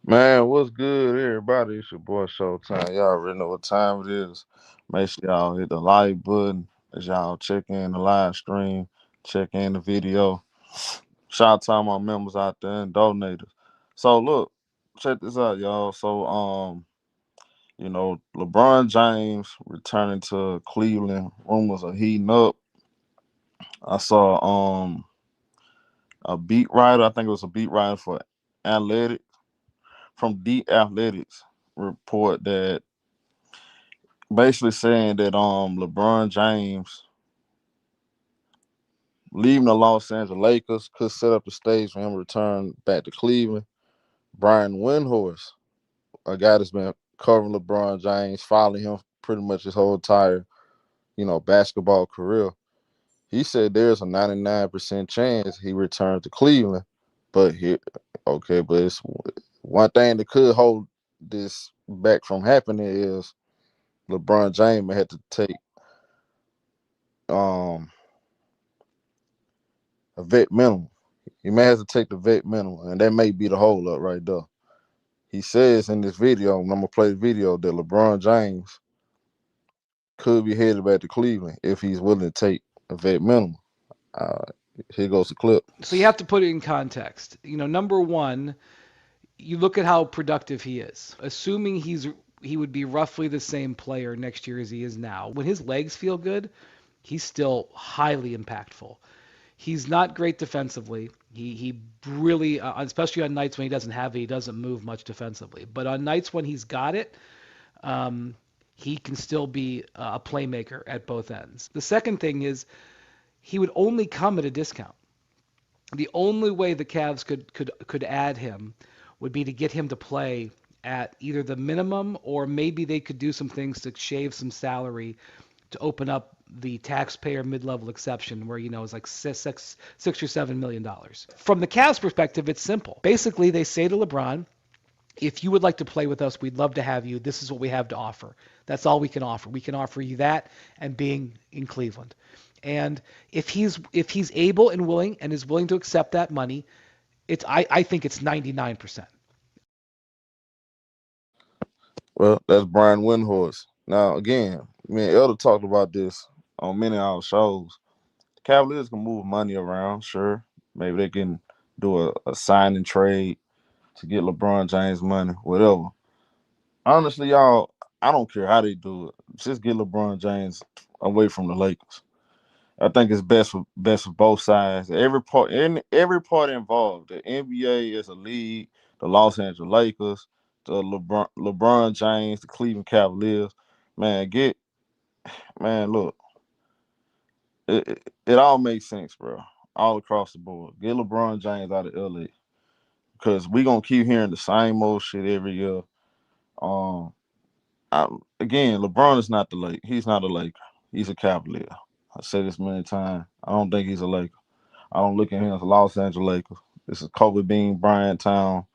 Man, what's good, everybody? It's your boy Showtime. Y'all already know what time it is. Make sure y'all hit the like button as y'all check in the live stream, check in the video. Shout out to all my members out there and donators. So look, check this out, y'all. LeBron James returning to Cleveland. Rumors are heating up. I saw a beat writer, I think it was a beat writer for Athletics from The Athletics report that basically saying that LeBron James leaving the Los Angeles Lakers could set up the stage for him to return back to Cleveland. Brian Windhorst, a guy that's been covering LeBron James, following him pretty much his whole entire, basketball career. He said there's a 99% chance he returned to Cleveland. But here, okay, but it's one thing that could hold this back from happening is LeBron James had to take um a vet minimum. He may have to take the vet minimum, and that may be the hold up right there. He says in this video, and I'm gonna play the video, that LeBron James could be headed back to Cleveland if he's willing to take a vet minimum. Uh, Here goes the clip. So you have to put it in context. Number one, you look at how productive he is. Assuming he would be roughly the same player next year as he is now. When his legs feel good, he's still highly impactful. He's not great defensively. He really, especially on nights when he doesn't have it, he doesn't move much defensively. But on nights when he's got it, um, he can still be a playmaker at both ends. The second thing is he would only come at a discount. The only way the Cavs could add him would be to get him to play at either the minimum, or maybe they could do some things to shave some salary to open up the taxpayer mid-level exception where it's like $6 or $7 million. From the Cavs perspective, it's simple. Basically, they say to LeBron, if you would like to play with us, we'd love to have you. This is what we have to offer. That's all we can offer. We can offer you that and being in Cleveland. And if he's able and willing and is willing to accept that money, I think it's 99%. Well, that's Brian Windhorst. Now, again, me and Elder talked about this on many of our shows. Cavaliers can move money around, sure. Maybe they can do a sign and trade to get LeBron James money, whatever. Honestly, y'all, I don't care how they do it. Just get LeBron James away from the Lakers. I think it's best for both sides. Every part involved. The NBA is a league. The Los Angeles Lakers, the LeBron James, the Cleveland Cavaliers. Man, look, it all makes sense, bro. All across the board. Get LeBron James out of LA because we gonna keep hearing the same old shit every year. Um, Again, LeBron is not the Lake. He's not a Laker. He's a Cavalier. I said this many times. I don't think he's a Laker. I don't look at him as a Los Angeles Lakers. This is Kobe Bean Bryant town.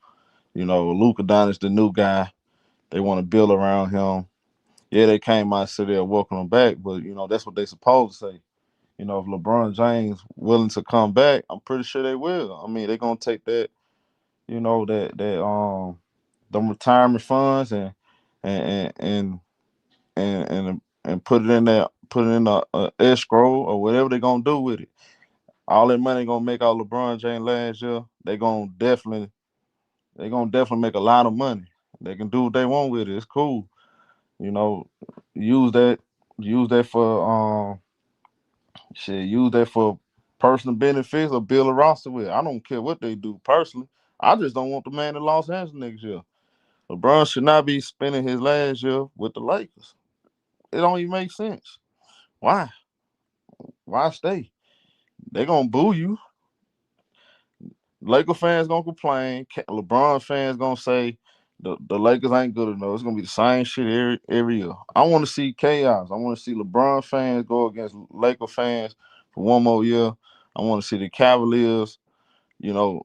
Luka Doncic, the new guy. They want to build around him. Yeah, they came out and said they'll welcome him back, but that's what they supposed to say. If LeBron James willing to come back, I'm pretty sure they will. I mean, they're gonna take that, them retirement funds and and and put it in a escrow or whatever they're gonna do with it. All that money gonna make out LeBron James last year. They gonna definitely make a lot of money. They can do what they want with it. It's cool. You know, use that use that for use that for personal benefits or build a roster with. I don't care what they do personally. I just don't want the man in Los Angeles next year. LeBron should not be spending his last year with the Lakers. It don't even make sense. Why? Why stay? They gonna boo you. Laker fans gonna complain. LeBron fans gonna say the Lakers ain't good enough. It's gonna be the same shit every year. I want to see chaos. I want to see LeBron fans go against Laker fans for one more year. I want to see the Cavaliers. You know,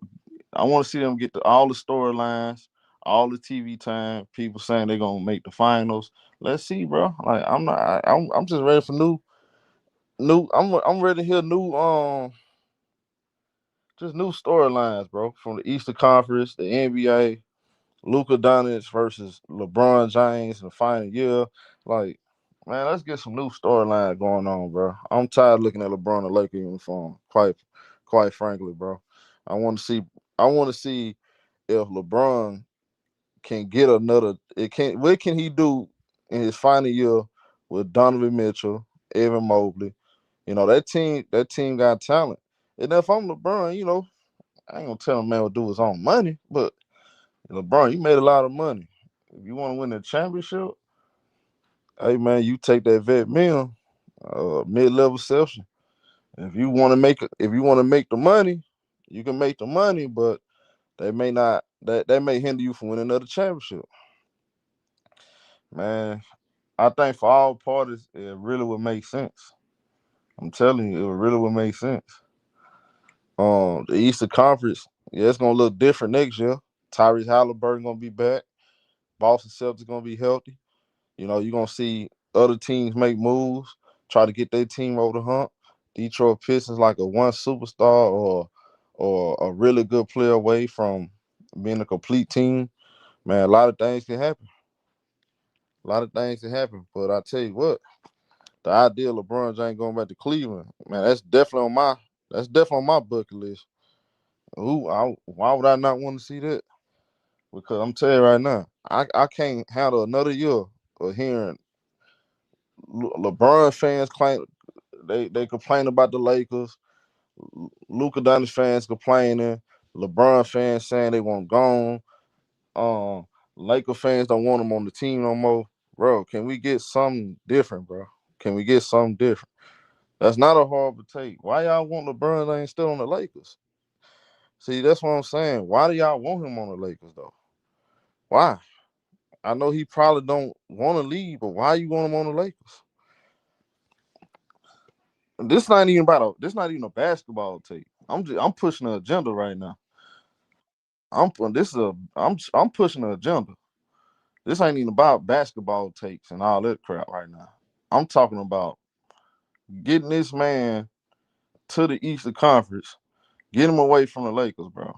I want to see them get all the storylines, all the TV time. People saying they're gonna make the finals. Let's see, bro. Like I'm not. I'm just ready for new. I'm ready to hear new just new storylines, bro, from the Eastern Conference, the NBA. Luka Doncic versus LeBron James in the final year. Like, man, let's get some new storyline going on, bro. I'm tired of looking at LeBron in a Laker uniform. Quite frankly, bro. I want to see. I want to see if LeBron can get another. It can. What can he do in his final year with Donovan Mitchell, Evan Mobley? You know that team. That team got talent. And if I'm LeBron, I ain't gonna tell him man will do his own money, but LeBron, you made a lot of money. If you want to win the championship, hey man, you take that vet meal, mid-level session. If you want to make the money, you can make the money, but they may not. That may hinder you from winning another championship. Man, I think for all parties, it really would make sense. I'm telling you, it really would make sense. The Eastern Conference, yeah, it's gonna look different next year. Tyrese Halliburton gonna be back. Boston Celtics gonna be healthy. You're gonna see other teams make moves, try to get their team over the hump. Detroit Pistons like a one superstar or a really good player away from being a complete team. Man, a lot of things can happen. A lot of things can happen. But I tell you what, the idea of LeBron James going back to Cleveland, man, that's definitely on my bucket list. Why would I not want to see that? Because I'm telling you right now, I can't handle another year of hearing LeBron fans claim they complain about the Lakers. Luka Doncic fans complaining. LeBron fans saying they want gone. Um, Laker fans don't want him on the team no more. Bro, can we get something different, bro? Can we get something different? That's not a horrible take. Why y'all want LeBron ain't still on the Lakers? See, that's what I'm saying. Why do y'all want him on the Lakers though? Why? I know he probably don't want to leave, but why you want him on the Lakers? This not even a basketball take. I'm pushing an agenda right now. I'm pushing an agenda. This ain't even about basketball takes and all that crap right now. I'm talking about getting this man to the Eastern Conference, get him away from the Lakers, bro.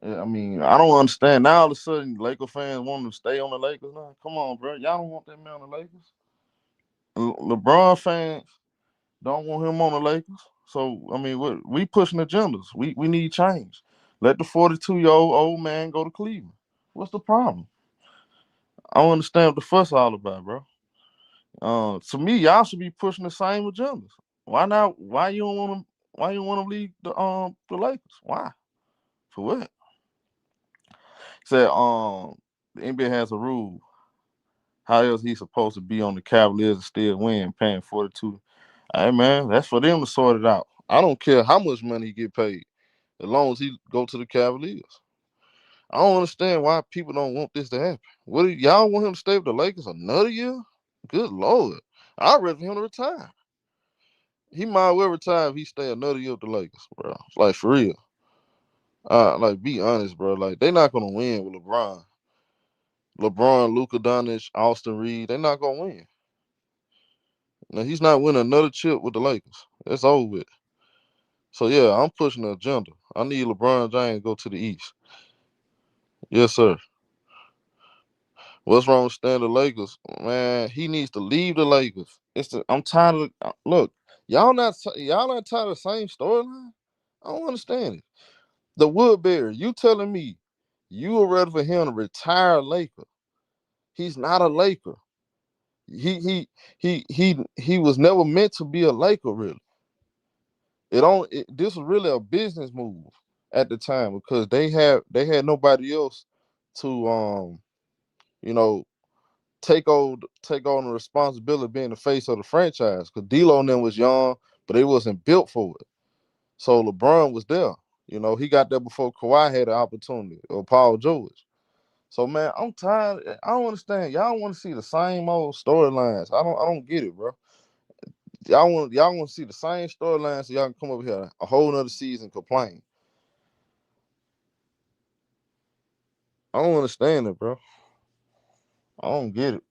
I mean, I don't understand. Now all of a sudden, Laker fans want to stay on the Lakers now. Come on, bro. Y'all don't want that man on the Lakers. LeBron fans don't want him on the Lakers. So I mean, we pushing agendas. We need change. Let the 42-year-old old man go to Cleveland. What's the problem? I don't understand what the fuss all about, bro. To me, y'all should be pushing the same agendas. Why not? Why you don't want them? Why you want to leave the Lakers? Why? For what? Said the NBA has a rule. How else he supposed to be on the Cavaliers and still win, paying 42? Hey man, that's for them to sort it out. I don't care how much money he get paid, as long as he go to the Cavaliers. I don't understand why people don't want this to happen. What do y'all want him to stay with the Lakers another year? Good lord, I'd rather him to retire. He might well retire if he stay another year with the Lakers, bro. Like for real. Like be honest, bro. Like they not gonna win with LeBron. LeBron, Luka Doncic, Austin Reed, they not gonna win. Now he's not winning another chip with the Lakers. That's over with. So yeah, I'm pushing the agenda. I need LeBron James to go to the East. Yes, sir. What's wrong with staying the Lakers? Man, he needs to leave the Lakers. I'm tired of look, y'all not tired of the same storyline? I don't understand it. The Woodbury, you telling me you would rather for him to retire Laker. He's not a Laker. He was never meant to be a Laker, really. This was really a business move at the time because they had nobody else to you know take on the responsibility of being the face of the franchise because D'Lo and them was young, but they wasn't built for it. So LeBron was there. He got there before Kawhi had the opportunity or Paul George. So man, I'm tired. I don't understand. Y'all want to see the same old storylines. I don't get it, bro. Y'all want to see the same storylines so y'all can come over here a whole nother season complain. I don't understand it, bro. I don't get it.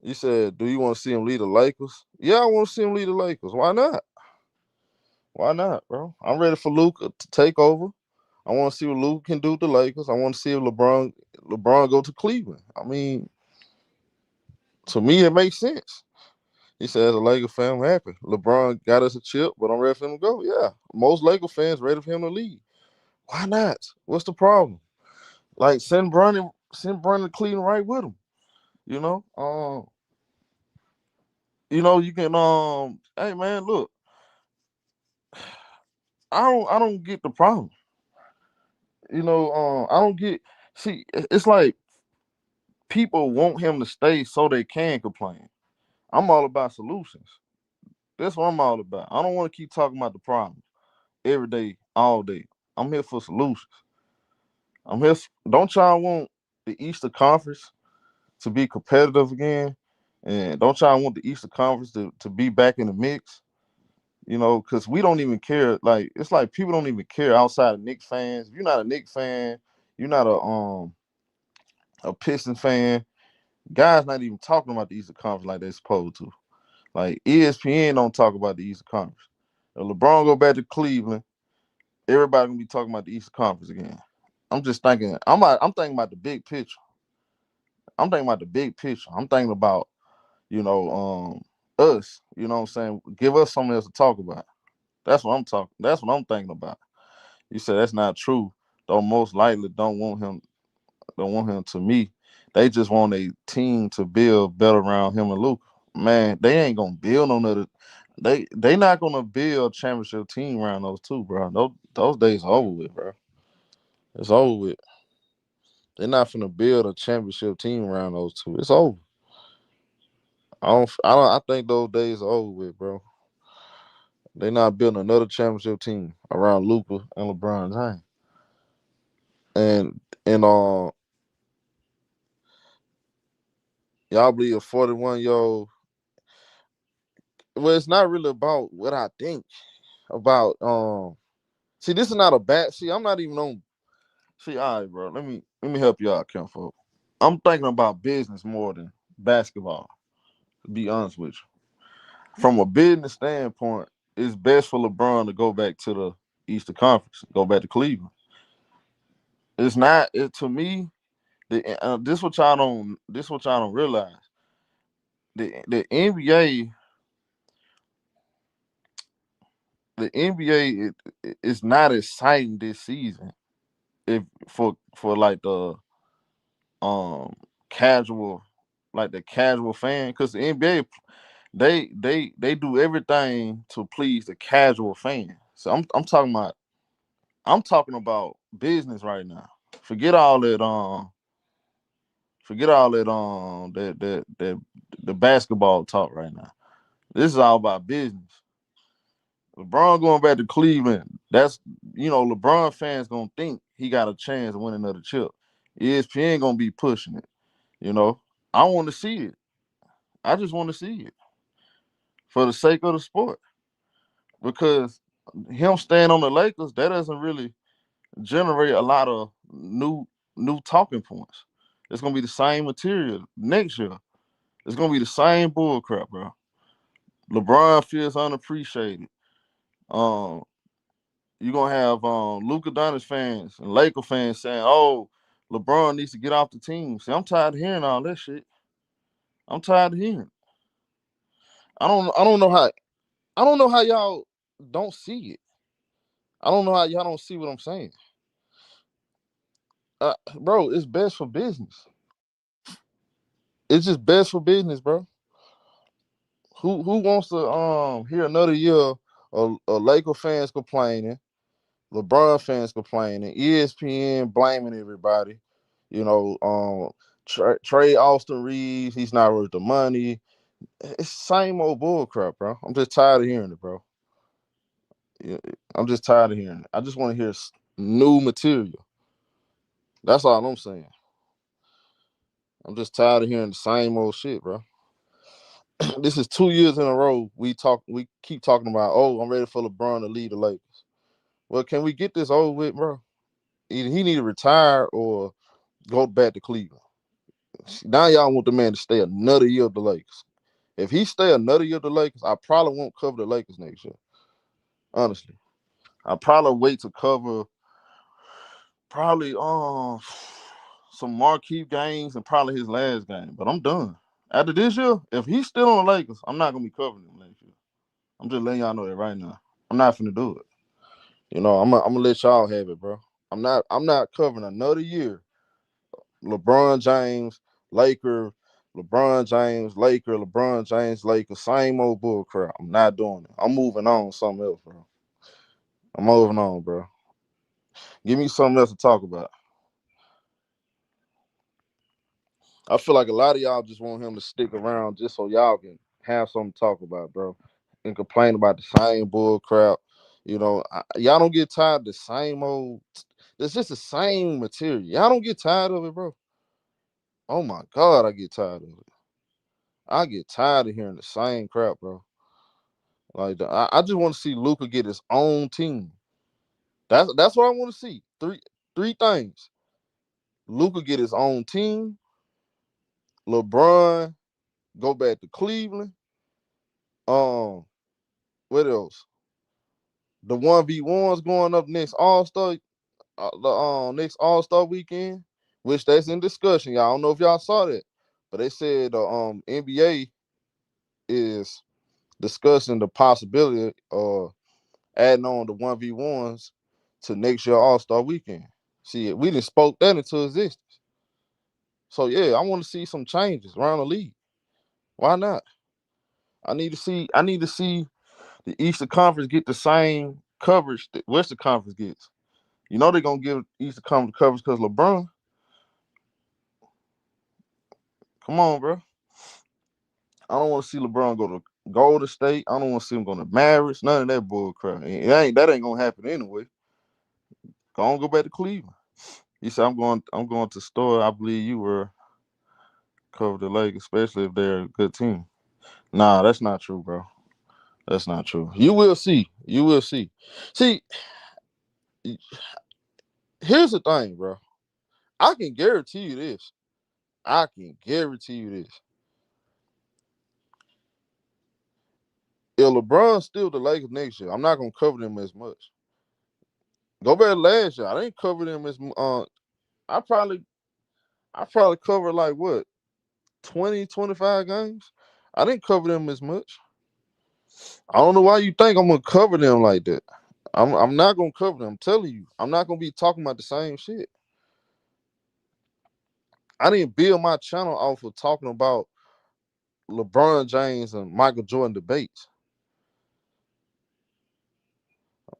You said, do you want to see him lead the Lakers? Yeah, I want to see him lead the Lakers. Why not? Why not, bro? I'm ready for Luka to take over. I want to see what Luka can do with the Lakers. I want to see if LeBron go to Cleveland. I mean, to me, it makes sense. He said, as a Laker fan, I'm happy. LeBron got us a chip, but I'm ready for him to go. Yeah, most Laker fans ready for him to leave. Why not? What's the problem? Like send Brandon Cleveland right with him. You know, you can hey man, look, I don't get the problem. I don't get. See, it's like people want him to stay so they can complain. I'm all about solutions. That's what I'm all about. I don't want to keep talking about the problems every day, all day. I'm here for solutions. Don't y'all want the Easter Conference to be competitive again? And don't y'all want the Easter Conference to be back in the mix? Because we don't even care. Like, it's like people don't even care outside of Knicks fans. If you're not a Knicks fan, you're not a Piston fan. Guys not even talking about the Eastern Conference like they're supposed to. Like ESPN don't talk about the Eastern Conference. If LeBron go back to Cleveland, everybody gonna be talking about the Eastern Conference again. I'm just thinking. I'm thinking about the big picture. I'm thinking about the big picture. I'm thinking about us. You know what I'm saying? Give us something else to talk about. That's what I'm talking. That's what I'm thinking about. You said that's not true. Though most likely don't want him. Don't want him to me. They just want a team to build better around him and Luka. Man, they ain't gonna build on other. They not gonna build a championship team around those two, bro. Those days are over with, bro. It's over with. They're not finna build a championship team around those two. It's over. I think those days are over with, bro. They not building another championship team around Luka and LeBron James. And y'all believe a 41-year-old. Well, it's not really about what I think about. See, this is not a bad. See, I'm not even on. See, all right, bro. Let me help you out, Kim. Folk. I'm thinking about business more than basketball. To be honest with you, from a business standpoint, it's best for LeBron to go back to the Eastern Conference, go back to Cleveland. It's not. To me. This what y'all don't realize. The NBA, is not exciting this season. If for like the um casual, like the casual fan, because the NBA they do everything to please the casual fan. So I'm talking about business right now. Forget all that forget all that the basketball talk right now. This is all about business. LeBron going back to Cleveland. That's LeBron fans gonna think he got a chance to win another chip. ESPN gonna be pushing it. You know, I want to see it. I just want to see it for the sake of the sport because him staying on the Lakers that doesn't really generate a lot of new talking points. It's gonna be the same material next year. It's gonna be the same bull crap, bro. LeBron feels unappreciated. Um, you're gonna have Luka Doncic fans and Laker fans saying, "Oh, LeBron needs to get off the team." See, I'm tired of hearing all that shit. I'm tired of hearing it. I don't know how y'all don't see it. I don't know how y'all don't see what I'm saying. Bro, it's best for business. It's just best for business, bro. Who wants to hear another year of Laker fans complaining, LeBron fans complaining, ESPN blaming everybody, you know, trade Austin Reeves, he's not worth the money. It's the same old bull crap, bro. I'm just tired of hearing it, bro. Yeah, I'm just tired of hearing it. I just want to hear new material. That's all I'm saying. I'm just tired of hearing the same old shit, bro. This is 2 years in a row we keep talking about, oh, I'm ready for LeBron to lead the Lakers. Well, can we get this over with, bro? Either he need to retire or go back to Cleveland. Now y'all want the man to stay another year of the Lakers. If he stay another year of the Lakers, I probably won't cover the Lakers next year. Honestly, I probably wait to cover probably some marquee games and probably his last game. But I'm done. After this year, if he's still on the Lakers, I'm not gonna be covering him next year. I'm just letting y'all know that right now. I'm not finna do it. I'm gonna let y'all have it, bro. I'm not covering another year. LeBron James, Laker, LeBron James, Laker, LeBron James, Laker, same old bull crap. I'm not doing it. I'm moving on to something else, bro. I'm moving on, bro. Give me something else to talk about. I feel like a lot of y'all just want him to stick around just so y'all can have something to talk about, bro, and complain about the same bull crap. Y'all don't get tired of the same old. It's just the same material. Y'all don't get tired of it, bro. Oh my god, I get tired of it. I get tired of hearing the same crap, bro. Like I just want to see Luca get his own team. That's what I want to see. Three things. Luca get his own team. LeBron go back to Cleveland. Um, what else? The 1v1s going up next All Star, the next All Star weekend, which that's in discussion. Y'all I don't know if y'all saw that, but they said the NBA is discussing the possibility of adding on the 1v1s to next year All Star weekend. See, we didn't spoke that into existence. So yeah, I want to see some changes around the league. Why not? I need to see the Eastern Conference get the same coverage that Western Conference gets. They're gonna give Eastern Conference coverage because LeBron. Come on, bro. I don't want to see LeBron go to Golden State. I don't want to see him go to Mavericks. None of that bull crap. That ain't gonna happen anyway. Go back to Cleveland. He said, I'm going to store. I believe you were cover the Lakers, especially if they're a good team. Nah, that's not true, bro. That's not true. You will see. You will see. See, here's the thing, bro. I can guarantee you this. I can guarantee you this. If LeBron's still the Lakers next year, I'm not gonna cover them as much. Go back last year. I didn't cover them as I probably covered like what 20, 25 games. I didn't cover them as much. I don't know why you think I'm gonna cover them like that. I'm not gonna cover them. I'm telling you, I'm not gonna be talking about the same shit. I didn't build my channel off of talking about LeBron James and Michael Jordan debates.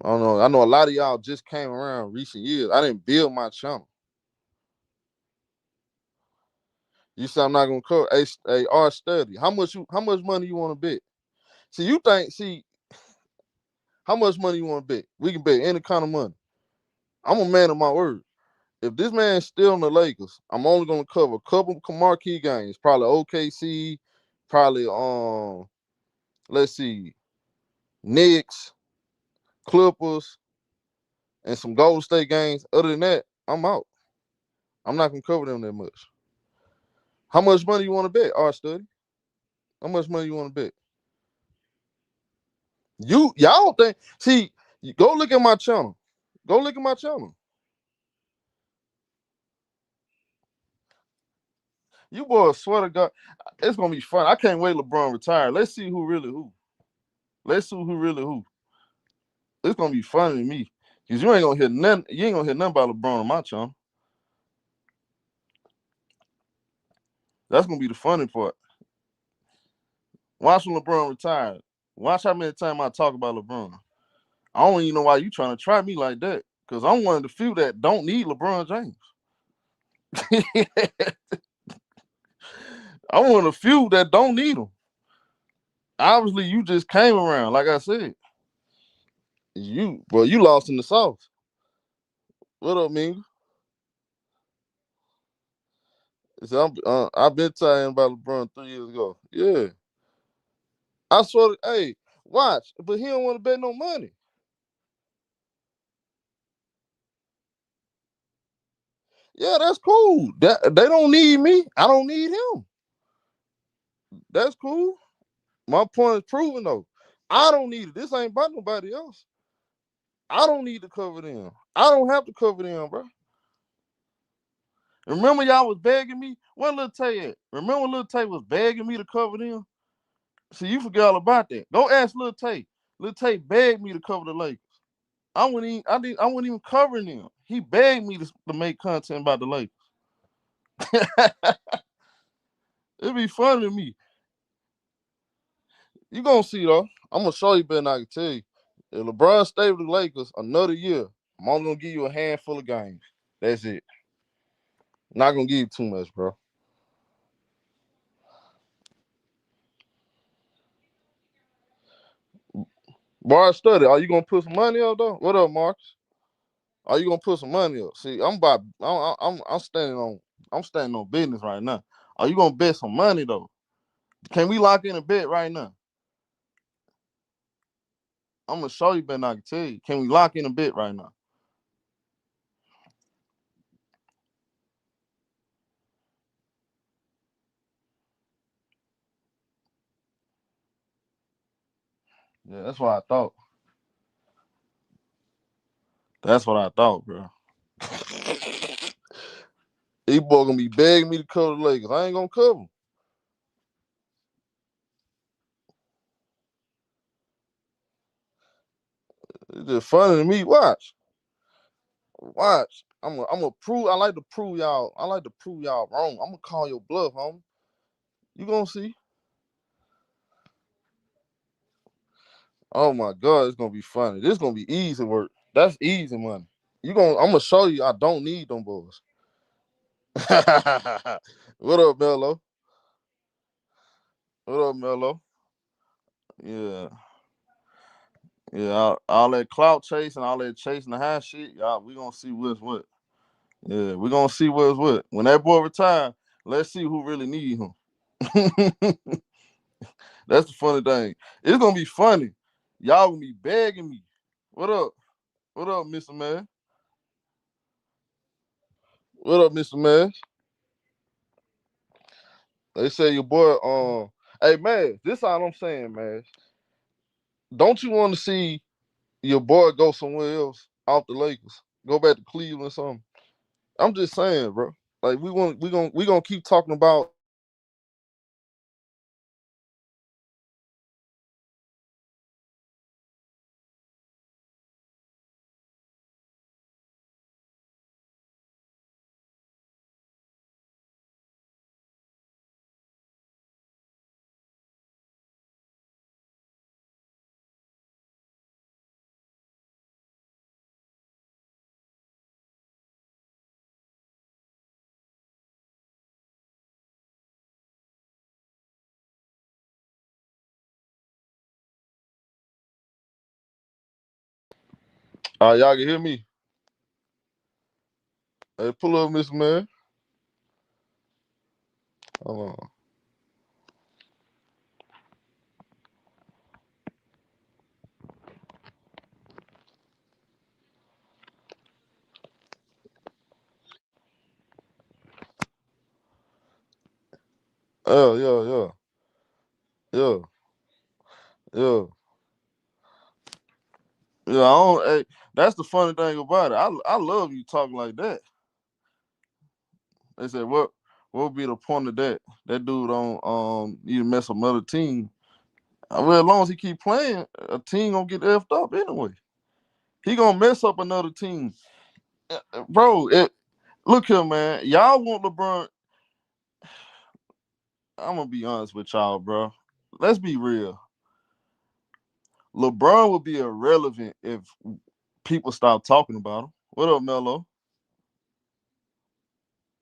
I don't know. I know a lot of y'all just came around recent years. I didn't build my channel. You said I'm not gonna cover. Hey, R study. How much money you want to bet? See, how much money you want to bet? We can bet any kind of money. I'm a man of my word. If this man's still in the Lakers, I'm only gonna cover a couple marquee games. Probably OKC, probably let's see, Knicks, Clippers, and some Golden State games. Other than that, I'm out. I'm not gonna cover them that much. How much money you want to bet, R study? How much money you want to bet? Y'all think? See, go look at my channel. Go look at my channel. You boys swear to God, it's gonna be fun. I can't wait. LeBron retire. Let's see who really who. Let's see who really who. It's gonna be funny to me because you ain't gonna hear nothing. You ain't gonna hear nothing about LeBron on my channel. That's gonna be the funny part. Watch when LeBron retire. Watch how many times I talk about LeBron. I don't even know why you trying to try me like that. Cause I'm one of the few that don't need LeBron James. I'm one of the few that don't need him. Obviously, you just came around. Like I said, you lost in the sauce. What up, Mingo? I've been talking about LeBron 3 years ago. Yeah, I swear. Hey, watch, but he don't want to bet no money. Yeah, that's cool. That they don't need me. I don't need him. That's cool. My point is proven though. I don't need it. This ain't about nobody else. I don't need to cover them. I don't have to cover them, bro. Remember y'all was begging me? Where Lil Tay at? Remember Lil Tay was begging me to cover them? See, you forgot all about that. Go ask Lil Tay. Lil Tay begged me to cover the Lakers. I wasn't even covering them. He begged me to make content about the Lakers. It'd be funny to me. You gonna see though. I'm gonna show you better than I can tell you. If LeBron stay with the Lakers another year, I'm only gonna give you a handful of games. That's it. Not gonna give you too much, bro. Bar study. Are you gonna put some money up though? What up, Marcus? Are you gonna put some money up? See, I'm standing on business right now. Are you gonna bet some money though? Can we lock in a bet right now? I'm gonna show you better than I can tell you. Can we lock in a bet right now? Yeah, that's what I thought. That's what I thought, bro. These boy gonna be begging me to cover the Lakers. I ain't gonna cover them. It's just funny to me. Watch. I'm a prove. I like to prove y'all. I like to prove y'all wrong. I'm gonna call your bluff, homie. You gonna see? Oh my god, it's gonna be funny. This gonna be easy work. That's easy money. I'm gonna show you. I don't need them boys. What up, Mello? What up, Mello? Yeah, yeah. All that clout chasing, all that chasing the high shit. Y'all, we gonna see what's what. Yeah, we gonna see what's what. When that boy retire, let's see who really need him. That's the funny thing. It's gonna be funny. Y'all gonna be begging me. What up? What up, Mr. Man? What up, Mr. Man? They say your boy, hey man, this all I'm saying, man. Don't you want to see your boy go somewhere else off the Lakers? Go back to Cleveland or something. I'm just saying, bro. Like we gonna keep talking about y'all can hear me. Hey, pull up, Mr. Man. Hold on. Oh, yeah, yeah, yeah, yeah. Yeah, I don't. Hey, that's the funny thing about it. I love you talking like that. They said, what would be the point of that? That dude don't need to mess up another team. Well, as long as he keep playing, a team gonna get effed up anyway. He gonna mess up another team, bro. Look here, man. Y'all want LeBron? I'm gonna be honest with y'all, bro. Let's be real. LeBron would be irrelevant if people stop talking about him. What up, Melo?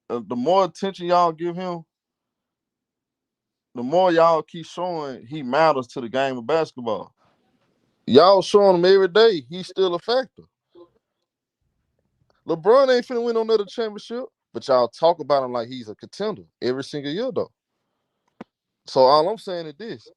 The more attention y'all give him, the more y'all keep showing he matters to the game of basketball. Y'all showing him every day. He's still a factor. LeBron ain't finna win no another championship, but y'all talk about him like he's a contender every single year, though. So all I'm saying is this: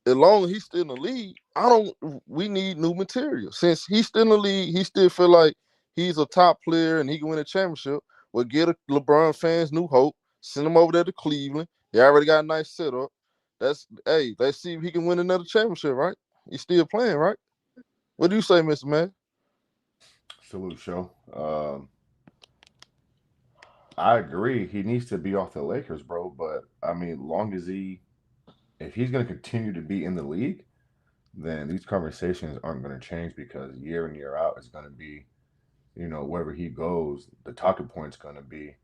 as long as he's still in the league, I don't. We need new material. Since he's still in the league, he still feel like he's a top player and he can win a championship. We'll get LeBron fans new hope. Send him over there to Cleveland. They already got a nice setup. Let's see if he can win another championship, right? He's still playing, right? What do you say, Mr. Man? Salute, show. I agree. He needs to be off the Lakers, bro. But I mean, long as if he's going to continue to be in the league, then these conversations aren't going to change because year in year out is going to be, wherever he goes, the talking point's going to be,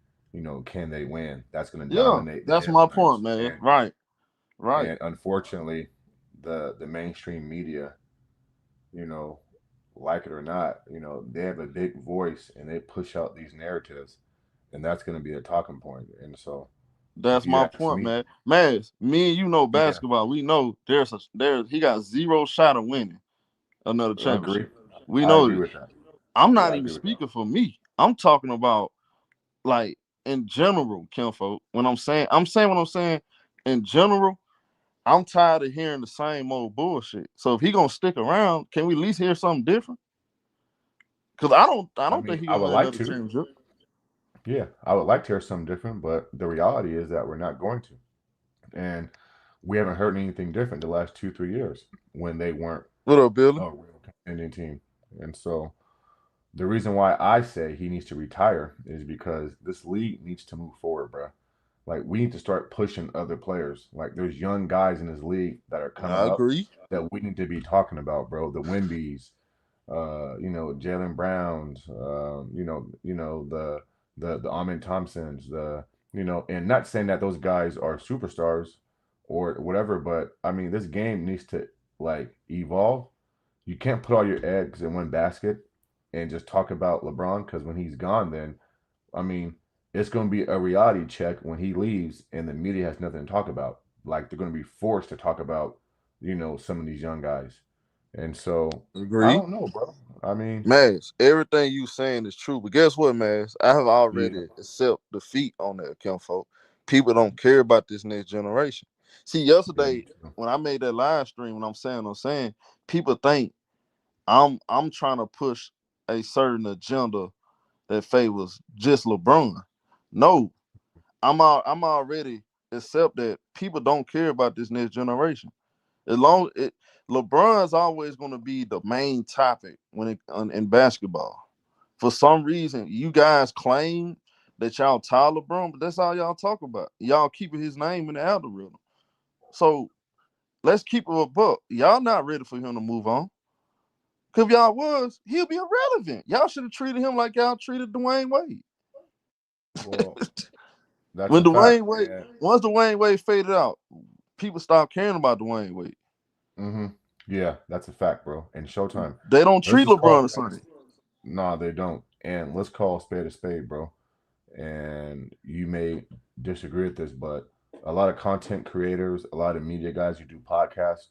can they win? That's going to Yeah, dominate the that's my point, headlines. man. And Right, right. and unfortunately, the mainstream media, you know, like it or not, they have a big voice and they push out these narratives, and that's going to be a talking point. And so, if That's you my ask point, me, man. Maz, me and you know yeah, basketball. We know there's he got zero shot of winning another I agree. championship. We I know agree this. with that. I'm Yeah, not I even agree with that. speaking for me. I'm talking about like in general, Kinfolk. When I'm saying what I'm saying in general. I'm tired of hearing the same old bullshit. So if he gonna stick around, can we at least hear something different? Because I I don't think mean, he I gonna would win like another to. championship. Yeah, I would like to hear something different, but the reality is that we're not going to. And we haven't heard anything different the last 2, 3 years when they weren't What up, Billy? a real contending team. And so the reason why I say he needs to retire is because this league needs to move forward, bro. Like we need to start pushing other players. Like there's young guys in this league that are coming I up agree. that we need to be talking about, bro. The Wimbies, Jalen Browns, the Amin Thompsons, and not saying that those guys are superstars or whatever, but I mean this game needs to like evolve. You can't put all your eggs in one basket and just talk about LeBron because when he's gone, then I mean it's going to be a reality check when he leaves and the media has nothing to talk about. Like they're going to be forced to talk about, some of these young guys. And so I Agree. don't know, bro. I mean, Max, everything you saying is true. But guess what, Max? I have yeah, already accept defeat on that account, folks. People don't care about this next generation. See, yeah, me yesterday too. when I made that live stream, when I'm saying, people think I'm trying to push a certain agenda that favors just LeBron. No, I'm already accept that people don't care about this next generation. As long it LeBron's always going to be the main topic in basketball. For some reason, you guys claim that y'all tie LeBron, but that's all y'all talk about. Y'all keeping his name in the algorithm. So let's keep it a buck. Y'all not ready for him to move on. Cause if y'all was, he'll be irrelevant. Y'all should have treated him like y'all treated Dwayne Wade. Well, that's When a fact. Dwayne Wade, And once Dwayne Wade faded out, people stopped caring about Dwayne Wade. hmm yeah, that's a fact, bro. And Showtime. They don't Let's treat just call LeBron a the spade. same. Nah, they don't. And let's call a spade, bro. And you may disagree with this, but a lot of content creators, a lot of media guys who do podcasts,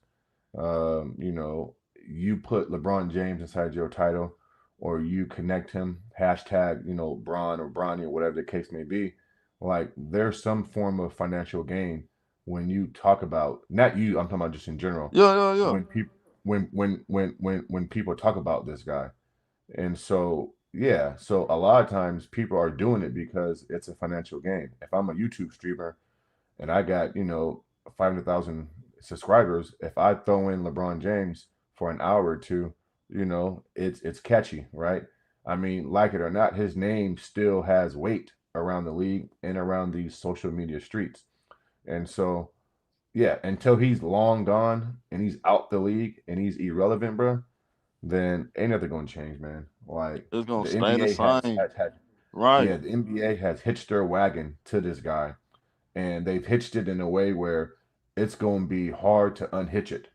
um, you know, you put LeBron James inside your title, or you connect him hashtag, Bron or Bronny or whatever the case may be. Like there's some form of financial gain when you talk about not you. I'm talking about just in general. Yeah, yeah, yeah. When people when people talk about this guy, and so yeah, so a lot of times people are doing it because it's a financial gain. If I'm a YouTube streamer and I got 500,000 subscribers, if I throw in LeBron James for an hour or two, it's catchy, right? I mean, like it or not, his name still has weight around the league and around these social media streets. And so, yeah, until he's long gone and he's out the league and he's irrelevant, bro, then ain't nothing gonna change, man. Like It's gonna the stay the NBA has same. has had, Right. yeah, the NBA has hitched their wagon to this guy, and they've hitched it in a way where it's going to be hard to unhitch it.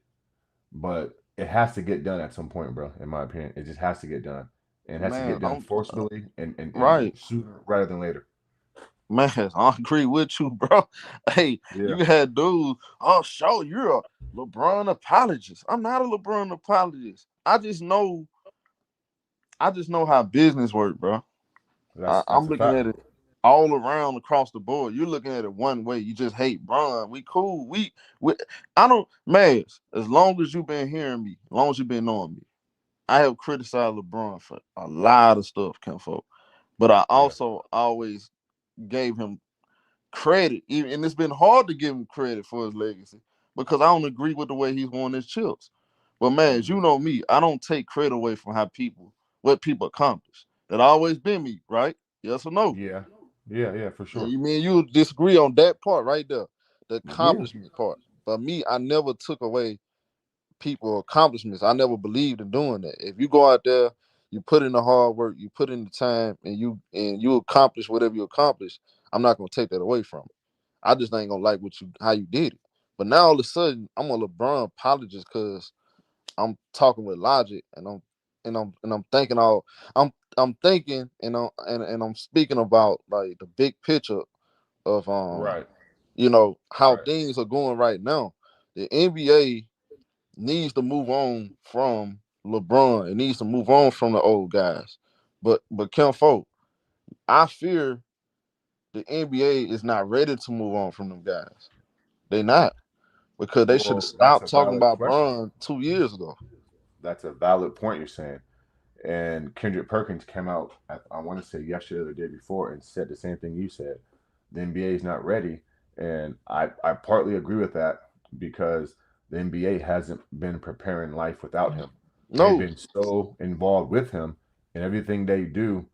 But it has to get done at some point, bro. In my opinion, it just has to get done, and it has to Man, get done I'm forcefully and right. sooner rather than later. Man, I agree with you, bro. Hey, Yeah, you had dudes, oh, sure, you're a LeBron apologist. I'm not a LeBron apologist. I just know how business work, bro. that's I'm a looking fact. at it all around across the board. You're looking at it one way. You just hate Bron. We cool. We I don't man, as long as you've been hearing me, as long as you've been knowing me, I have criticized LeBron for a lot of stuff, Kenfo. But I Yeah, also always gave him credit, even and it's been hard to give him credit for his legacy because I don't agree with the way he's won his chips. But man, you know me, I don't take credit away from what people accomplish. That always been me, right? Yes or no? Yeah, yeah, for And sure. you mean you disagree on that part right there, the Yeah, accomplishment part. But me, I never took away people accomplishments. I never believed in doing that. If you go out there, you put in the hard work, you put in the time, and you accomplish whatever you accomplish, I'm not gonna take that away from you. I just ain't gonna like how you did it. But now all of a sudden, I'm a LeBron apologist because I'm talking with logic and I'm thinking I'm thinking and I'm speaking about like the big picture of right, how right. things are going right now. The NBA needs to move on from LeBron. It needs to move on from the old guys. But Kim Folk, I fear the NBA is not ready to move on from them guys. They not because they should have Well, that's a stopped talking valid about question. Bron 2 years ago. That's a valid point you're saying. And Kendrick Perkins came out, I want to say yesterday or the day before, and said the same thing you said. The NBA is not ready. And I partly agree with that because the NBA hasn't been preparing life without him. They've No, been so involved with him, and everything they do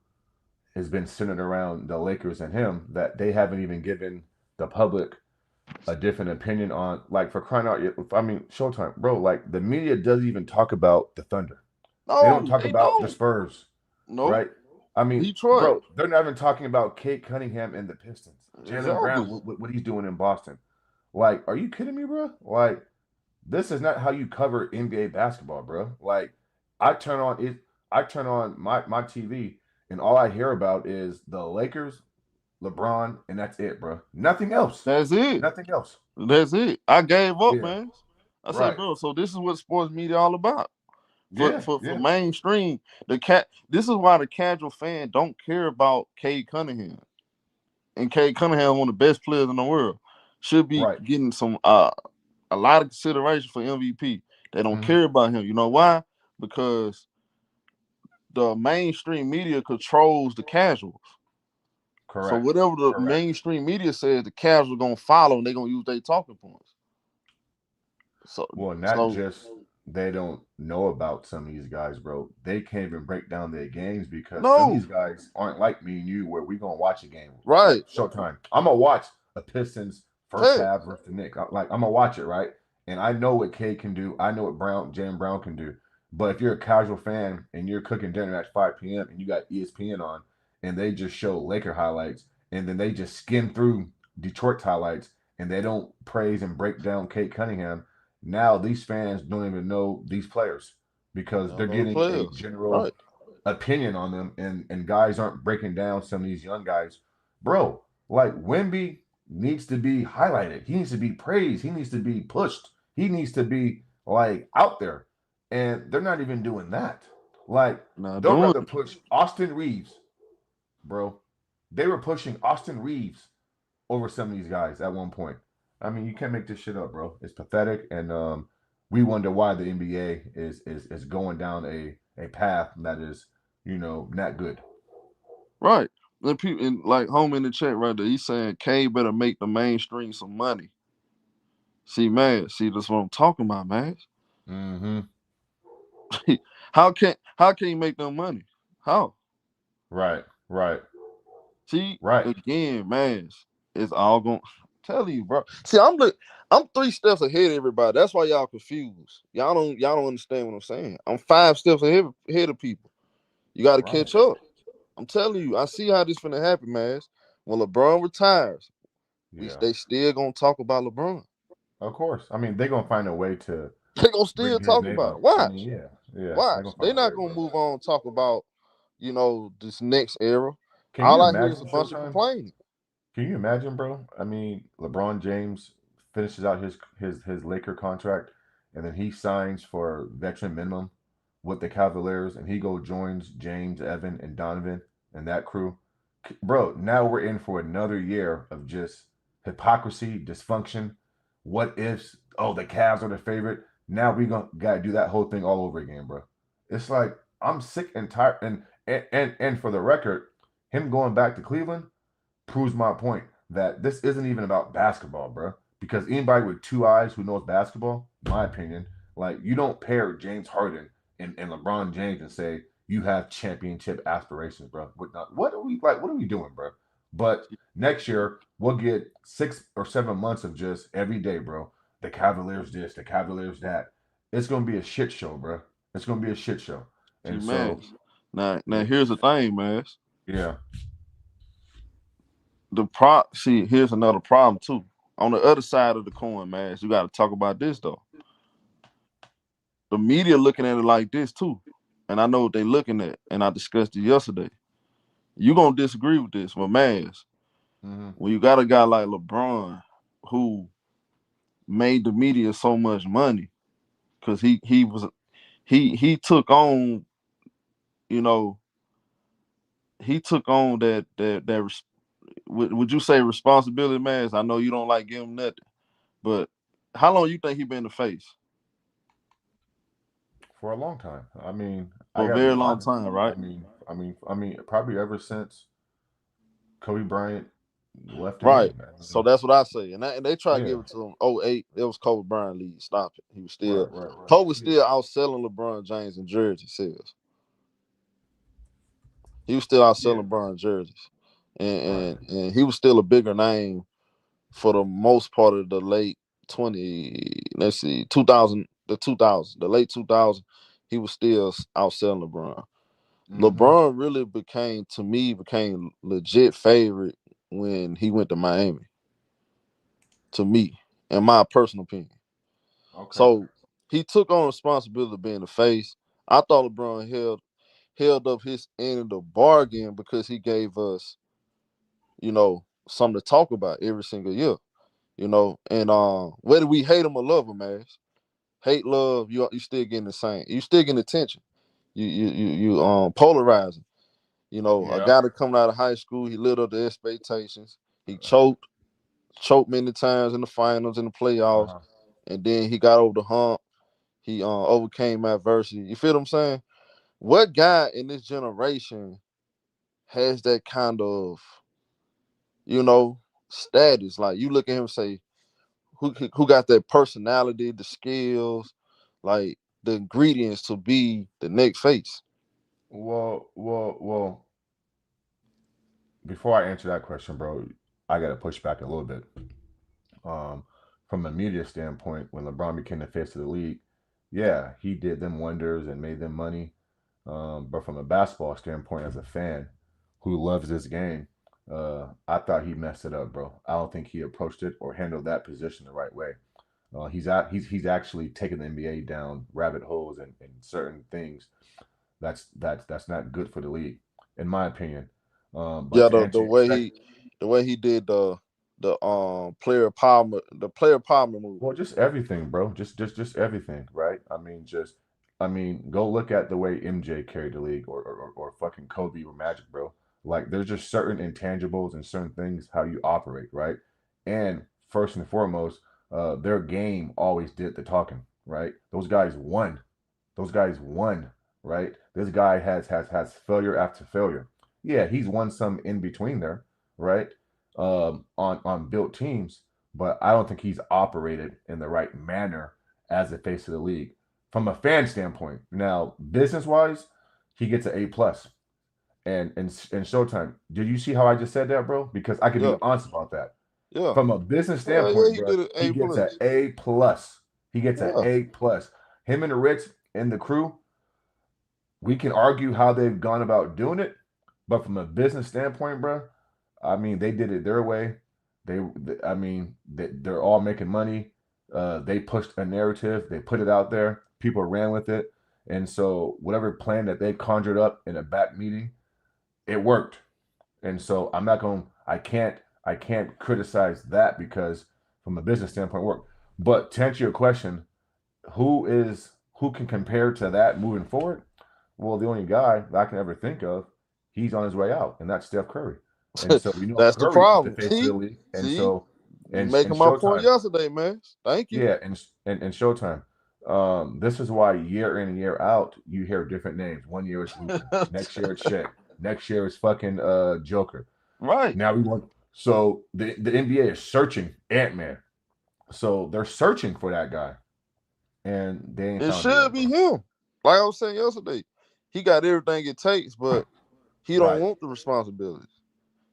has been centered around the Lakers and him that they haven't even given the public a different opinion on. Like, for crying out, I mean, Showtime, bro. Like, the media doesn't even talk about the Thunder. They don't no, talk they about the don't. Spurs, No, right? I mean, Detroit. bro, they're not even talking about Kate Cunningham and the Pistons. Jalen Brown, Exactly. what he's doing in Boston. Like, are you kidding me, bro? Like, this is not how you cover NBA basketball, bro. Like, I turn on it, I turn on my TV, and all I hear about is the Lakers, LeBron, and that's it, bro. Nothing else. That's it. Nothing else. That's it. I gave up, Yeah. man. I said, Right. bro, so this is what sports media all about. For Yeah. for, for Yeah. mainstream, this is why the casual fan don't care about Cade Cunningham. And Cade Cunningham, one of the best players in the world, should be Right. getting a lot of consideration for MVP. They don't Hmm. care about him. You know why? Because the mainstream media controls the casuals. So Correct. whatever the Correct. mainstream media says, the casuals gonna follow and they're gonna use their talking points. So Well, not so just they don't know about some of these guys, bro. They can't even break down their games because some of no, these guys aren't like me and you, where we gonna watch a game right. like Showtime. I'm gonna watch a Pistons first Hey, half versus the Knicks. I'm gonna watch it, right? And I know what K can do. I know what Jalen Brown can do. But if you're a casual fan and you're cooking dinner at 5 p.m. and you got ESPN on, and they just show Laker highlights, and then they just skim through Detroit highlights, and they don't praise and break down Kate Cunningham, now these fans don't even know these players I because they're don't know the getting a players. Right. general opinion on them, and guys aren't breaking down some of these young guys. Bro, like Wimby needs to be highlighted. He needs to be praised. He needs to be pushed. He needs to be like out there. And they're not even doing that. Like, Not they'll doing rather push Austin Reeves, bro. They were pushing Austin Reeves over some of these guys at one point. I mean, you can't make this shit up, bro. It's pathetic, and we wonder why the NBA is going down a path that is, not good. right. And people and like home in the chat right there, he's saying K better make the mainstream some money. See, man, see that's what I'm talking about, man. Mm-hmm. how can you make them money? How? Right, right, See, right. again, man, it's all going tell you, bro. See, I'm 3 steps ahead of everybody. That's why y'all confused. Y'all don't understand what I'm saying. I'm 5 steps ahead of people. You got to Right. catch up. I'm telling you, I see how this finna happen, man. When LeBron retires, Yeah. they still gonna talk about LeBron. Of course. I mean, they're gonna find a way to They gonna bring still his talk name about it. up. I mean, Watch, yeah, yeah. They're watch. gonna They find a not way, gonna bro. move on and talk about this next era. Can All you I hear is imagine a bunch of Showtime? complaining. Can you imagine, bro? I mean, LeBron James finishes out his Laker contract, and then he signs for veteran minimum with the Cavaliers, and he go joins James, Evan, and Donovan and that crew. Bro, now we're in for another year of just hypocrisy, dysfunction, what ifs. Oh, the Cavs are the favorite. Now we gonna gotta do that whole thing all over again, bro. It's like I'm sick and tired. And for the record, him going back to Cleveland proves my point that this isn't even about basketball, bro. Because anybody with two eyes who knows basketball, in my opinion, Like you don't pair James Harden and LeBron James and say you have championship aspirations, bro. What are we like? What are we doing, bro? But next year we'll get 6 or 7 months of just every day, bro. The Cavaliers this, the Cavaliers that. It's gonna be a shit show, bro. It's gonna be a shit show. See, And man. so, Now yeah, here's the thing, man. yeah. See, here's another problem too. On the other side of the coin, man, you got to talk about this though. The media looking at it like this too, and I know what they looking at, and I discussed it yesterday. You gonna disagree with this, but man, Mm-hmm. when you got a guy like LeBron who made the media so much money because he took on, you know, he took on that. Would you say responsibility, man? I know you don't like giving him nothing, but how long you think he been the face? For a long time. I mean, I For a gotta be very long honest. time, right? Probably ever since Kobe Bryant left the Right. game. I So mean, that's what I say. And they try to yeah, give it to him. Oh, 08, it was Kobe Bryant lead. Stop it. He was still right. Kobe was still outselling LeBron James in jersey sales. He was still Yeah, outselling LeBron jerseys. And, right. and he was still a bigger name for the most part of the late 20, let's see, 2000, the late 2000, he was still outselling LeBron. Mm-hmm. LeBron really became legit favorite when he went to Miami, to me, in my personal opinion. Okay. So he took on responsibility of being the face. I thought LeBron held up his end of the bargain because he gave us, something to talk about every single year. And whether we hate him or love him, man, hate, love, you still getting the same. You still getting attention. You polarizing. A Yeah. guy that coming out of high school, he lived up to expectations. He choked many times in the finals, in the playoffs, Uh-huh. and then he got over the hump. He overcame adversity. You feel what I'm saying? What guy in this generation has that kind of, you know, status? Like you look at him and say, who got that personality, the skills, like the ingredients to be the next face? Well. Before I answer that question, bro, I gotta push back a little bit. Um, from a media standpoint, when LeBron became the face of the league, yeah, he did them wonders and made them money. But from a basketball standpoint, as a fan who loves this game, I thought he messed it up, bro. I don't think he approached it or handled that position the right way. He's actually taken the NBA down rabbit holes and certain things that's not good for the league, in my opinion. But Yeah, to the answer your way second, he did the player empowerment move. well, just everything, bro. Just everything, right? Go look at the way MJ carried the league, or fucking Kobe or Magic, bro. Like, there's just certain intangibles and certain things how you operate, right? And first and foremost, their game always did the talking, right? Those guys won, right? This guy has failure after failure. Yeah, he's won some in between there, right? On built teams, but I don't think he's operated in the right manner as the face of the league from a fan standpoint. Now, business wise, he gets an A plus. And Showtime, did you see how I just said that, bro? Because I can be Yeah, honest about that. yeah, From a business yeah. standpoint, He bro, did it he A gets an plus. A plus. He gets an Yeah, A plus. Him and the Rich and the crew, we can argue how they've gone about doing it, but from a business standpoint, bro, I mean, they did it their way. They're all making money. They pushed a narrative. They put it out there. People ran with it, and so whatever plan that they conjured up in a back meeting, it worked. And so I'm not going. I can't criticize that because from a business standpoint, it worked. But to answer your question, who can compare to that moving forward? Well, the only guy that I can ever think of, he's on his way out, and that's Steph Curry. And so that's the Curry is the problem. face of the See, league, and see, you and making my point Showtime, yesterday, man. Thank you. yeah, and Showtime. This is why year in and year out you hear different names. One year it's Luca, next year it's Shea, next year it's fucking Joker. Right. Now we want so the NBA is searching Ant Man, so they're searching for that guy. and they ain't It found it yet, should be bro. him. Like I was saying yesterday, he got everything it takes, but he don't Right. want the responsibilities.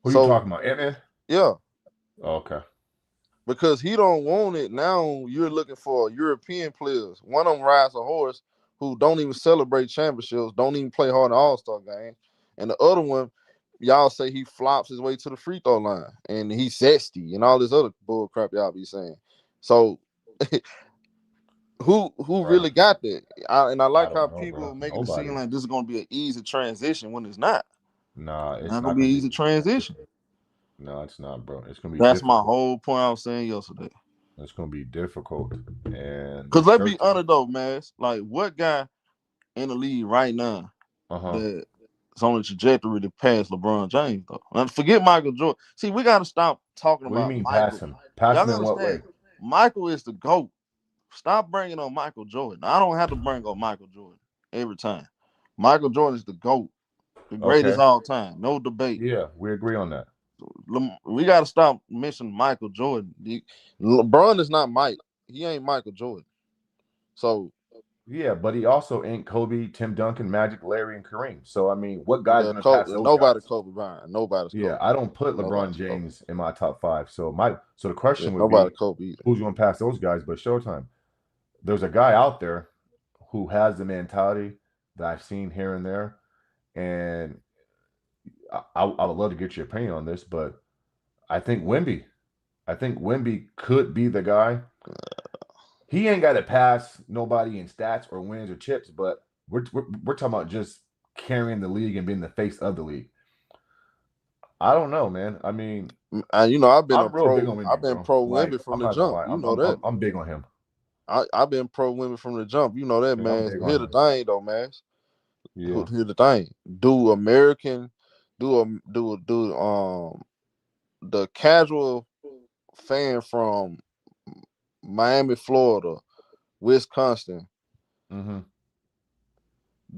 Who you So talking about? Ant-Man? yeah, Okay. because he don't want it. Now you're looking for European players. One of them rides a horse who don't even celebrate championships, don't even play hard in All-Star games, and the other one, y'all say he flops his way to the free throw line and he's zesty and all this other bull crap y'all be saying. So who Bro, really got that? I I like how don't know, bro. people making it seem Nobody. like this is gonna be an easy transition when it's not. Nah, It's it's not gonna not be an gonna be easy easy transition. transition. No, it's not, bro. It's gonna be That's my difficult. whole point I was saying yesterday. It's gonna be difficult. And Cause there's let's be 13. honest though, man. Like what guy in the league right now Uh-huh. that's on the trajectory to pass LeBron James though? And forget Michael Jordan. See, we gotta stop talking What do you about mean pass Michael. him? Pass Y'all him gotta in what understand, way? Michael is the GOAT. Stop bringing on Michael Jordan. I don't have to bring on Michael Jordan every time. Michael Jordan is the GOAT, the greatest Okay. all time, no debate. Yeah, we agree on that. We got to stop mentioning Michael Jordan. LeBron is not Mike. He ain't Michael Jordan. So Yeah, but he also ain't Kobe, Tim Duncan, Magic, Larry, and Kareem. So I mean, what guy's gonna pass those Nobody guys? Kobe Bryant. Nobody's Yeah, Kobe. I don't put LeBron Nobody's Kobe. James in my top five. So the Yeah, question would nobody be, Kobe either. who's gonna pass those guys? But Showtime, there's a guy out there who has the mentality that I've seen here and there, and I would love to get your opinion on this, but I think Wimby. I think Wimby could be the guy. He ain't got to pass nobody in stats or wins or chips, but we're talking about just carrying the league and being the face of the league. I don't know, man. I mean, I've been a I'm real big pro. on I've Wimby, been bro. pro Like, women from I'm the not gonna jump. lie, You know that. I'm big on him. I've been pro women from the jump. You know that, Yeah, I'm man. big on Here's the him. thing, though, man. Yeah. Here's the thing. Do American, do the casual fan from Miami, Florida, Wisconsin, Mm-hmm.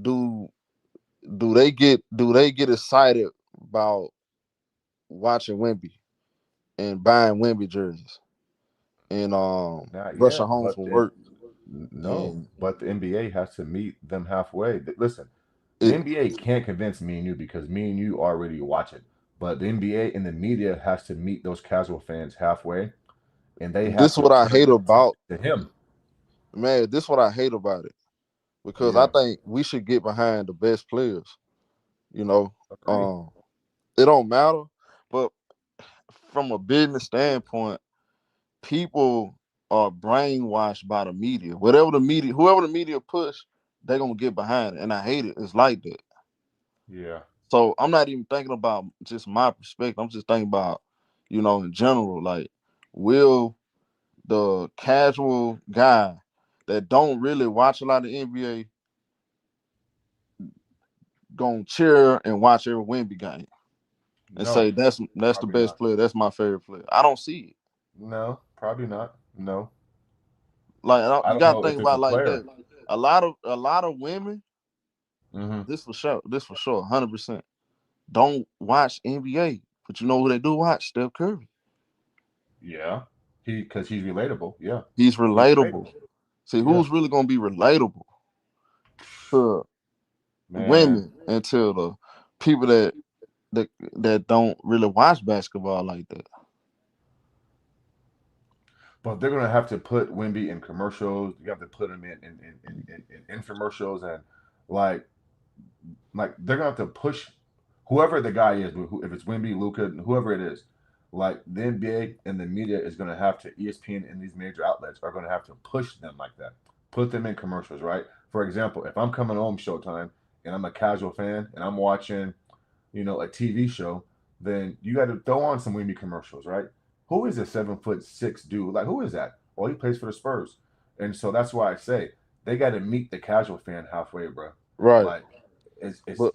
do do they get excited about watching Wemby and buying Wemby jerseys and Not rushing yet, home but from the work no, and but the NBA has to meet them halfway. Listen, the it, NBA can't convince me and you because me and you already watch it. But the NBA and the media has to meet those casual fans halfway, and they this have is to what I turn hate their about attention to him. man. This is what I hate about it because I Yeah, think we should get behind the best players. You know, agree. um, it don't matter, but from a business standpoint, people are brainwashed by the media. Whoever the media push, they're gonna get behind it. And I hate it. It's like that. Yeah, So I'm not even thinking about just my perspective. I'm just thinking about, in general, like, will the casual guy that don't really watch a lot of NBA gonna cheer and watch every Wemby game and no, say that's the probably best not. player, that's my favorite player. I don't see it. No, probably not. No, Like I you don't got to know think if it's about a it like player. that. A lot of women, Hmm. this for sure, 100%. Don't watch NBA, but you know who they do watch? Steph Curry. Yeah, because he's relatable. Yeah, He's he's relatable. relatable. See, Yeah, who's really gonna be relatable to man. women and to the people that that don't really watch basketball like that? But they're gonna have to put Wimby in commercials. You have to put him in infomercials and like they're gonna have to push whoever the guy is, if it's Wimby, Luca, whoever it is. Like the NBA and the media is gonna have to ESPN and these major outlets are gonna have to push them like that. Put them in commercials, right? For example, if I'm coming home Showtime and I'm a casual fan and I'm watching, a TV show, then you got to throw on some Wimby commercials, right? Who is a 7'6" dude? Like who is that? Well, he plays for the Spurs, and so that's why I say they got to meet the casual fan halfway, bro. Right. Like But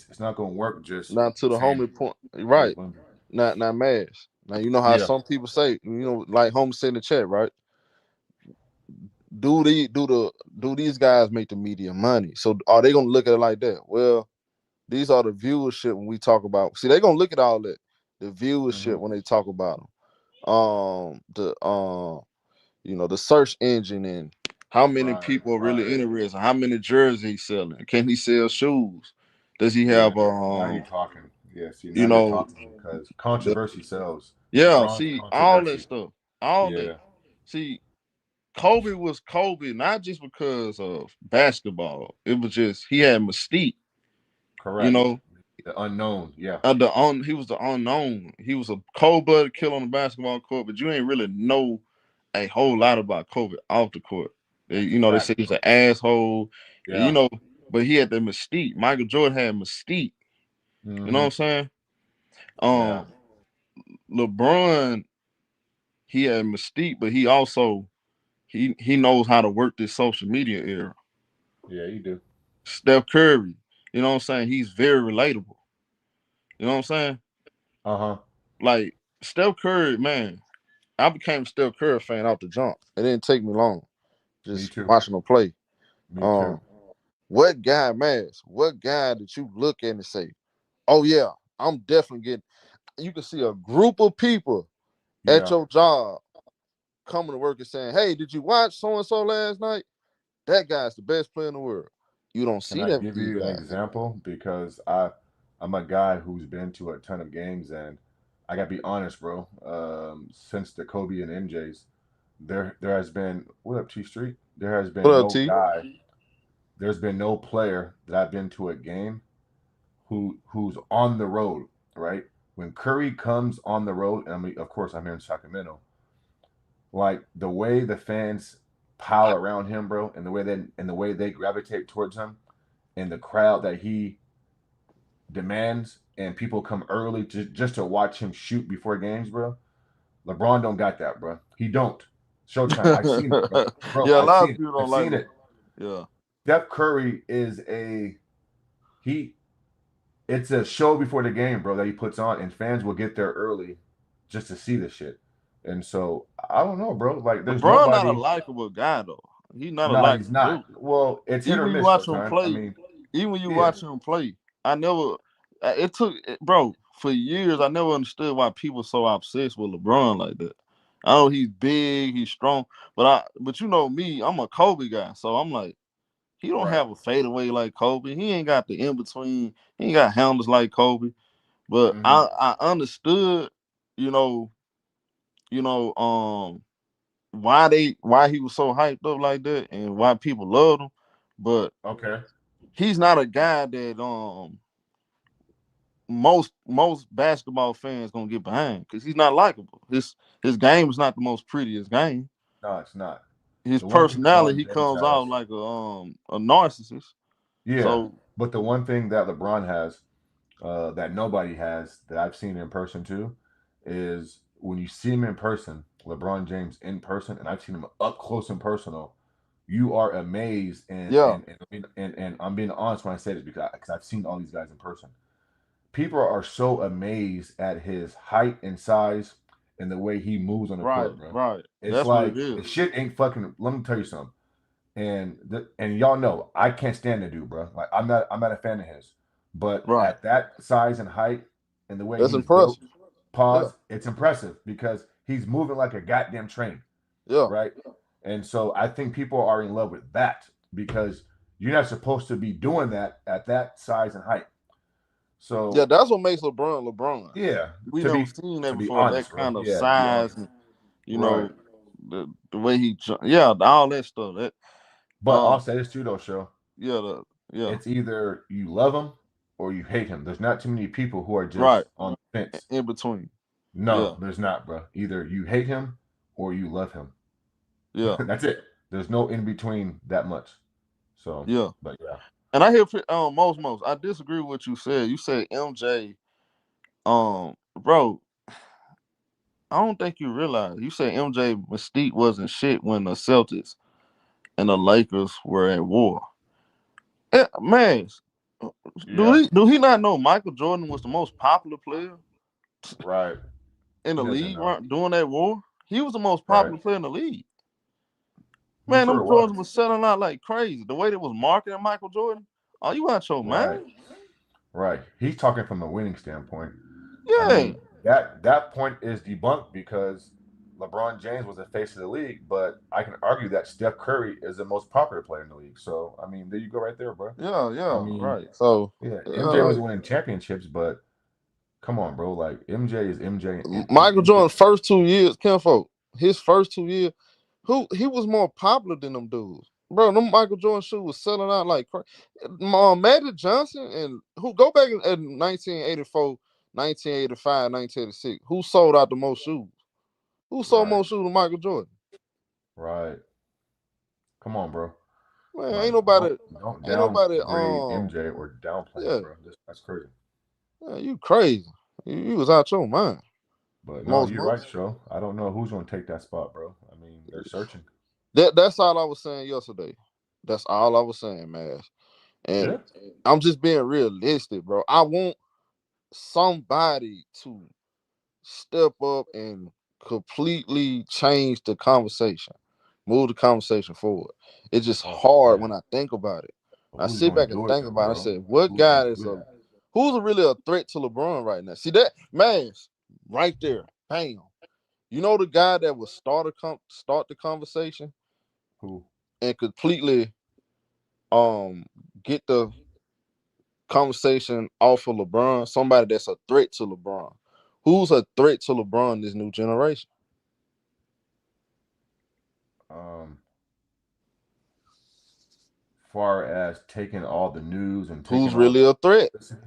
it's not gonna work just not to the saying homie point. here's Right. Wimby. Not mass. Now you know how Yeah. some people say, like homie said in the chat, right? Do these guys make the media money? So are they gonna look at it like that? Well, these are the viewership when we talk about. See, they're gonna look at all that, the Hmm. viewership when they talk about them. The the search engine and How many Right, people are right. really interested? How many jerseys he's selling? Can he sell shoes? Does he Yeah. have Now you're talking. Yeah, see, you now you're know, talking because the, controversy sells. yeah, LeBron's see all that controversy. stuff. All that. Yeah, See, Kobe was Kobe not just because of basketball. It was just he had mystique, you correct. know. The unknown. Yeah, He was the unknown. He was a cold blooded killer on the basketball court, but you ain't really know a whole lot about Kobe off the court. that's a They fact, say he's bro. an asshole, you Yeah. know, but he had the mystique. Michael Jordan had mystique. You know what Mm-hmm. I'm saying? Yeah. Um, LeBron, he had mystique, but he also he knows how to work this social media era. Yeah, you do. Steph Curry, you know what I'm saying? He's very relatable. You know what I'm saying? Uh-huh. Like Steph Curry, man, I became a Steph Curry fan off the jump. It didn't take me long. Me Just too. watching him play. Me too. Um, what guy, Mass? What guy did you look at and say, "Oh yeah, I'm definitely getting"? You can see a group of people at Yeah. your job coming to work and saying, "Hey, did you watch so and so last night? That guy's the best player in the world." You don't Can see I that with give these you an guys. example? Because I'm a guy who's been to a ton of games, and I gotta be honest, bro. Since the Kobe and MJ's, there has been what up T Street? There has What been up, no T? guy, there's been no player that I've been to a game who's on the road, right? When Curry comes on the road, and I mean, of course I'm here in Sacramento, like the way the fans pile around him, bro, and the way they gravitate towards him, and the crowd that he demands, and people come early just to watch him shoot before games, bro. LeBron don't got that, bro. He don't. Showtime. I've seen it, bro. Bro, Yeah, a I've lot seen of it. people I've don't like seen LeBron. it. Yeah, Steph Curry is a he. It's a show before the game, bro, that he puts on, and fans will get there early just to see the shit. And so I don't know, bro. Like, there's LeBron not a nobody. likable guy though. He's not a No, he's likable not. dude. Well, it's hit Even or when you miss, watch him Showtime. I play, mean, even when you yeah, watch him play, I never. It took, bro, for years. I never understood why people so obsessed with LeBron like that. I know he's big, he's strong, but you know me, I'm a Kobe guy, so I'm like, he don't right. have a fadeaway like Kobe. He ain't got the in between. He ain't got handles like Kobe. But Hmm. I understood, you know, why he was so hyped up like that and why people loved him. But Okay. he's not a guy that most basketball fans gonna get behind because he's not likable. His game is not the most prettiest game. No, it's not. His The one thing personality, LeBron he James comes out has, like a narcissist. yeah. So But the one thing that LeBron has, that nobody has, that I've seen in person too, is when you see him in person, LeBron James in person, and I've seen him up close and personal. You are amazed, yeah, and I'm being honest when I say this because I've seen all these guys in person. People are so amazed at his height and size and the way he moves on the right, court, bro. right. It's That's what it like is. the shit ain't fucking. Let me tell you something. And y'all know I can't stand the dude, bro. Like I'm not a fan of his. But Right. at that size and height and the way That's he's built, impressive. Yeah, pause, it's impressive because he's moving like a goddamn train, yeah, right? And so I think people are in love with that because you're not supposed to be doing that at that size and height. yeah. So That's what makes LeBron LeBron. yeah, We to never be seen that to be before. honest, That bro. kind of Yeah, to be size, honest. and you Right. know, the way yeah, all that stuff. That But um, I'll say this too though, show. yeah, yeah, It's either you love him or you hate him. There's not too many people who are right, just on the fence. in between. No, Yeah, there's not, bro. Either you hate him or you love him. yeah, That's it. There's no in between that much. So, yeah. but yeah, And I hear most. I disagree with what you said. You said MJ, bro. I don't think you realize. You said MJ Mystique wasn't shit when the Celtics and the Lakers were at war. Man, yeah, do he not know Michael Jordan was the most popular player right. in the He doesn't league know, during that war? He was the most right? popular player in the league. He Man, sure them Jordans was, was selling out like crazy. The way they was marketing Michael Jordan. Oh, you out your right, mind? right. He's talking from a winning standpoint. I Yeah. mean, that point is debunked because LeBron James was the face of the league, but I can argue that Steph Curry is the most popular player in the league. So I mean, there you go, right there, bro. Yeah, I yeah, mean, right. So, yeah, MJ was like, winning championships, but come on, bro. Like MJ is MJ, and Michael MJ. Jordan's first 2 years, Kenfolk, his first 2 years, he was more popular than them dudes. Bro, them Michael Jordan shoes was selling out like crazy. Magic Johnson and who go back in 1984, 1985, 1986. Who sold out the most shoes? Who sold Right, more shoes than Michael Jordan? right. Come on, bro. Man, Like don't ain't nobody, downgrade MJ or downplay him, yeah, bro. That's crazy. yeah, you crazy. You was out your mind. But no, Most you're right, months. show. I don't know who's gonna take that spot, bro. I mean, they're searching. That's all I was saying yesterday. That's all I was saying, man. And Yeah. I'm just being realistic, bro. I want somebody to step up and completely change the conversation, move the conversation forward. It's just Oh hard man. when I think about it. But I who's sit gonna back and do it think though, about it. I bro? said, what Who's guy gonna is do that? who's really a threat to LeBron right now? See that Mass right there, bam. You know the guy that would start the conversation Who? and completely um get the conversation off of LeBron, somebody that's a threat to LeBron. Who's a threat to LeBron this new generation? Um, far as taking all the news and taking Who's all really a threat? the,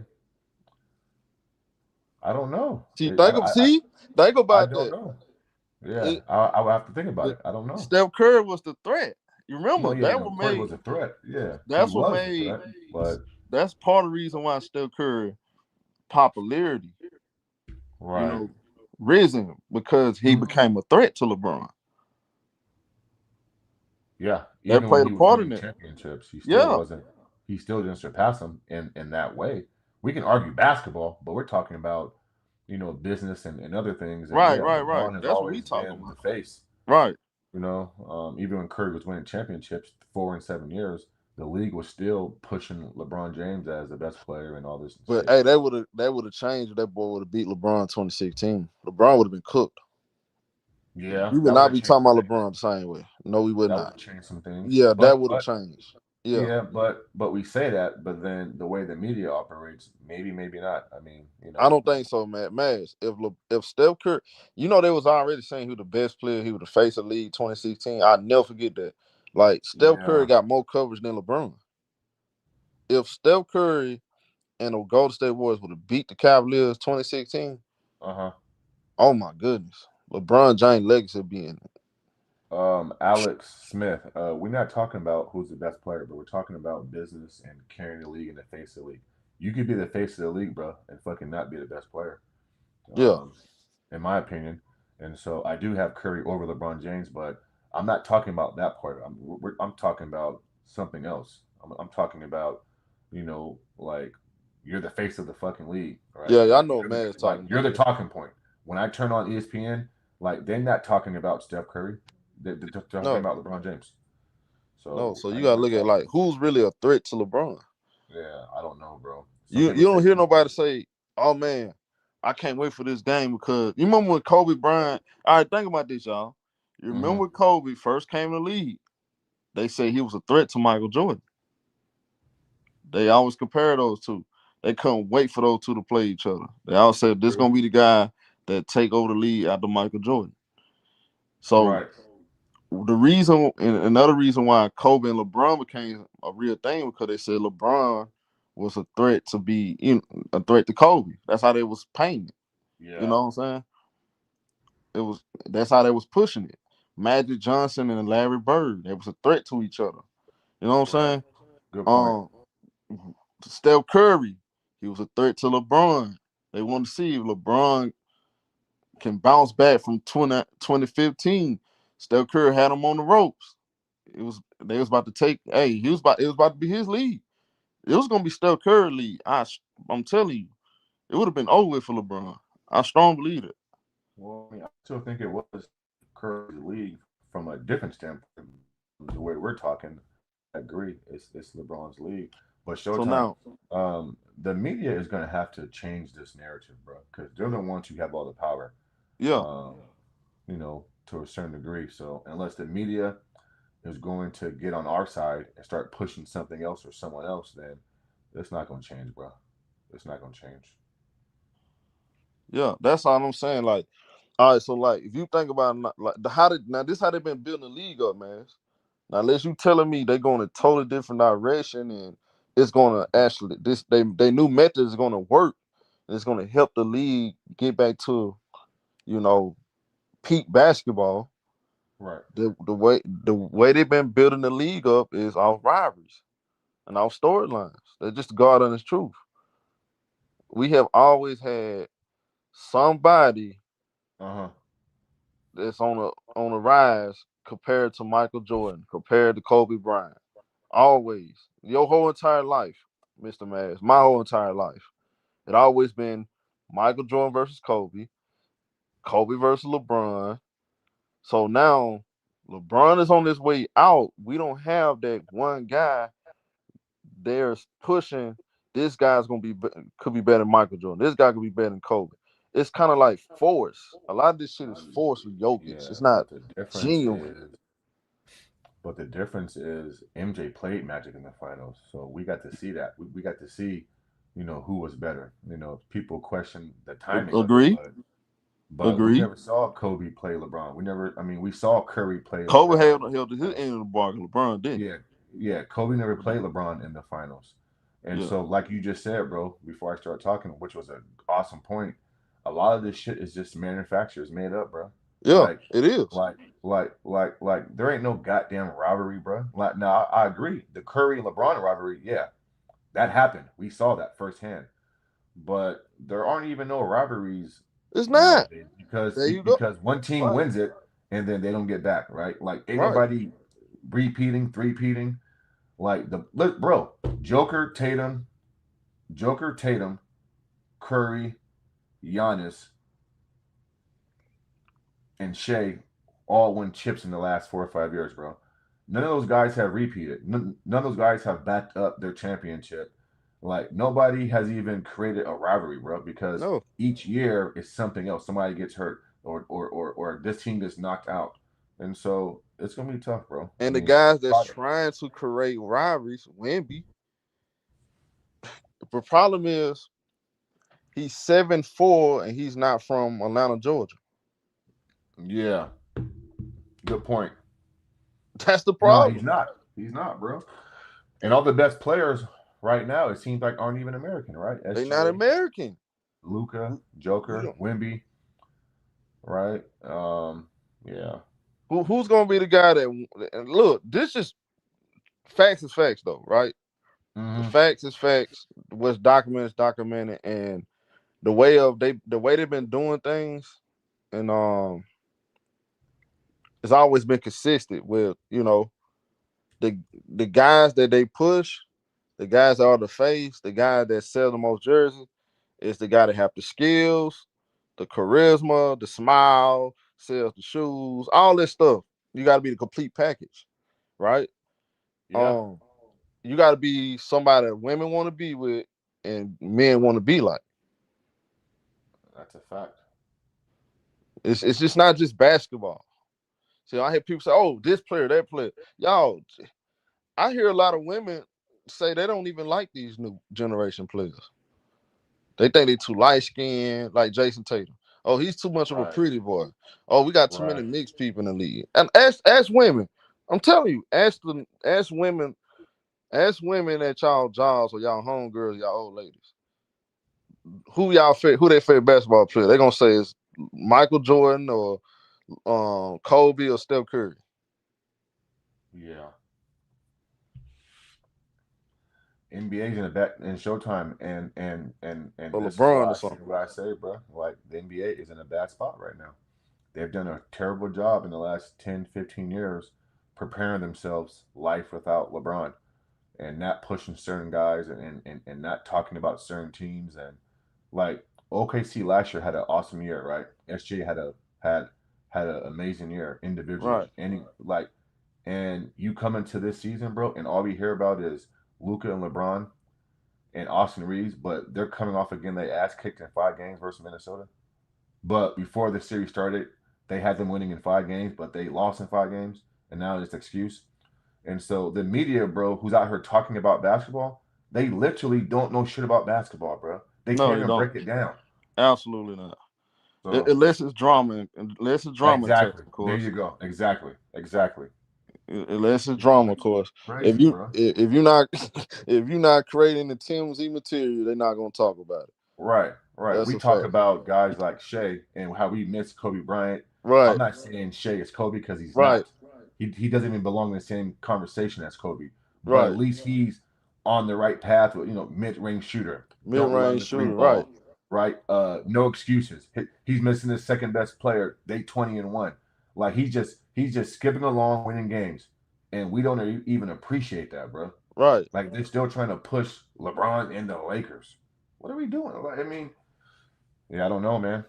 I don't know. Think I about don't that. know. Yeah, It, I would have to think about the, it. I don't know. Steph Curry was the threat. You No, remember yeah, that no, what Curry made was a threat. Yeah, he that's what was the made threat. But that's part of the reason why Steph Curry popularity, you right, know, risen because he hmm became a threat to LeBron. yeah. That Even when played a he was part in winning it. championships, he still Yeah. wasn't. He still didn't surpass him in that way. We can argue basketball, but we're talking about business and other things. And Right, yeah, right, right. LeBron has That's what we always talking been the about. face. Right. Even when Curry was winning championships 4 and 7 years, the league was still pushing LeBron James as the best player and all this But shit. hey, they would have changed if that boy would have beat LeBron 2016. LeBron would have been cooked. Yeah, We would that would not have be changed talking some about things. LeBron the same way. No, we would That would not. have changed some things. Yeah, that But would have but changed. Yeah. yeah, but we say that, but then the way the media operates, maybe not. I mean, I don't think so, man. Max, if Steph Curry, they was already saying who the best player, he was the face of the league 2016. I'll never forget that. Like Steph Curry yeah, got more coverage than LeBron. If Steph Curry and the Golden State Warriors would have beat the Cavaliers 2016, uh-huh. oh my goodness. LeBron James legacy would be in it. Alex Smith. We're not talking about who's the best player, but we're talking about business and carrying the league and the face of the league. You could be the face of the league, bro, and fucking not be the best player. Yeah. Um, in my opinion. And so I do have Curry over LeBron James, but I'm not talking about that part. I'm talking about something else. I'm talking about, like you're the face of the fucking league, right? Yeah, I Like know what man is talking you're about. the talking point. When I turn on ESPN, like they're not talking about Steph Curry, they're talking No, about LeBron James. no. So So I you mean, gotta we're look at talking. like who's really a threat to LeBron. Yeah, I don't know, bro. Some You people you say don't hear CJ. nobody say, "Oh man, I can't wait for this game," because you remember when Kobe Bryant. All right, think about this, y'all. You remember Mm-hmm. when Kobe first came in the league? They say he was a threat to Michael Jordan. They always compare those two. They couldn't wait for those two to play each other. They all said this True. gonna be the guy that take over the league after Michael Jordan. So Right. the reason, and another reason why Kobe and LeBron became a real thing because they said LeBron was a threat to be, a threat to Kobe. That's how they was painting it. You Yeah. know what I'm saying? It was That's how they was pushing it. Magic Johnson and Larry Bird, they was a threat to each other. You know what I'm Right. saying? Good point. Um, Steph Curry, he was a threat to LeBron. They wanted to see if LeBron can bounce back from 2015. Steph Curry had him on the ropes. They was about to take. Hey, it was about to be his lead. It was gonna be Steph Curry lead. I'm telling you, it would have been over with for LeBron. I strongly believe it. Well, I mean, I still think it was Curry's league from a different standpoint. The way we're talking, I agree. It's LeBron's league, but So Showtime, now, the media is going to have to change this narrative, bro, because they're the ones who have all the power. yeah, Um, to a certain degree. So unless the media is going to get on our side and start pushing something else or someone else, then it's not going to change, bro. It's not going to change. Yeah, that's all I'm saying. Like, all right, so like if you think about it, like the how did now this how they been building the league up, man. Now, unless you telling me they're going a totally different direction and it's going to actually they new method is going to work and it's going to help the league get back to you know peak basketball. Right. The way they've been building the league up is off rivalries and off storylines. They're just God honest truth. We have always had somebody Uh huh. that's on a rise compared to Michael Jordan, compared to Kobe Bryant. Always. Your whole entire life, Mr. Mass, my whole entire life. It always been Michael Jordan versus Kobe, Kobe versus LeBron. So now LeBron is on his way out. We don't have that one guy there's pushing. This guy's gonna could be better than Michael Jordan. This guy could be better than Kobe. It's kind of like force. A lot of this shit is forced with Jokic. Yeah, It's not but the difference genuine. is, MJ played Magic in the finals, so we got to see that. We got to see, who was better. People question the timing of it, Agree. but we Agree. never saw Kobe play LeBron. We never. I mean, we saw Curry play Kobe LeBron held in his the end finals. of the bargain. LeBron didn't. Yeah, yeah. Kobe never played LeBron in the finals, and Yeah. so like you just said, bro, before I start talking, which was an awesome point. A lot of this shit is just manufacturers made up, bro. Yeah, Like, it is. there ain't no goddamn rivalry, bro. Like, now I agree, the Curry and LeBron rivalry, yeah, that happened. We saw that firsthand, but there aren't even no rivalries It's not. nowadays because There you go. one team Right. wins it and then they don't get back, right? Like, ain't Right. nobody repeating, three-peating. Like bro, Joker Tatum, Curry, Giannis, and Shea all win chips in the last 4 or 5 years, bro. None of those guys have repeated. None of those guys have backed up their championship. Like, nobody has even created a rivalry, bro, because No. each year is something else. Somebody gets hurt, or this team gets knocked out, and so it's gonna be tough, bro. I And the mean, guys that's try to. trying to create rivalries, Wimby. The problem is he's 7'4" and he's not from Atlanta, Georgia. Yeah, good point. That's the No, he's problem. not. He's not, bro. And all the best players right now, it seems like, aren't even American, right? They not SGA, American. Luca, We Joker, don't. Wimby, right? Yeah. Who's gonna be the guy that? And look, this is facts is facts though, right? The Mm-hmm. facts is facts. What's documented is documented, and the way they've been doing things, and it's always been consistent with the the guys that they push, the guys that are the face, the guy that sell the most jerseys is the guy that have the skills, the charisma, the smile, sells the shoes, all this stuff. You got to be the complete package, right? Yeah, Um, you got to be somebody that women want to be with and men want to be like. that's a fact. It's just not just basketball. See, I hear people say, "Oh, this player, that player." Y'all, I hear a lot of women say they don't even like these new generation players. They think they too light skinned, like Jason Tatum. Oh, he's too much of a Right, pretty boy. Oh, we got too many right. mixed people in the league. And ask women. I'm telling you, ask women at y'all jobs or y'all homegirls, y'all old ladies. Who they favorite basketball player? They're gonna say is Michael Jordan or Kobe or Steph Curry Yeah. NBA's in a back in Showtime, and or this is LeBron why or I say something. what I say, bro. Like, the NBA is in a bad spot right now. They've done a terrible job in the last 10, 15 years preparing themselves life without LeBron, and not pushing certain guys, and not talking about certain teams. And like, OKC last year had an awesome year, right? SJ had had an amazing year individually. Right. And you come into this season, bro, and all we hear about is Luca and LeBron and Austin Reeves, but they're coming off again. They ass kicked in 5 games versus Minnesota. But before the series started, they had them winning in 5 games, but they lost in 5 games, and now it's excuse. And so the media, bro, who's out here talking about basketball, they literally don't know shit about basketball, bro. They No, can't they even don't. break it down. Absolutely not. So Unless it's drama, unless it's drama attached, exactly, of there course. you go. Exactly, exactly. Unless it's drama, of course. If Crazy, you bro. if you're not if you're not creating the TMZ material, they're not gonna talk about it. Right, right. That's We a talk fact. about guys like Shea and how we miss Kobe Bryant. I'm Right, not saying Shea is Kobe because he's right, not. He doesn't even belong in the same conversation as Kobe. But at right. least he's on the right path with mid-range shooter. Mid Don't rely on range the three shooter, right, ball. Right. No excuses. He's missing his second best player. They 20-1. Like he's just skipping along, winning games, and we don't even appreciate that, bro. right. Like they're still trying to push LeBron and the Lakers. What are we doing? Like, I mean, yeah, I don't know, man.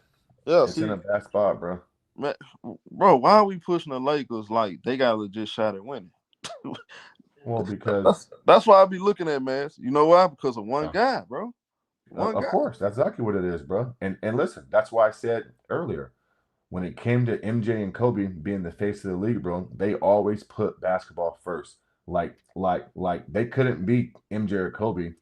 Yeah, It's in see, a bad spot, bro. man, bro, why are we pushing the Lakers like they got a legit shot at winning? Well, because That's why I be looking at, man. You know why? Because of one uh, guy, bro. One of guy. course, that's exactly what it is, bro. And listen, that's why I said earlier when it came to MJ and Kobe being the face of the league, bro, they always put basketball first. Like they couldn't beat MJ or Kobe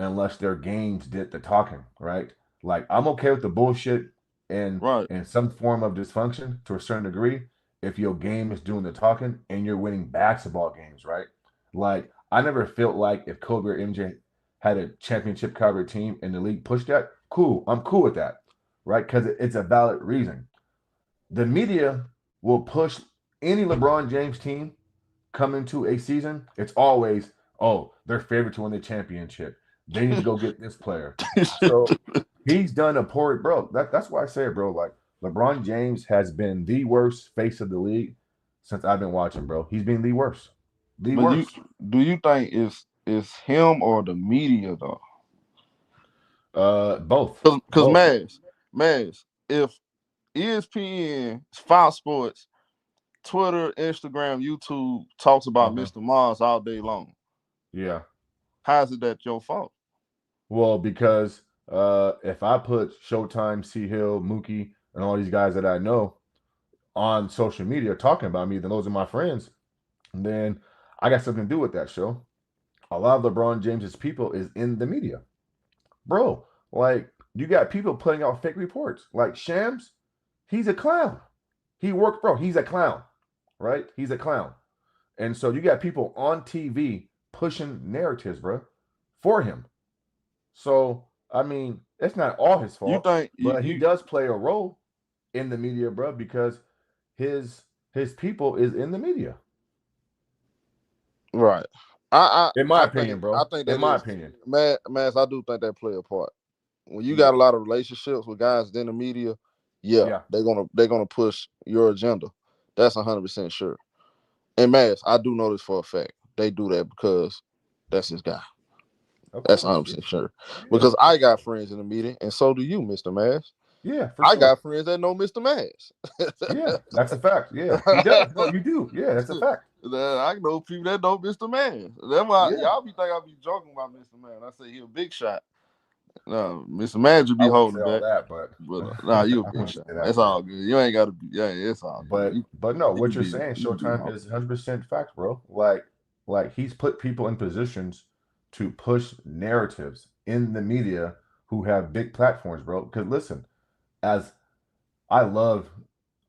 unless their games did the talking, right? Like I'm okay with the bullshit and Right. some form of dysfunction to a certain degree if your game is doing the talking and you're winning basketball games, right? Like I never felt like if Kobe or MJ had a championship caliber team and the league pushed that, cool. I'm cool with that, right? Because it's a valid reason. The media will push any LeBron James team come into a season. It's always, oh, they're favored to win the championship. They need to go get this player. So he's done a poor, bro. That's why I say it, bro. Like LeBron James has been the worst face of the league since I've been watching, bro. He's been the worst, the But you worst. do you think it's him or the media though? Both, Because both. Maz, if ESPN, Fox Sports, Twitter, Instagram, YouTube talks about Uh-huh. Mr. Mars all day long, Yeah. how is it that your fault? Well, because if I put Showtime, C Hill, Mookie, and all these guys that I know on social media talking about me, then those are my friends. And then I got something to do with that show. A lot of LeBron James's people is in the media, bro. Like you got people putting out fake reports. Like Shams, he's a clown. He worked, bro. He's a clown, right? He's a clown. And so you got people on TV pushing narratives, bro, for him. So I mean, it's not all his You fault, think but he does play a role in the media, bro, because his his people is in the media. right? In my opinion, I bro. think In that my is opinion. Maz, I do think that play a part. When you got Yeah. a lot of relationships with guys in the media, yeah, Yeah. they're gonna push your agenda. That's 100% sure. And Maz, I do know this for a fact. They do that because that's his guy. Of That's course. Yeah. 100% sure. Yeah. Because I got friends in the media, and so do you, Mr. Maz. Yeah, for I sure. got friends that know Mr. Maz. Yeah, that's a fact. Yeah, he does. No, you do. Yeah, that's a fact. I know people that know Mr. Maz. That's why Yeah, y'all be think I be joking about Mr. Maz. I say he a big shot. No, Mr. Maz would I be wouldn't say holding all back. that, but But nah, you a I big wouldn't shot. say that, It's bro. all good. You ain't gotta be. Yeah, it's all good. But no, You what can you're be saying, you can be Showtime humble. is 100% fact, bro. Like he's put people in positions to push narratives in the media who have big platforms, bro. Because listen, as I love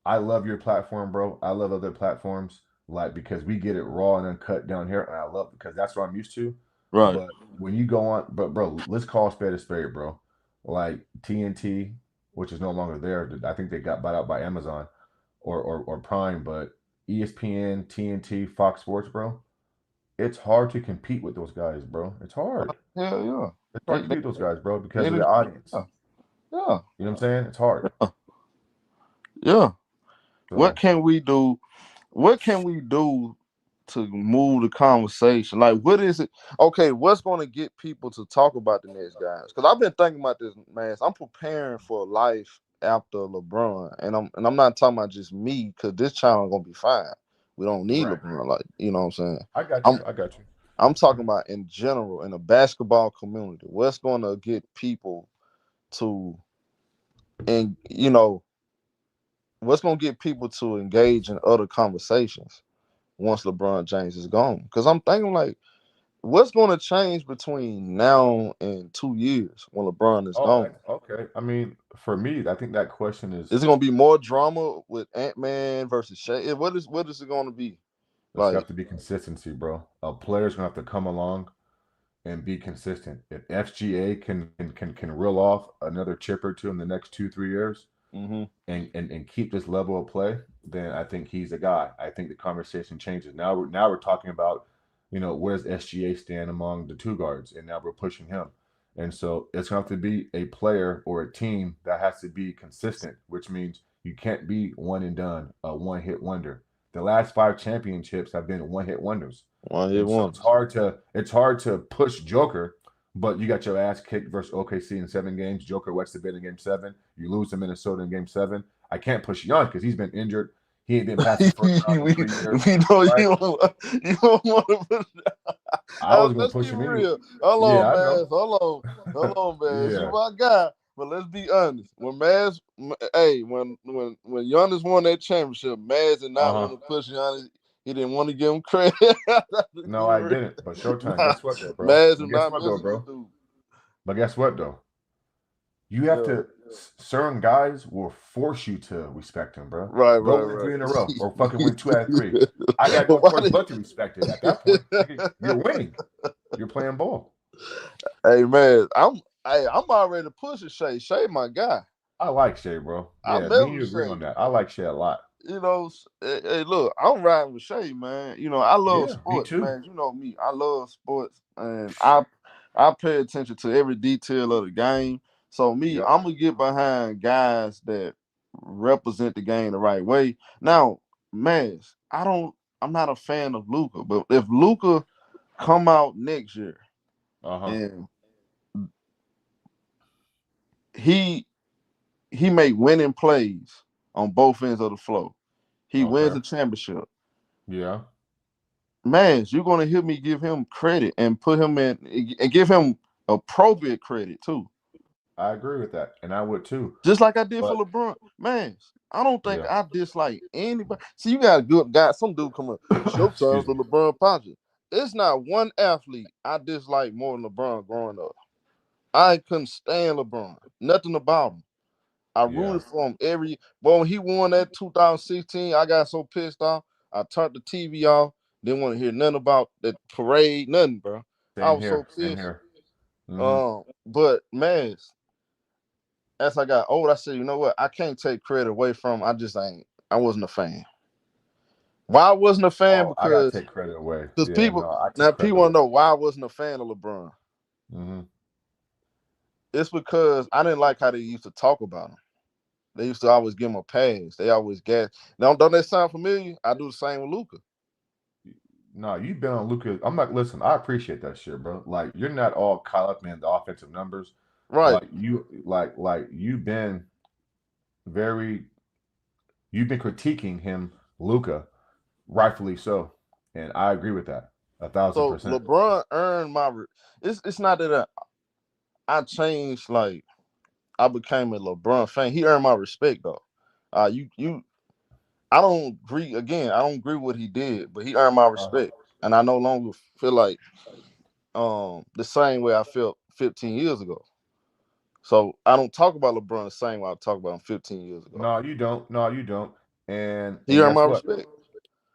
I love your platform, bro. I love other platforms, like because we get it raw and uncut down here, and I love because that's what I'm used to. Right. But when you go on, but bro, let's call a spade, bro. Like TNT, which is no longer there. I think they got bought out by Amazon or Prime, but ESPN, TNT, Fox Sports, bro. It's hard to compete with those guys, bro. It's hard. Hell yeah. It's hard to They compete with those guys, bro, because they of the the audience. yeah. Yeah. You know what I'm saying? It's hard. Yeah. What So can we do? What can we do to move the conversation? Like, what is it? Okay, what's going to get people to talk about the next guys? Because I've been thinking about this, man. I'm preparing for life after LeBron, and I'm not talking about just me because this channel gonna be fine. We don't need right. LeBron, like you know what I'm saying. I got I'm you. I got you. I'm talking about in general in the basketball community. What's going to get people to and what's gonna get people to engage in other conversations once LeBron James is gone? Because I'm thinking like, what's gonna change between now and 2 years when LeBron is Oh, gone? okay. I mean, for me, I think that question is Is it gonna be more drama with Ant-Man versus Shea? What is it gonna be? it's gonna Like, have to be consistency, bro. A player's gonna have to come along and be consistent. If FGA can reel off another chip or two in the next 2 3 years, hmm and keep this level of play, then I think he's a guy. I think the conversation changes. Now we're talking about, where's SGA stand among the two guards, and now we're pushing him. And so it's going to have to be a player or a team that has to be consistent, which means you can't be one and done, a one hit wonder. The last five championships have been one hit wonders, one hit and so it's wonders. hard to push Joker, but you got your ass kicked versus OKC in 7 games. Joker wets the bid in game 7. You lose to Minnesota in game 7. I can't push Giannis because he's been injured. He ain't been past the first round in we, 3 years, we know right? you don't want to put it I was gonna let's push keep it him anyway. real. Hold Yeah, on, I know. man. Hold on, man. You Yeah. my guy. But let's be honest. When hey, when Giannis won that championship, Maz did Uh not huh. want to push Giannis. He didn't want to give him credit. Let's No, be I real. didn't. But Showtime, Nah, guess what though, bro? Maz But did guess not what though, mess with this bro? dude. But guess what though? You have Yeah. to. Certain guys will force you to respect him, bro. Right, Go right, win right. 3 in a row, or fucking win 2 out of 3. I got no Why choice did but to respect it. At that point, nigga, you're winning. You're playing ball. Hey man, I'm already pushing Shay. Shay my guy. I like Shay, bro. I Yeah, me mess and you with agree Shay. on that. I like Shay a lot. Hey, look, I'm riding with Shay, man. I love Yeah, me sports, too. man. You know me. I love sports, and I pay attention to every detail of the game. So me, Yep. I'm gonna get behind guys that represent the game the right way. Now, man, I'm not a fan of Luca, but if Luca come out next year Uh huh. and he he make winning plays on both ends of the floor, he wins Okay. a championship. Yeah, Man, you're gonna hear me give him credit and put him in and give him appropriate credit too. I agree with that, and I would too. Just like I did for But LeBron. Man, I don't think yeah, I dislike anybody. See, you got a good guy. Some dude come up, showtime excuse for me. LeBron Patrick. It's not one athlete I dislike more than LeBron growing up. I couldn't stand LeBron. Nothing about him. I Yeah, rooted for him every. Well, when he won that 2016, I got so pissed off. I turned the TV off. Didn't want to hear nothing about that parade, nothing, bro. I same was so here. Same pissed. here. Mm-hmm. But man, as I got old, I said, you know what? I can't take credit away from. I just ain't. I wasn't a fan. Why I wasn't a fan? Oh, I gotta Because take credit away. Yeah, people no, I now take credit people want away. to know why I wasn't a fan of LeBron. Mm-hmm. It's because I didn't like how they used to talk about him. They used to always give him a pass. They always gas. Don't that sound familiar? I do the same with Luca. No, you've been on Luca. I'm like, listen, I appreciate that shit, bro. Like, you're not all caught up in the offensive numbers. Right. Like very, you've been critiquing him, Luca, rightfully so, and I agree with that, a thousand So percent. LeBron earned my. It's not that I changed. Like I became a LeBron fan. He earned my respect though. You. I don't agree. Again, I don't agree with what he did, but he earned my Uh-huh. respect, and I no longer feel like the same way I felt 15 years ago. So I don't talk about LeBron the same way I talk about him 15 years ago. No, you don't. No, you don't. And He and earned my guess what? respect.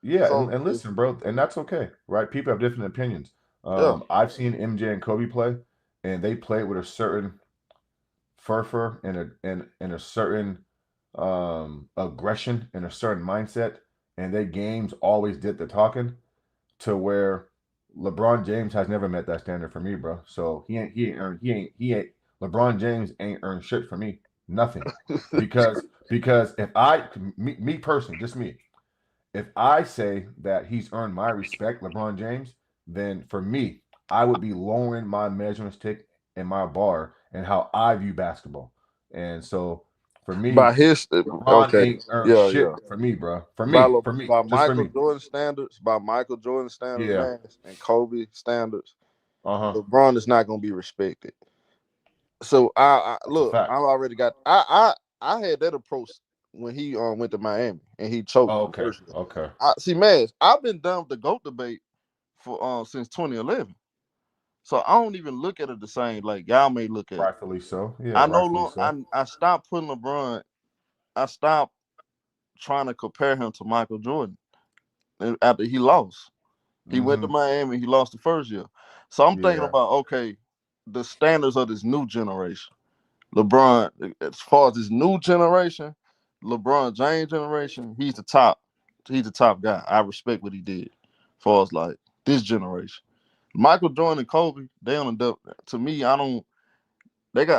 Yeah, and, So and if listen, bro, and that's okay, right? People have different opinions. yeah, I've seen MJ and Kobe play, and they play with a certain fervor and a certain aggression and a certain mindset, and their games always did the talking to where LeBron James has never met that standard for me, bro. So he ain't LeBron James ain't earned shit for me, nothing, because if me personally, just me, if I say that he's earned my respect, LeBron James, then for me, I would be lowering my measuring stick and my bar and how I view basketball. And so for me, by his LeBron okay, ain't earned yeah, yeah. shit for me, bro. By For me, by just for Michael me. Jordan standards, by Michael Jordan standards, Yeah. man, and Kobe standards, Uh huh. LeBron is not going to be respected. So I That's a look, I fact. already got. I had that approach when he went to Miami and he choked Oh, the okay, first year. okay. I see, Mads. I've been done with the GOAT debate for since 2011, so I don't even look at it the same like y'all may look at it. Rightfully so. Yeah, I no rightfully longer so. I stopped putting LeBron. I stopped trying to compare him to Michael Jordan after he lost. He went to Mm-hmm. Miami. He lost the first year. So I'm thinking Yeah, about okay, the standards of this new generation. LeBron, as far as this new generation, LeBron James generation, he's the top. He's the top guy. I respect what he did. As far as like this generation, Michael Jordan and Kobe, they on the to me. I don't.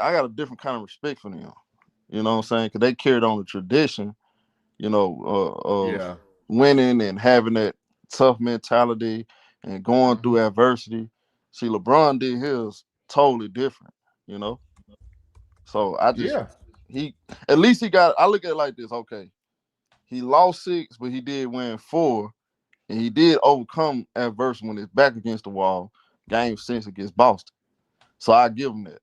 I got a different kind of respect for them. You know what I'm saying? Because they carried on the tradition. Of yeah. winning and having that tough mentality and going Hmm. through adversity. See, LeBron did his totally different. You know. So I just Yeah, he at least he got. I look at it like this. Okay, he lost six, but he did win four, and he did overcome adversity when it's back against the wall. Game six against Boston. So I give him that.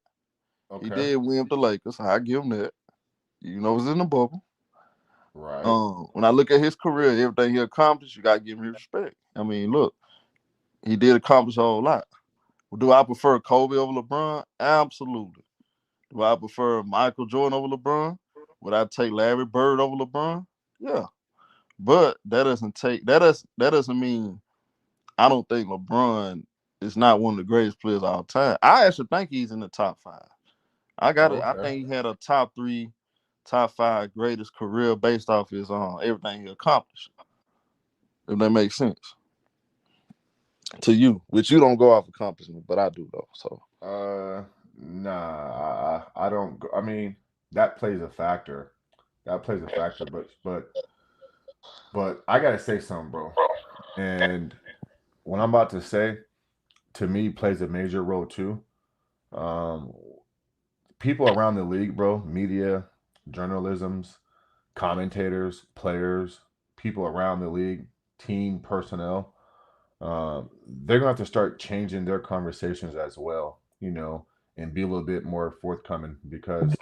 He okay. did win with the Lakers. I give him that. You know, it was in the bubble. Right. When I look at his career, everything he accomplished, you gotta give him his respect. I mean, look, he did accomplish a whole lot. Do I prefer Kobe over LeBron? Absolutely. Do I prefer Michael Jordan over LeBron? Would I take Larry Bird over LeBron? Yeah. But that doesn't mean I don't think LeBron is not one of the greatest players of all time. I actually think he's in the top five. I got Oh, it. I okay. think he had a top three, top five greatest career based off his everything he accomplished. If that makes sense to you, which you don't go off accomplishment, but I do though. So Nah, I don't. I mean, that plays a factor. That plays a factor, but I gotta say something, bro. And what I'm about to say, to me, plays a major role too. Um, People around the league, bro, media, journalisms, commentators, players, people around the league, team personnel, they're gonna have to start changing their conversations as well, and be a little bit more forthcoming because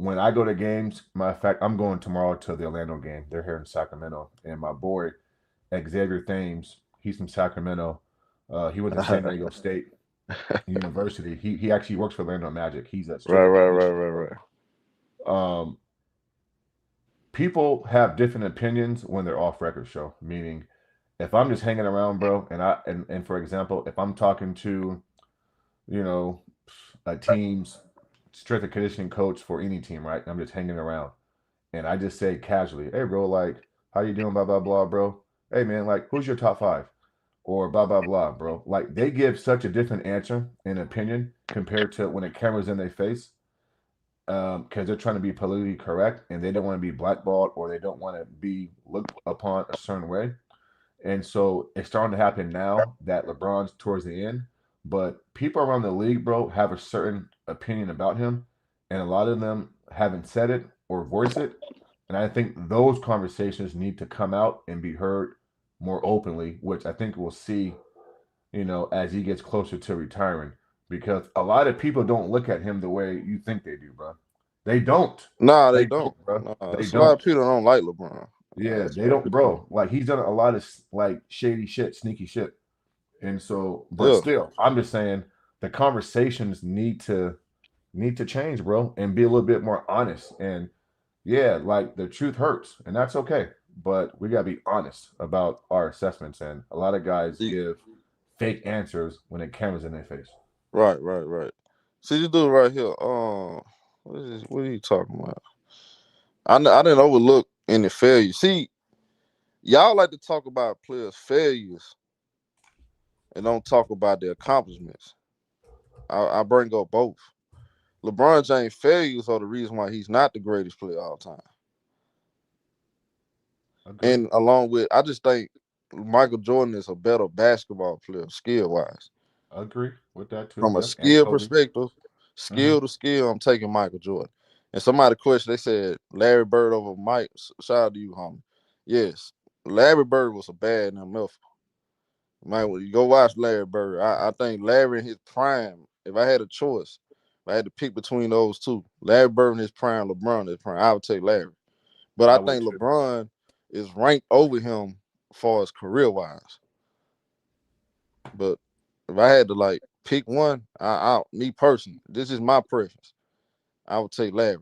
when I go to games, matter of fact, I'm going tomorrow to the Orlando game. They're here in Sacramento, and my boy Xavier Thames, he's from Sacramento. He went to San right, Diego State University. He actually works for Orlando Magic. He's a right, strength and conditioning coach. right. Um, People have different opinions when they're off record show. Meaning, if I'm just hanging around, bro, and for example, if I'm talking to you know a team's strength and conditioning coach for any team, right? I'm just hanging around, and I just say casually, "Hey, bro, like, how you doing? Blah blah blah, bro. Hey, man, like, who's your top five? Or blah blah blah, bro." Like, they give such a different answer and opinion compared to when a camera's in their face, because they're trying to be politically correct and they don't want to be blackballed or they don't want to be looked upon a certain way. And so it's starting to happen now that LeBron's towards the end, but people around the league, bro, have a certain opinion about him, and a lot of them haven't said it or voiced it. And I think those conversations need to come out and be heard more openly, which I think we'll see, as he gets closer to retiring. Because a lot of people don't look at him the way you think they do, bro. They don't. Nah, they They don't. don't, bro. Nah, They it's a lot of don't. people that don't like LeBron. Yeah, It's a they lot of don't, people don't. bro. Like, he's done a lot of like shady shit, sneaky shit. And so, but Yeah. still, I'm just saying the conversations need to change, bro, and be a little bit more honest. And yeah, like, the truth hurts, and that's okay. But we gotta be honest about our assessments. And a lot of guys See, give fake answers when the camera's in their face. right. See this dude right here. What are you talking about? I didn't overlook any failure. See, y'all like to talk about players' failures and don't talk about their accomplishments. I bring up both. LeBron James' failures are the reason why he's not the greatest player of all time. Agree. And along with, I just think Michael Jordan is a better basketball player, skill wise. Agree with that too. From a Yep. And skill Kobe. perspective, Hmm. skill to skill, I'm taking Michael Jordan. And somebody questioned, they said Larry Bird over Mike. Shout out to you, homie. Yes, Larry Bird was a bad MF. Man, when you go watch Larry Bird, I think Larry in his prime, if I had a choice, if I had to pick between those two, Larry Bird in his prime, LeBron in his prime, I would take Larry. But I I would think too. LeBron is ranked over him as far as career wise. But if I had to like pick one, me personally, this is my preference. I would take Larry.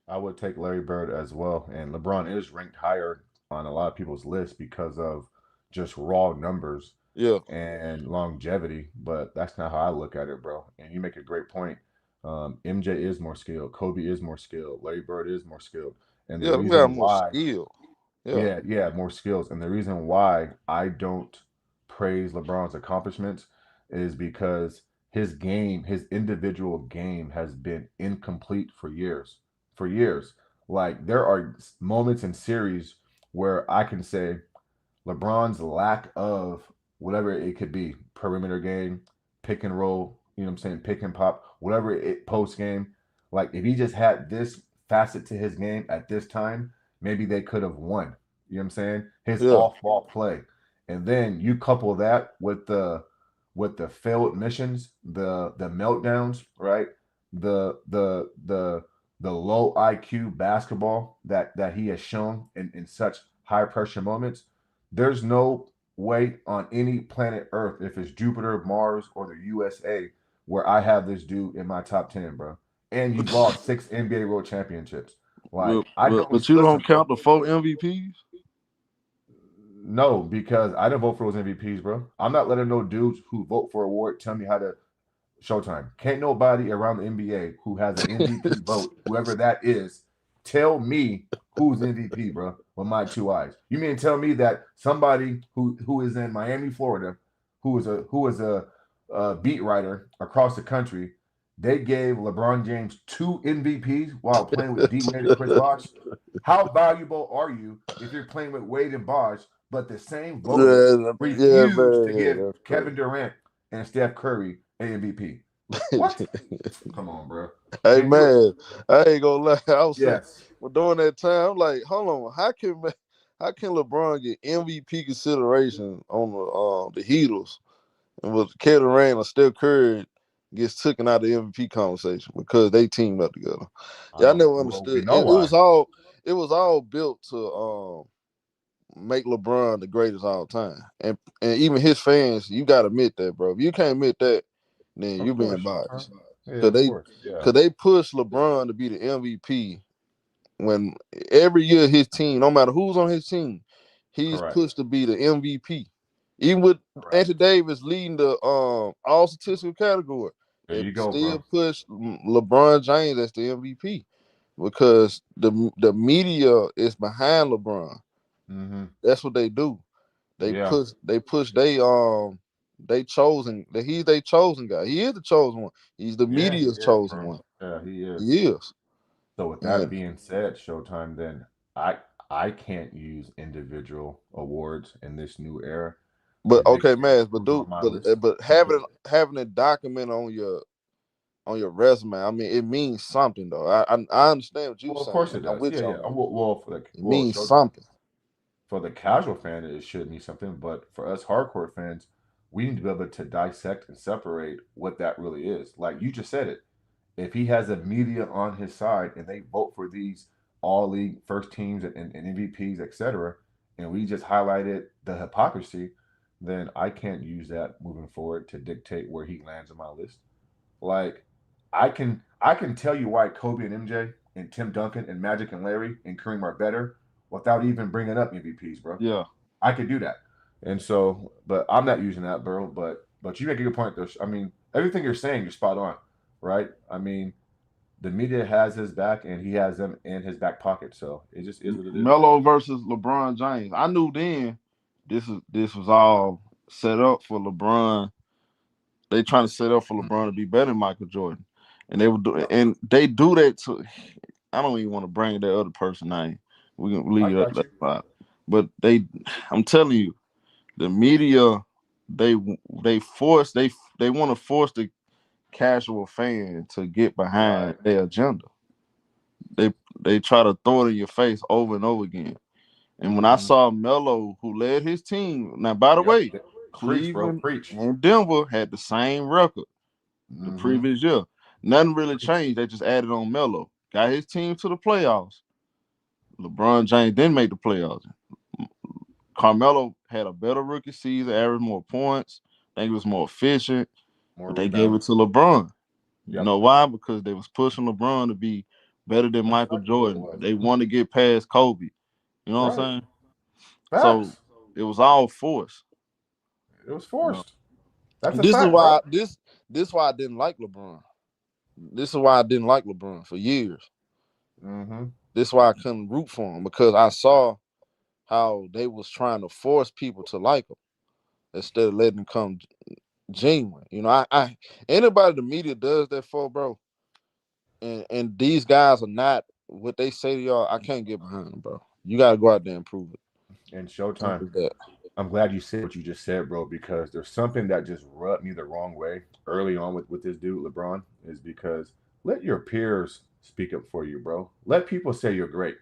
I would take Larry Bird as well. And LeBron is ranked higher on a lot of people's lists because of just raw numbers Yeah, and longevity. But that's not how I look at it, bro. And you make a great point. MJ is more skilled. Kobe is more skilled. Larry Bird is more skilled. And the yeah, them got reason more why, skill. Yeah, yeah, yeah, more skills. And the reason why I don't praise LeBron's accomplishments is because his game, his individual game has been incomplete for years. For years. Like there are moments in series where I can say LeBron's lack of whatever it could be, perimeter game, pick and roll, you know what I'm saying, pick and pop, whatever it post game. Like if he just had this facet to his game at this time, maybe they could have won. You know what I'm saying? His yeah, off ball play. And then you couple that with the failed missions, the meltdowns, right? The low IQ basketball that he has shown in such high pressure moments. There's no way on any planet Earth, if it's Jupiter, Mars, or the USA, where I have this dude in my top 10, bro. And you've lost 6 NBA World Championships. Like, I don't but you listen, don't bro. count the 4 MVPs. No, because I didn't vote for those MVPs, bro. I'm not letting no dudes who vote for award tell me how to Showtime. Can't nobody around the NBA who has an MVP vote, whoever that is, tell me who's MVP, bro, with my two eyes. You mean tell me that somebody who is in Miami, Florida, who is a beat writer across the country, they gave LeBron James 2 MVPs while playing with D Wade and Chris Bosh? How valuable are you if you're playing with Wade and Bosh, but the same voters Yeah, yeah, refuse to man, yeah, give that's Kevin crazy. Durant and Steph Curry MVP? What? Come on, bro. Hey Can't do it. man, I ain't gonna lie. I was saying, Yes. well, during that time, I'm like, hold on, how can LeBron get MVP consideration on the Heatles, and with Kevin Durant or Steph Curry gets taken out of the MVP conversation because they teamed up together? I Yeah, I don't. never Well, we understood. know It why. was all built to make LeBron the greatest all time, and even his fans, you gotta admit that, bro. If you can't admit that, then Of you being course, Showtime. biased. Yeah, Cause of they, course. Yeah. cause they pushed LeBron to be the MVP when every year his team, no matter who's on his team, he's Correct. pushed to be the MVP. Even with Anthony Correct. Davis leading the all statistical category, There they you go, still bro. push LeBron James as the MVP because the media is behind LeBron. Mm-hmm. That's what they do. They Yeah. push they chosen that he's their chosen guy. He is the chosen one. He's the Yeah, he media's is, chosen bro. one. Yeah, he is. He is. So with that And being said, Showtime, then I I can't use individual awards in this new era to but okay, dictate man, who's on my list but because having it documented on your resume, I mean, it means something though. I understand what you're well, of saying. course it I'm does. with Yeah, you yeah. on that. It Well, means Showtime. something. For the casual fan, it should mean something, but for us hardcore fans, we need to be able to dissect and separate what that really is. Like you just said it. If he has a media on his side and they vote for these all league first teams and MVPs, etc., and we just highlighted the hypocrisy, then I can't use that moving forward to dictate where he lands on my list. Like I can tell you why Kobe and MJ and Tim Duncan and Magic and Larry and Kareem are better without even bringing up MVPs, bro. Yeah. I could do that. And so, but I'm not using that, bro. But you make a good point, though. I mean, everything you're saying, you're spot on, right? I mean, the media has his back, and he has them in his back pocket. So it just is what it is, bro. Melo versus LeBron James. I knew then this was all set up for LeBron. They trying to set up for LeBron to be better than Michael Jordan. Yeah, And they do that to I don't even want to bring that other person name. We can I leave that got that you. spot. But I'm telling you, the media they they want to force the casual fan to get behind Right. their agenda. They they try to throw it in your face over and over again. And when I Mm-hmm. saw Melo, who led his team, now by the Yep. way, Preach, bro. Cleveland Preach. and Denver had the same record the Mm-hmm. previous year. Nothing really Preach. changed. They just added on Melo. Got his team to the playoffs. LeBron James didn't make the playoffs. Carmelo had a better rookie season, averaged more points. I think he was more efficient, More but they gave it rebounds. to LeBron. You Yep. know why? Because they was pushing LeBron to be better than That's Michael exactly what it Jordan. was. They wanted to get past Kobe. You know what Right. I'm saying? So Facts. it was all forced. It was You know, forced. That's a this is fact, bro. why this why I didn't like LeBron. This is why I didn't like LeBron for years. Mm-hmm. This is why I couldn't root for him because I saw how they was trying to force people to like him instead of letting him come genuine. You know, I anybody the media does that for, bro, and these guys are not what they say to y'all. I can't get behind them, bro. You gotta go out there and prove it. And Simple Showtime. as that. I'm glad you said what you just said, bro, because there's something that just rubbed me the wrong way early on with this dude, LeBron, is because let your peers speak up for you, bro. Let people say you're great.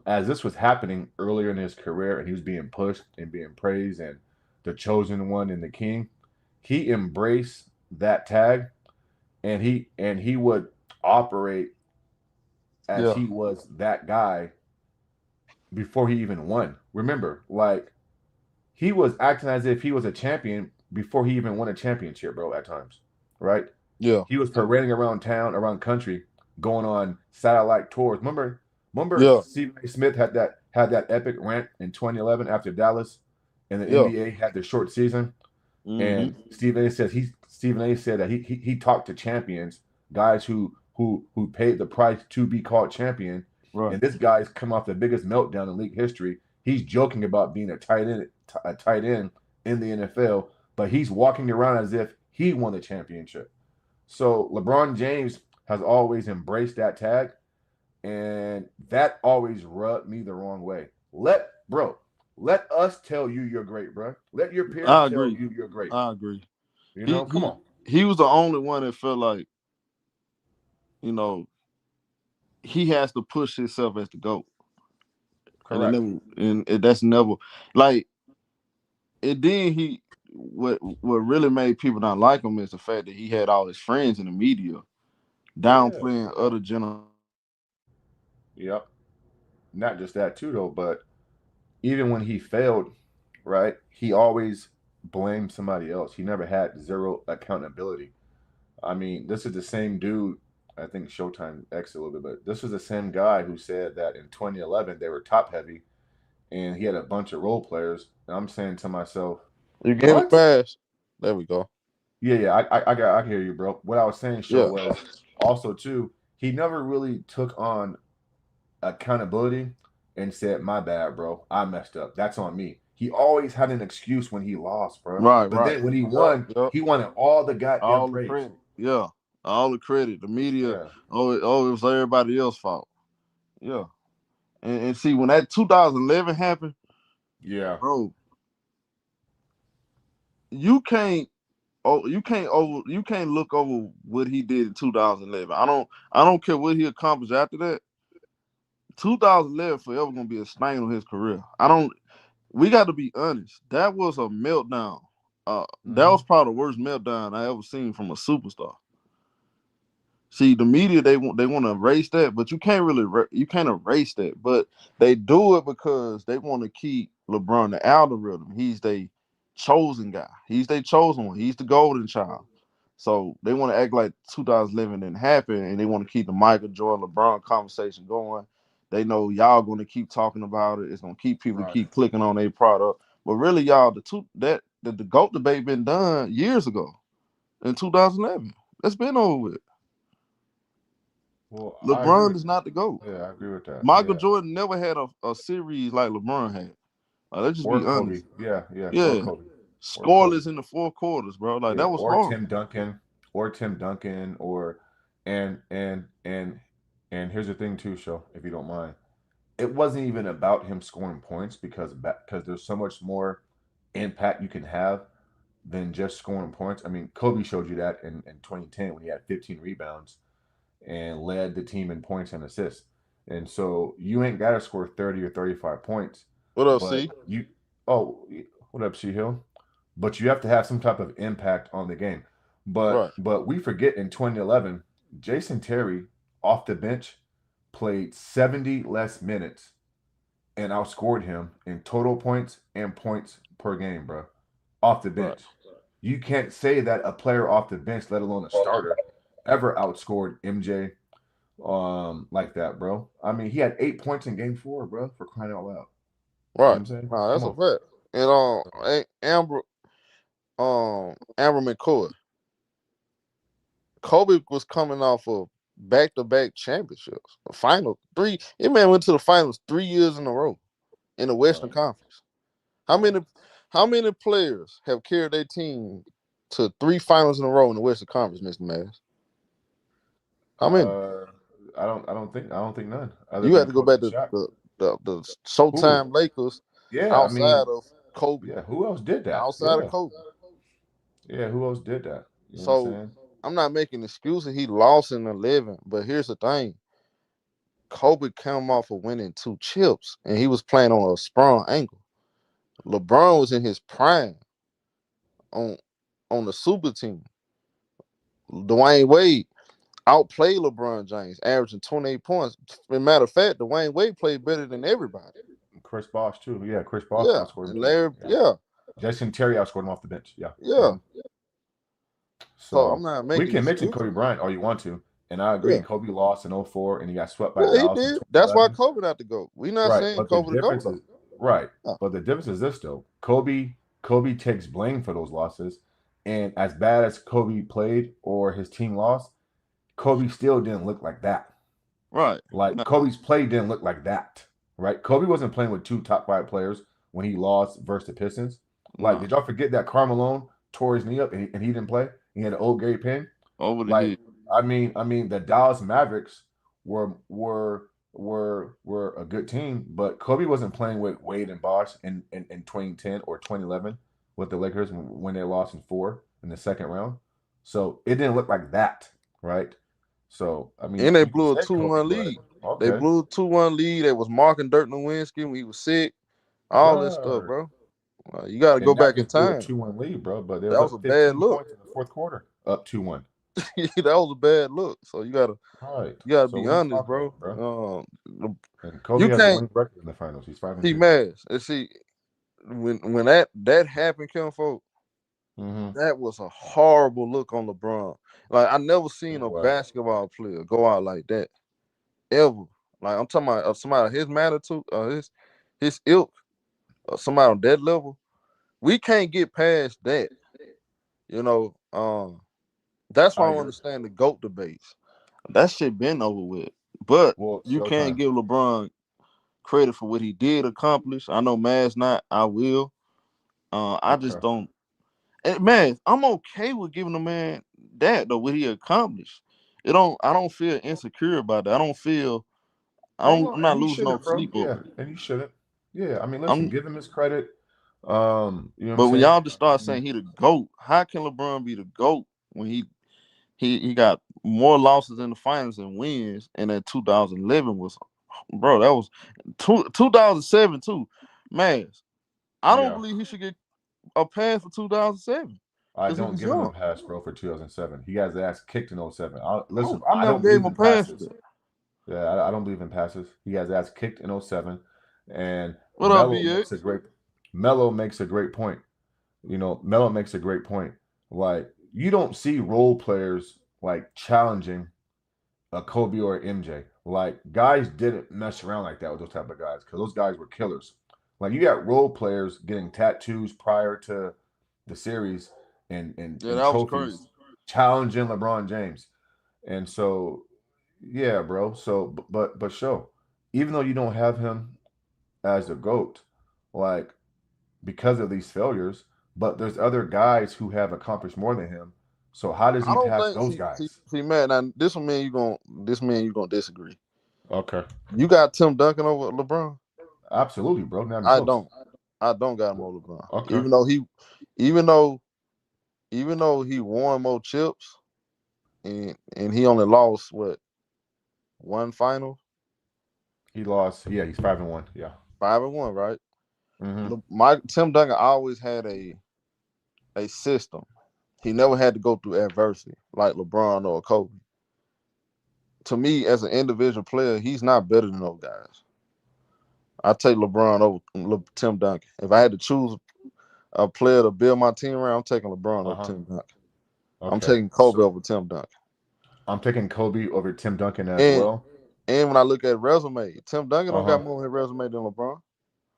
As this was happening earlier in his career and he was being pushed and being praised and the chosen one and the king, he embraced that tag and he would operate as Yeah, he was that guy before he even won. Remember, like he was acting as if he was a champion before he even won a championship, bro, at times. Right? yeah, He was parading around town, around country, going on satellite tours. Remember yeah, Stephen A. Smith had that epic rant in 2011 after Dallas and the yeah. NBA had their short season. Mm-hmm. And Stephen A. said that he talked to champions, guys who paid the price to be called champion. Right. And this guy's come off the biggest meltdown in league history. He's joking about being a tight end in the NFL, but he's walking around as if he won the championship. So LeBron James has always embraced that tag, and that always rubbed me the wrong way. Let us tell you you're great, bro. Let your peers I tell agree. you you're great. I agree. You He know, come he on. he was the only one that felt like, you know, he has to push himself as the GOAT. And it Correct. never that's never like and then he what really made people not like him is the fact that he had all his friends in the media Yeah. downplaying other generations. Yep. Not just that too though, but even when he failed, right, he always blamed somebody else. He never had zero accountability. I mean, this is the same dude. I think Showtime X a little bit, but this was the same guy who said that in 2011 they were top heavy and he had a bunch of role players. And I'm saying to myself, You get it what? fast. There we go. Yeah, yeah, I hear you, bro. What I was saying, show Yeah. was also too. He never really took on accountability and said, "My bad, bro. I messed up. That's on me." He always had an excuse when he lost, bro. Right, But right. then when he Yep, won, yep. he wanted all the goddamn All the praise. credit. Yeah. All the credit. The media, Yeah, it was everybody else's fault. Yeah. And see, when that 2011 happened, yeah, bro, you can't you can't look over what he did in 2011. I don't care what he accomplished after that. 2011 forever gonna be a stain on his career. I don't. We got to be honest. That was a meltdown. That mm-hmm. was probably the worst meltdown I ever seen from a superstar. See, the media they want to erase that, but you can't really you can't erase that. But they do it because they want to keep LeBron the algorithm. He's the chosen guy. He's their chosen one. He's the golden child. So they want to act like 2011 didn't happen, and they want to keep the Michael Jordan LeBron conversation going. They know y'all going to keep talking about it. It's going to keep people to Right. keep clicking on their product. But really, y'all, the GOAT debate been done years ago in 2011. That's been over with. Well, I agree LeBron with. is not the GOAT. Yeah, I agree with that. Michael Yeah, Jordan never had a series like LeBron had. Let's just or be Kobe. honest. Yeah, yeah, or Yeah. Kobe, or Kobe. Scoreless in the four quarters, bro. Like Yeah, that was or Tim horrible. Duncan, or and and and and here's the thing too, show if you don't mind. It wasn't even about him scoring points because there's so much more impact you can have than just scoring points. I mean, Kobe showed you that in 2010 when he had 15 rebounds and led the team in points and assists. And so you ain't got to score 30 or 35 points, What up, but C? oh, what up, She Hill? But you have to have some type of impact on the game. But Right. but we forget in 2011, Jason Terry off the bench played 70 less minutes and outscored him in total points and points per game, bro, off the Right. bench. You can't say that a player off the bench, let alone a starter, ever outscored MJ like that, bro. I mean, he had 8 points in game 4, bro, for crying out loud. You know what Right. I'm saying? Nah, Come that's a on. fact. And Amber McCoy. Kobe was coming off of back-to-back championships. The final three. It man went to the finals 3 years in a row in the Western Right. Conference. How Right. many players have carried their team to 3 finals in a row in the Western Conference, Mr. Mass? How many? Uh, I don't think none other You had than to go Kobe back and to Shaq. the Who? Showtime Lakers Yeah, I outside mean, of Kobe. yeah. Who else did that? Outside of Yeah, Kobe. yeah. Who else did that? You know what I'm So saying? I'm not making excuses. He lost in 11, but here's the thing: Kobe came off of winning 2 chips, and he was playing on a sprung ankle. LeBron was in his prime on the super team. Dwayne Wade outplayed LeBron James, averaging 28 points. As a matter of fact, Dwayne Wade played better than everybody. Chris Bosh too. Yeah, Chris Bosh Yeah, outscored him and too. Larry, Yeah, yeah, Jason Terry outscored him off the bench. Yeah. yeah. hmm So I'm So not we making can mention excuses. Kobe Bryant all you want to, and I agree. Yeah, Kobe lost in '04, and he got swept by yeah, he Dallas in did. That's why 2011. Kobe had to go. We not Right, saying but the Kobe to go difference though. is right, Yeah. but the difference is this though. Kobe takes blame for those losses, and as bad as Kobe played or his team lost, Kobe still didn't look like that. Right. Like No, Kobe's play didn't look like that. Right? Kobe wasn't playing with 2 top 5 players when he lost versus the Pistons. Like, no. did y'all forget that Carmelo tore his knee up and he didn't play? He had an old Gary Payne. Over the Like, head. I mean, the Dallas Mavericks were a good team, but Kobe wasn't playing with Wade and Bosh in 2010 or 2011 with the Lakers when they lost in 4 in the second round. So it didn't look like that, right? So I mean, And they you can blew a say Kobe, 2-1 but lead. They okay, blew a 2-1 lead. They was marking Dirk Nowitzki when he was sick. All that stuff, right. bro. You got to go And not back in just blew a time. 2-1 lead, bro, but they was That was up a bad 15 look. points in the fourth quarter, up 2-1. That was a bad look. So All right. you gotta So be what are you honest, talking bro. about, bro? And Kobe You has a can't winning record in the finals. He's 5-1. see Mass. And see when that happened, Kim folk, Mm-hmm. that was a horrible look on LeBron. Like I never seen It a was. basketball player go out like that ever. Like I'm talking about somebody of his magnitude, his ilk, somebody on that level. We can't get past that. You know, that's why I I don't agree. understand the GOAT debates. That shit been over with. But Well, you can't Showtime. give LeBron credit for what he did accomplish. I know Mass not. I will. I just Okay. don't. And man, I'm okay with giving the man that though. What he accomplished. It don't. I don't feel insecure about that. I don't feel. I Oh don't. no, I'm and not he losing no shouldn't, bro. sleep Yeah, over it. and he shouldn't. Yeah, I mean, listen, I'm. give him his credit. You know what I'm But when saying? y'all just start I mean, saying he the goat, how can LeBron be the goat when he got more losses in the finals than wins? And then 2011 was, bro, that was 2007 too. Man, I don't yeah, believe he should get a pass for 2007 I because he don't was give him a young. pass, bro, for 2007. He got his ass kicked in '07. Listen, I I never don't gave him believe a in pass for passes. that. Yeah, I don't believe in passes. He has ass kicked in '07, and What up, BX? Melo makes a great point. You know, Melo makes a great point. Like you don't see role players like challenging a Kobe or MJ. Like guys didn't mess around like that with those type of guys because those guys were killers. Like you got role players getting tattoos prior to the series Yeah, and that was crazy. trophies challenging LeBron James. And so yeah, bro. So but show, even though you don't have him as a GOAT, like because of these failures, but there's other guys who have accomplished more than him. So how does I he don't pass think those see guys? see man. Now this man you gonna disagree. Okay. You got Tim Duncan over LeBron. Absolutely, bro. Not even I close. don't. I don't got him over LeBron. Okay. Even though even though he won more chips and he only lost what one final, He lost. Yeah, he's 5-1. Yeah. 5-1, right? Mm-hmm. My Tim Duncan always had a system. He never had to go through adversity like LeBron or Kobe. to me, as an individual player, he's not better than those guys. I take LeBron over Tim Duncan. If I had to choose a player to build my team around, I'm taking LeBron over Uh-huh. Tim Duncan. I'm Okay. taking Kobe So over Tim Duncan. I'm taking Kobe over Tim Duncan as And well. and when I look at resume, Tim Duncan don't got Uh-huh. more on his resume than LeBron.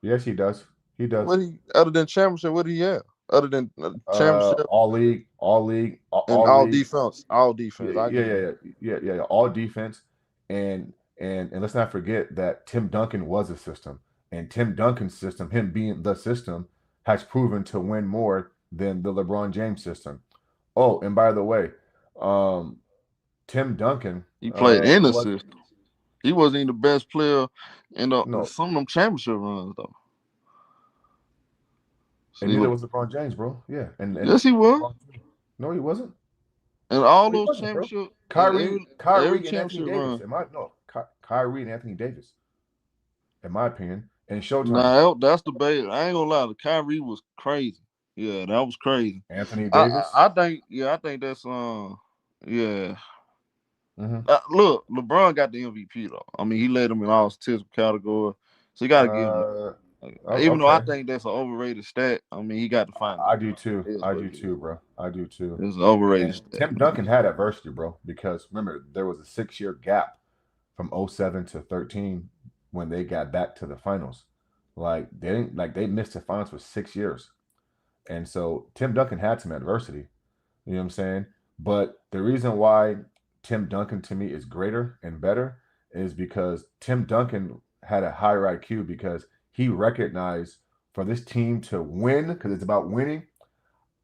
Yes, he does. He does. What he other than championship? What do he have? Other than championship All league, all league, and all league. all Yeah, defense. I yeah, give yeah, him yeah, that. yeah. All defense, and let's not forget that Tim Duncan was a system, and Tim Duncan's system, him being the system, has proven to win more than the LeBron James system. Oh, and by the way, um, Tim Duncan He played in the was system. He wasn't even the best player in no, some of them championship runs though. and See, neither look, was LeBron James, bro. Yeah, and yes, he was. LeBron, no, he wasn't. And all No, he those wasn't, bro. championship, Kyrie, every Kyrie, and Anthony championship Davis. run. In my no, Kyrie and Anthony Davis, in my opinion, and Showtime. Nah, that's debate. I ain't gonna lie. The Kyrie was crazy. Yeah, that was crazy. Anthony I Davis. I, I think I think that's yeah. Mm-hmm. Look, LeBron got the MVP though. I mean, he led him in all statistical category, so you got to give him Uh, that. Even though I okay. think that's an overrated stat. I mean, he got to find I it. do too. It is I what do it is. too, bro. I do too. It's an overrated And stat. Tim Duncan had adversity, bro, because remember there was a 6 year gap from '07 to 13 when they got back to the finals. Like they didn't like they missed the finals for 6 years. And so Tim Duncan had some adversity. You know what I'm saying? But the reason why Tim Duncan to me is greater and better is because Tim Duncan had a higher IQ because he recognized for this team to win, because it's about winning,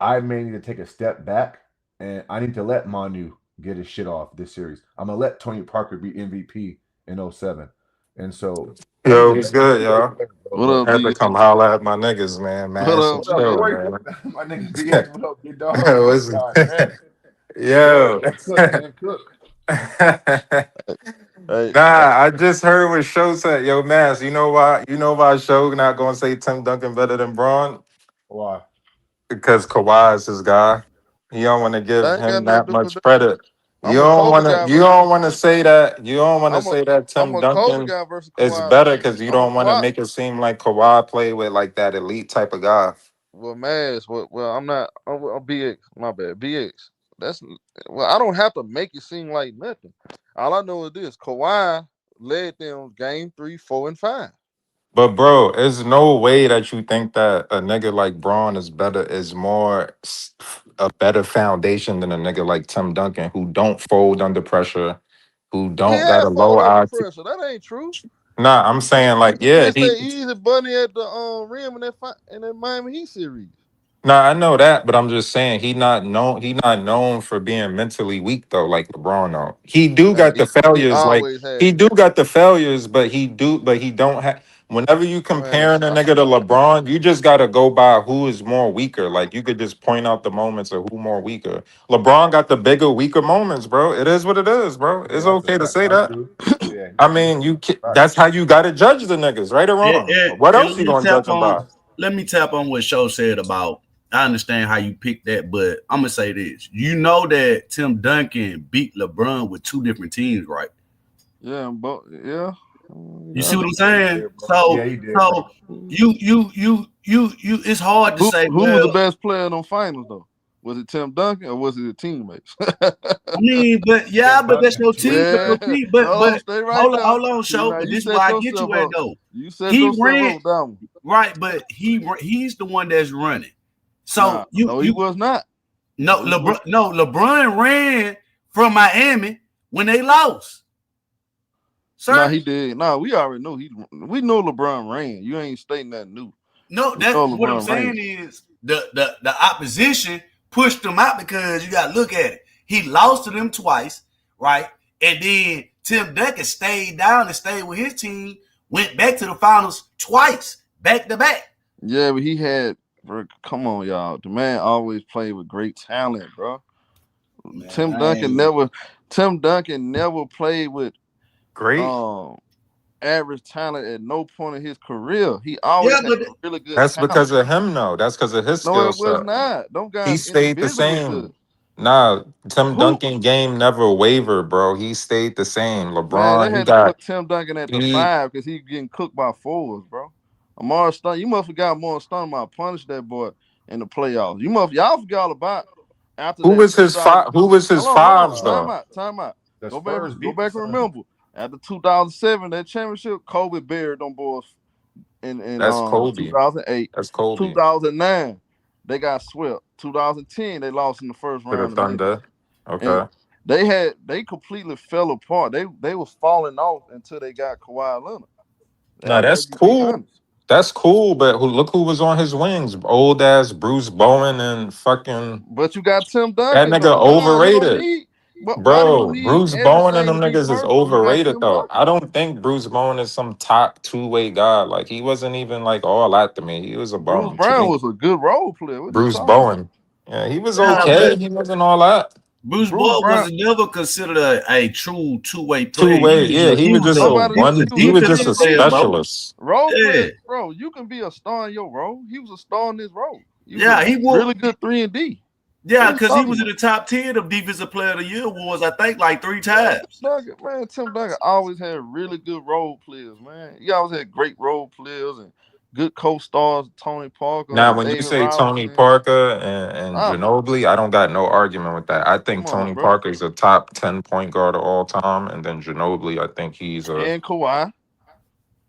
I may need to take a step back and I need to let Manu get his shit off this series. I'm gonna let Tony Parker be MVP in '07. And so Yo, MJ what's is a good, great y'all? player, bro. What But up, I had to B? come holler at my niggas, man. What Massive up, what up, show, BX? boy? man. My nigga BX, what up, big dog? What's God damn. Yo, yo? and Cook, and Cook. Hey, Nah, I just heard what Show said. Yo, Mass, you know why? You know why Show not gonna say Tim Duncan better than Braun? Why? Because Kawhi is his guy. You don't want to give that ain't got him nothing that to do with much that. credit. You I'm a don't Kobe want to. guy You versus. don't want to say that. You don't want to I'm a say that I'm Tim a Kobe Duncan guy versus is Kawhi. better because you I'm a don't want to Kawhi. make it seem like Kawhi played with like that elite type of guy. Well, Maz. Well, I'm not. I'm BX. My bad. BX. That's well. I don't have to make it seem like nothing. All I know is this: Kawhi led them game 3, 4, and 5. But bro, there's no way that you think that a nigga like Braun is better, is a better foundation than a nigga like Tim Duncan, who don't fold under pressure, who He don't got had a low fold under IQ. pressure. That ain't true. Nah, I'm saying like, He yeah, missed that easy bunny at the rim in that Miami Heat series. nah, I know that, but I'm just saying he not known for being mentally weak though, like LeBron though. He do Man, got the he failures, like always had he it. do got the failures, but he don't have. Whenever you Man, comparing a stop. nigga to LeBron, you just gotta go by who is more weaker. Like you could just point out the moments of who more weaker. LeBron got the bigger, weaker moments, bro. It is what it is, bro. It's Yeah, that's a okay to fact. say I that. do. Yeah, I he mean, facts. that's how you gotta judge the niggas, right or wrong. What else Let you me gonna tap judge them by? on. Let me tap on what Show said about. I understand how you picked that, but I'm gonna say this. You know that Tim Duncan beat LeBron with two different teams, right? Yeah, but yeah. You Yeah. see what I'm Yeah, he saying? did, bro. Yeah, So, he did, bro. so you. It's hard to say. Who was Well, the best player in them finals though? Was it Tim Duncan or was it the teammates? I mean, but yeah, Tim but that's Duncan, your team. But Yeah, your team. hold on, But stay right there. hold on, See, Show. now But you this is set where I get you yourself at up. though. You set He yourself ran up, down. right, but he's the one that's running. Nah, So you no, he you was not. No, No, he was. LeBron ran from Miami when they lost, Nah, sir. he did. Nah, we already knew he. We know LeBron ran. You ain't stating that new. No, We that know what I'm LeBron ran. saying is the opposition pushed him out because you got to look at it. He lost to them twice, right? And then Tim Duncan stayed down and stayed with his team, went back to the finals twice, back to back. Yeah, but he had. Bro, come on, y'all. The man always played with great talent, bro. Man, Tim I Duncan ain't. never. Tim Duncan never played with Great. um average talent at no point in his career. He always Yeah, had but a really good That's talent. because of him, though. That's because of his No, skill it was set. not. Them He guys stayed the individually was good. same. Nah, Tim Who Duncan game never wavered, bro. He stayed the same. man? They LeBron, he had to got put Tim Duncan at the he 5 because he getting cooked by forwards, bro. Amar Stun, you must forgot Amar Stun might punish that boy in the playoffs. Y'all forgot all about after who that was his 2000. five who was his Hold on, fives time though? out, time out. The Spurs Go beat the back and Suns. remember after 2007 that championship, Kobe buried them boys in That's Kobe. 2008, That's Kobe 2009 they got swept. 2010 they lost in the first for the round to Memphis, Thunder. and Okay. they completely fell apart. They was falling off until they got Kawhi Leonard. Nah, Let's that's just be cool. honest. That's cool, but look who was on his wings. Old ass Bruce Bowen and fucking But you got Tim that Duncan nigga though. Nah, he don't overrated. need. But why do you Bro, need Bruce Bowen and everything them to be niggas is perfect when you got overrated Tim though. Duncan? I don't think Bruce Bowen is some top two-way guy. Like he wasn't even like all that to me. He was a Bruce bum to Brown me. was a good role player. What you Bruce talking about? Bowen. Yeah, he was Yeah, okay. but He wasn't all that. Bruce Bruce Boyd Brown. was never considered a true two-way player. Two-way. Yeah, he was just a Nobody He knew was he a one. was He a was three just defensive a and player, D bro. specialist. role Yeah, player, bro. You can be a star in your role. He was a star in his role. He was a yeah, he was. really good 3 and D. What Yeah, are you because he talking was in about? the top 10 of Defensive Player of the Year awards, I think, like 3 Man, times. Tim Duncan always had really good role players, man. He always had great role players and good co-stars, Tony Parker Now, and when you David say Tony Robinson. Parker and Stop it. Ginobili, I don't got no argument with that. I think Come on, Tony bro. Parker is a top 10 point guard of all time. And then Ginobili, I think he's a, And Kawhi.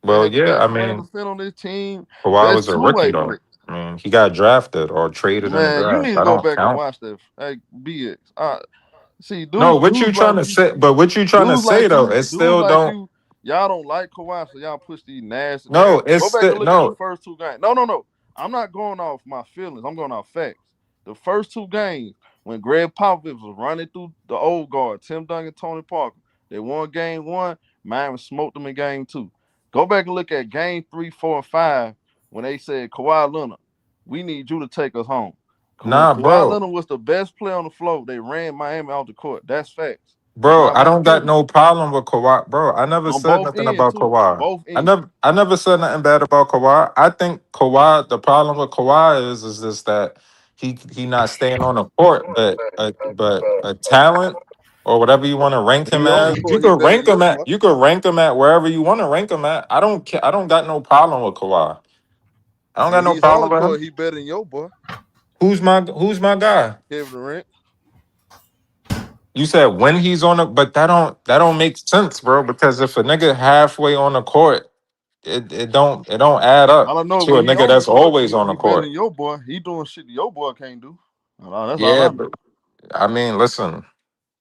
They well, had the yeah, best I player mean, defend on this team. Kawhi Best was a rookie, two-way though. player. I mean, he got drafted or traded in the Man, you draft. need to I go don't back and count. watch that. Hey, BX. See, No, what you trying to say? But what you trying to say, though, it dudes still like don't, you, y'all don't like Kawhi, so y'all push these nasty no, narratives. it's Go back still, and look at the no, first two games. No. I'm not going off my feelings. I'm going off facts. The first two games, when Greg Popovich was running through the old guard, Tim Duncan, Tony Parker, they won game one. Miami smoked them in game two. Go back and look at game 3, 4, and 5 when they said, Kawhi Leonard, we need you to take us home. When nah, Kawhi bro. Leonard was the best player on the floor, they ran Miami off the court. That's facts. That's Bro, not I my don't got feelings. no problem with Kawhi. Bro, I never On said both nothing ends about too. Kawhi. Both I ends. never said nothing bad about Kawhi. I think Kawhi, the problem with Kawhi is just that he not staying on the court, but a talent or whatever you want to rank When him he on the as, court, he better than your boy. you could rank him at wherever you want to rank him at. I don't care. I don't got no problem with Kawhi. I don't got When no he's on problem the with court, him. he better than your boy. Who's my guy? Kevin Durant. You said when he's on the, but that don't make sense, bro. Because if a nigga halfway on the court, it don't add I up don't know. to a When he nigga on the that's court, always on he the better than court. your boy. He doing shit that your boy can't do. That's all Yeah, I know. but I mean, listen,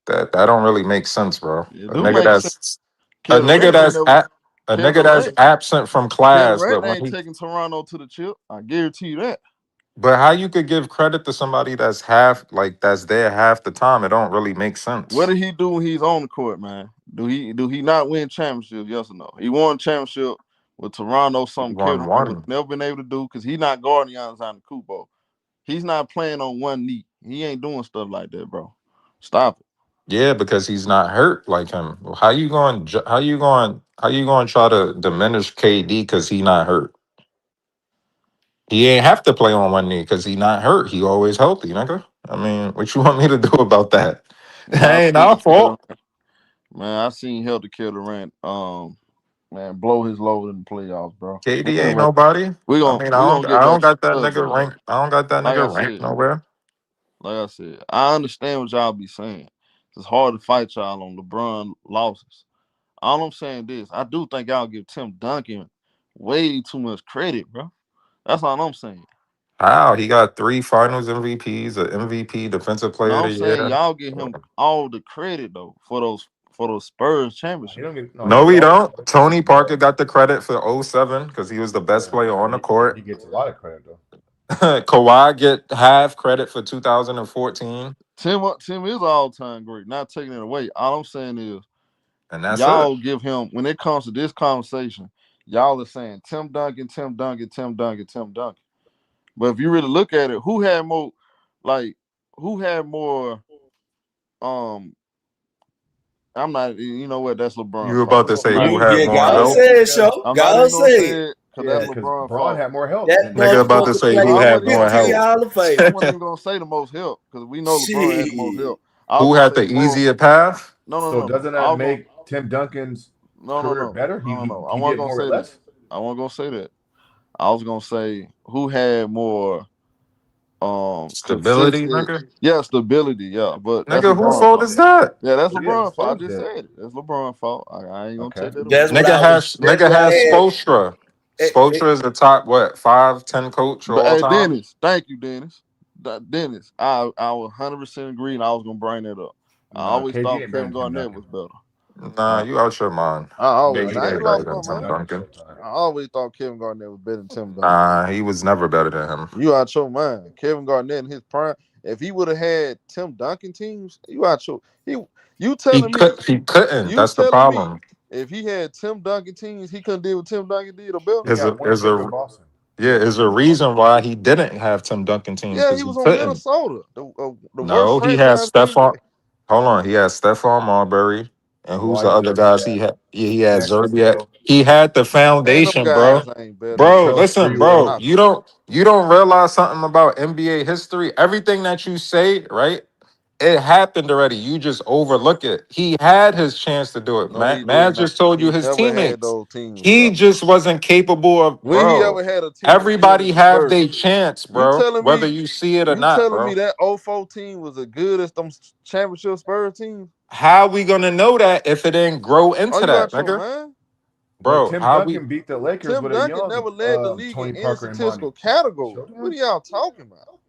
that don't really make sense, bro. It A do nigga make sense. that's a Kevin nigga Durant ain't that's never. a, a Kevin nigga that's Durant. absent from Kevin class, Durant but when ain't he, taking Toronto to the chip. I guarantee you that. but how you could give credit to somebody that's that's there half the time? It don't really make What sense. did he do when he's on the court, man? Do he not win championships? Yes or no? He won championship with Toronto, He something Kevin won Durant would one. never been able to do because he's not guarding Giannis Antetokounmpo. He's not playing on one knee. He ain't doing stuff like that, bro. Stop it. Yeah, because he's not hurt like him. How you going to try to diminish KD because he not hurt? He ain't have to play on one knee because he not hurt. He always healthy, nigga. I mean, what you want me to do about that? Man, That I ain't seen our fault. man, I seen Helter Durant man blow his load in the playoffs, bro. KD ain't Anyway, nobody. we I gonna mean, we gonna I get don't back to got that the nigga subject though. rank. I don't got that Like I nigga rank said, nowhere. I understand what y'all be saying. It's hard to fight y'all on LeBron losses. All I'm saying this, I do think y'all give Tim Duncan way too much credit, bro. That's all I'm saying. How he got 3 Finals MVPs, an MVP, Defensive Player No, of I'm the saying Year. y'all give him all the credit though for those Spurs He championship. don't get no. He No, get we all the don't. credit Tony because he Parker got the credit for '07 because he was the best yeah, player on the he court. gets a lot of credit though. Kawhi get half credit for 2014, Tim is all time great. Not taking it away. All I'm saying is and that's it. y'all give him when it comes to this conversation, y'all are saying Tim Duncan, Tim Duncan, Tim Duncan, Tim Duncan. But if you really look at it, like who had more um I'm not you know what, that's You LeBron were about fault. to I'm say not who You even had yeah, gonna more say God it. help? said so. I'm not even God gonna said. say it. because that's Yeah, because LeBron's Braun fault. had more help That than Nigga about to motherfucker say No, who played I in had wasn't even more gonna say 15 help. that. Hall of I Famers. wasn't even gonna say the most help because we know LeBron had the most Shit. help. I was Who gonna had say the more. easier path? No, no, So no, no. doesn't I that was gonna. make Tim Duncan's No, no, career no, better? no, no. I He wasn't did gonna more or say that. less. I wasn't gonna say that. I was gonna say who had more Stability, consistent. nigga. Yeah, stability. Yeah, but that's Nigga, who LeBron's fault fault. is that? Yeah, that's Well, yeah, the LeBron's fault. I Spurs just did. said it. That's LeBron's fault. I ain't gonna Okay. take that away. That's Nigga what I has had. Spoelstra. Eh, eh, Spoelstra is the top what 5, 10 coach of But all hey, time. Dennis, thank you, Dennis. Dennis, I was 100% agree, and I was gonna bring that up. I Nah, always KD thought ain't better Kevin than Tim Garnett was Duncan. better. Nah, Uh, you out your mind. No, he KD I ain't ain't better better lost than than my Tim mind. Duncan. Showtime. I always thought Kevin Garnett was better than Tim Duncan. Nah, he was never better than him. You out your mind. Kevin Garnett in his prime. If he would have had Tim Duncan teams, you out your he. You He telling me? could. He couldn't. You That's the telling me? problem. If he had Tim Duncan teams, he couldn't do what Tim Duncan did or better. He Is got a one is chip a in Boston. He yeah. had one Is a chip in Boston. reason why he didn't have Tim Duncan teams Yeah, because he he was on couldn't. Minnesota, the worst No, he had franchise in the Stephon. NBA. Hold on, he had Stephon Marbury, and who's the Dwight, other guys he had? Yeah, he had Justice Zerbiak. Hill, He had the Man, them foundation, bro. guys ain't better than Bro, Latrell Tim listen, Duncan. Sprewell. bro. Stop it. You don't realize something about NBA history. Everything that you say, right? It happened already. You just overlook it. He had his chance to do it. No, he Man did not. just told you He his never had teammates. those teams, He bro. just wasn't capable of, When he bro. ever had a team as good as Everybody the have Spurs? their chance, You bro. telling Whether me? you see it or You not, telling me bro. that '04 team was as good as them championship Spurs teams? How we gonna know that if it didn't grow Are into you that, out your nigga? mind? But Bro, Tim how we Duncan beat the Lakers Tim with a Duncan young never led the league in Tony any Parker and Monty. statistical category. What Showtime? are y'all talking about?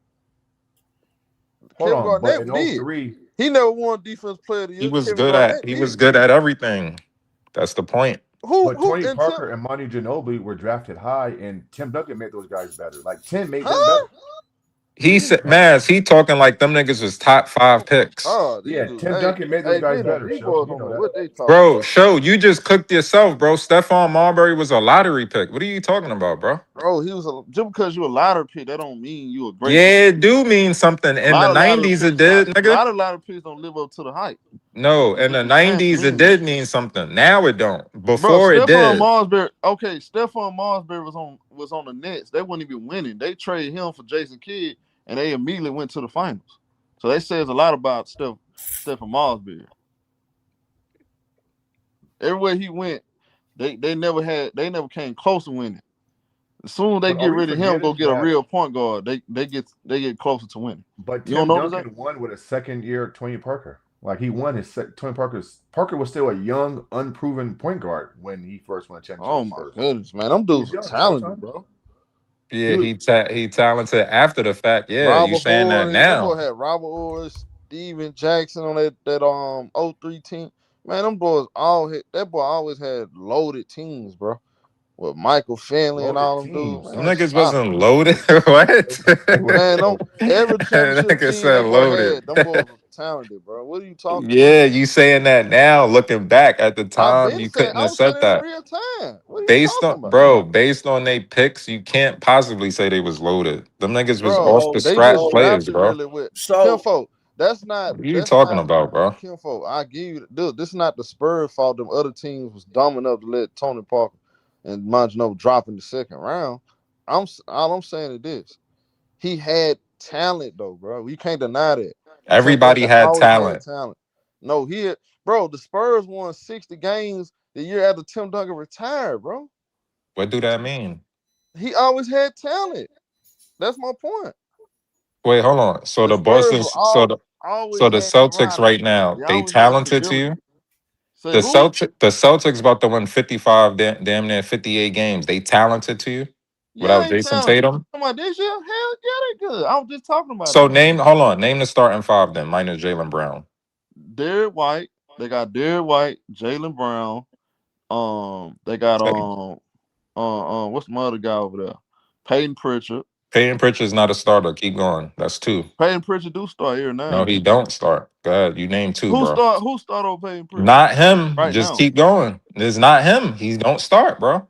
Hold Kevin on, but Garnett in did. '03, He never won Defense Player of the he Year. was Kevin good at Garnett he was did. good at everything. That's the point. but Who Tony and Tim? Parker and Monty Ginobili were drafted high, and Tim Duncan made those guys better. Like Tim made them Huh? better. He These said, guys. Maz, he talking like them niggas was top 5 picks. Oh, these Yeah, dudes. Tim Hey, Duncan made those hey, guys Dennis, better. these Show boys you don't know know that. what they talking Bro, about. show you just cooked yourself, bro. Stephon Marbury was a lottery pick. What are you talking about, bro? Bro, just because you a lottery pick, that don't mean you a great player. Yeah, it do mean something. A In the lot of lottery 90s, it picks not did, nigga. a lot of picks don't live up to the hype. No, in the You can't 90s, it mean. did mean something. Now it don't. Bro, Before it Stephon did. Marsbury. Okay, Stephon Marsbury was on the Nets. They wouldn't even winning. They traded him for Jason Kidd, and they immediately went to the finals. So that says a lot about Stephon Marsbury. Everywhere he went, they never came close to winning. As soon as they But are get we rid of him, go forgetting get a that? real point guard. They get closer to winning. But You don't Tim notice that? Duncan won with a second year Tony Parker. Like he won Tony Parker was still a young, unproven point guard when he first won a championship Oh with my Spurs. goodness, man! Them He was dudes young. are talented, Showtime. bro. Yeah, You he talented after the fact. Yeah, you Robert saying that Horry, them boy now. had Robert Horry, Steven Jackson on that '03 team. Man, them boys that boy always had loaded teams, bro. With Michael Finley and Loaded all them dudes. teams. Them Man, niggas stop wasn't it. loaded. What? They were Man, loaded. every championship Nigga team said that boy loaded. had, them boys were talented, bro. What are you talking about? Yeah, you saying that now. Looking back at the time, you couldn't I have was saying said it in that. real time. What are you talking about? Based on they picks, you can't possibly say they was loaded. Them niggas was Bro, off the So, they scratch just so, players, drafted bro. really with so, Kinfolk. What are you That's talking not about, bro? Kinfolk. I give you dude, this is not the Spurs fault. Them other teams was dumb enough to let Tony Parker and Monjano drop in the second round. All I'm saying is this. He had talent though, bro. You can't deny that. Tim Everybody Duncan had always had talent. talent. No, bro, the Spurs won 60 games the year after Tim Duncan retired, bro. What do that mean? He always had talent. That's my point. Wait, hold on. So The the Spurs Boston, were so always the had Celtics camaraderie. right now, They they always had talented to stability. you. Say who? The Celtics about to win 55, damn near 58 games. They talented to you Yeah, without they Jason talented. Tatum. Come on, this year? Hell yeah, they good. I was just talking about So them. name the starting five then, minus Jalen Brown. Derek White. They got Derek White, Jalen Brown. They got what's my other guy over there? Peyton Pritchard. Peyton Pritchard's not a starter. Keep going. That's two. Peyton Pritchard do start here No, now. he don't start. Go ahead. You name two, bro. Who start over Peyton Pritchard Not him. right Just now? keep going. It's not him. He don't start, bro.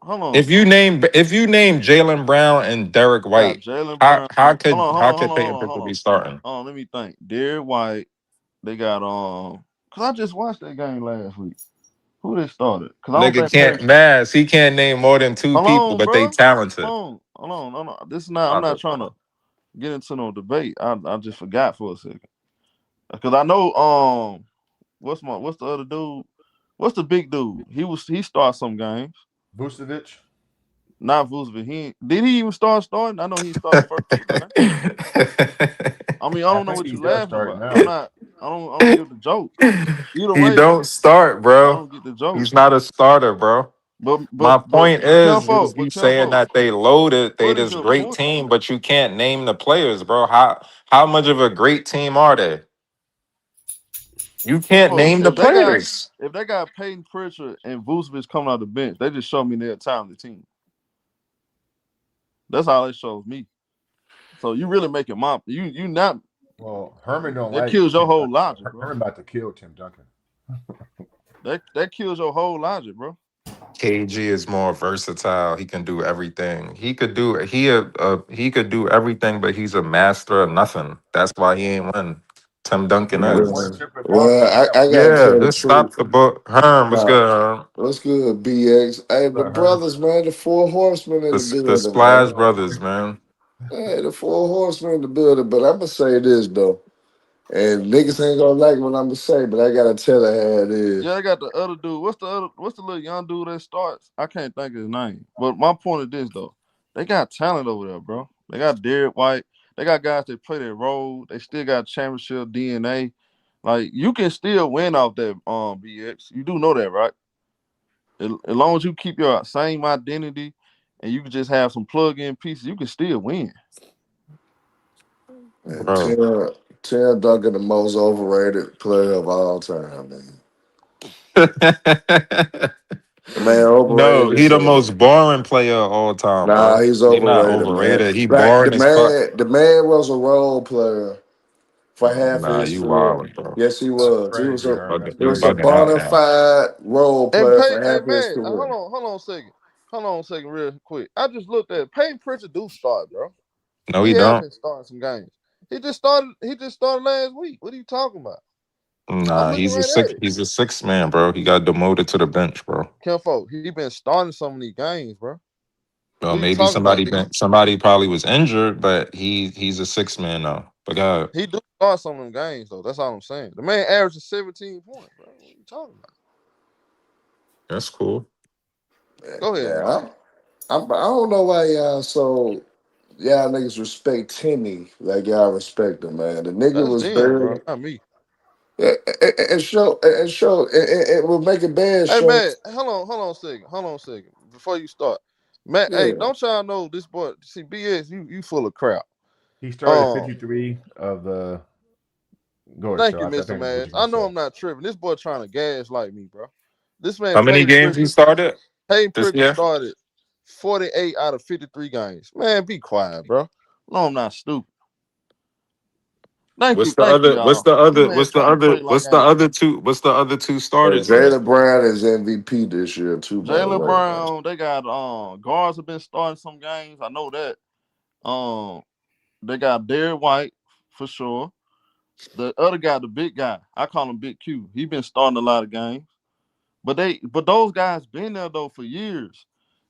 Hold on. If you name Jalen Brown and Derek Got White, Jalen how Brown. how Hold could on, hold how on, hold could on, hold Peyton on, Pritchard hold be on. starting? Let me think. Derek White. They got cause I just watched that game last week. Who they started? Because I don't Nigga think Peyton. can't mass. He can't name more than two Hold people, on, but they bro. talented. Hold on. No, no. This is not. I'm not trying to get into no debate. I just forgot for a second. Because I know what's the other dude? What's the big dude? He started some games. Vucevic. Not Vucevic. Did he even starting? I know he started the first couple games. I mean, I I don't know think what he you does laughing start about. I'm now. not. I don't get the joke. Either He way, don't start, I bro. don't get the joke. He's not a starter, bro. My point is But you saying Kenfo, that they loaded, they what is this your great point? team, but you can't name the players, bro. How much of a great team are they? You can't Kenfo, name the players. if they got Peyton Pritchard and Vucevic coming out the bench, they just show me they're a talented team. That's all it shows me. So you really making you not Well, Herman don't that like kills your Tim whole Duncan. logic, bro. Herman about to kill Tim Duncan. That kills your whole logic, bro. KG is more versatile. He can do everything. He could do everything, but he's a master of nothing. That's why he ain't win. Tim He Duncan got is. one Well, chip at well, Boston. He got I one gotta ring. Yeah, tell the just stop truth. the book. Herm, what's Nah, good, Herm? what's good, BX? Hey, What's the up, Herm? brothers, man, the four horsemen in the The building, Splash man. Brothers, man. Hey, the four horsemen in the building. But I'm gonna say this though, and niggas ain't gonna like what I'm gonna say, but I gotta tell it how it Yeah, is. they got the other dude. What's the little young dude that starts? I can't think of his name. But my point is this though. They got talent over there, bro. They got Derek White. They got guys that play their role. They still got championship DNA. Like you can still win off that BX. You do know that, right? As long as you keep your same identity and you can just have some plug-in pieces, you can still win. And Bro. Tim Duncan, the most overrated player of all time, man. The man No, overrated. he the So most boring player of all time, nah, bro. he's He not overrated, man. overrated. He Like boring as fuck. the man was a role player for half of Nah, his you career. wildin', bro. Yes, he That's was. crazy, Herm. That's He You was a crazy. bugging out bona now. fide role And player Pay, for hey half his man, career. hold on a second. Hold on a second, real quick. I just looked at Peyton Pritchard do start, bro. No, He he have don't. been starting some games. He just started last week. What are you talking about? I'm Nah, looking he's a right at six. it. He's a six man, bro. He got demoted to the bench, bro. Kenfo, he been starting some of these games, bro. Well, What are you maybe talking about? somebody probably was injured, but he's a six man now. But God, He do start some of them games though. That's all I'm saying. The man averages 17 points, bro. What are you talking about? that's cool. Go ahead, man. Yeah, I don't know why y'all niggas respect Timmy like y'all respect him, man. The nigga That's was them, bro. barely Not me. it will make it bad Hey show. man, hold on a second. Hold on a second. Before you start. Man, hey, Yeah. don't y'all know this boy? See, BS, you full of crap. He started Um, 53 of the. Go ahead, Thank show. you, I Mr. think I know what Mash. you're I gonna know say. I'm not tripping. This boy trying to gaslight me, bro. This man How many Peyton games he Pritchard, started Peyton this Pritchard year? started 48 out of 53 games. Man, be quiet, bro. No, I'm not stupid. What's the Thank you, other? What's y'all. the This other? man What's the trying to other? play like What's the I ain't. other two? What's the other two starters then? Jalen Brown is MVP this year too, by the Jalen way, man. Brown, they got guards have been starting some games. I know that. They got Derek White for sure. The other guy, the big guy, I call him Big Q. He been starting a lot of games. But those guys been there though for years.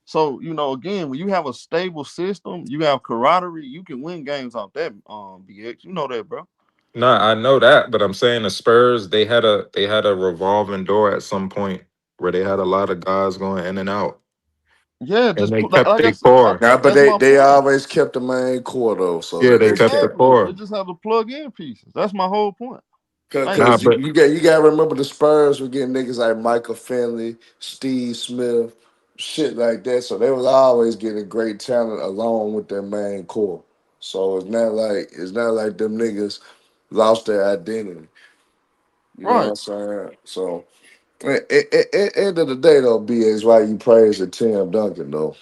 So, again, when you have a stable system, you have camaraderie, you can win games off that BX. You know that, bro. Nah, I know that, but I'm saying the Spurs they had a revolving door at some point where they had a lot of guys going in and out, Yeah, and just they like, kept like I their said, core. Nah, but that's my they point. always kept the main core though, so Yeah, they they kept the kept Exactly. They core. just have to plug in pieces. That's my whole point. Thank you. Nah, because but you got to remember the Spurs were getting niggas like Michael Finley, Steve Smith, shit like that. So they was always getting great talent along with their main core. So it's not like them niggas lost their identity. You know what Right. I'm saying? So at end of the day though, BX, why you praise the Tim Duncan though.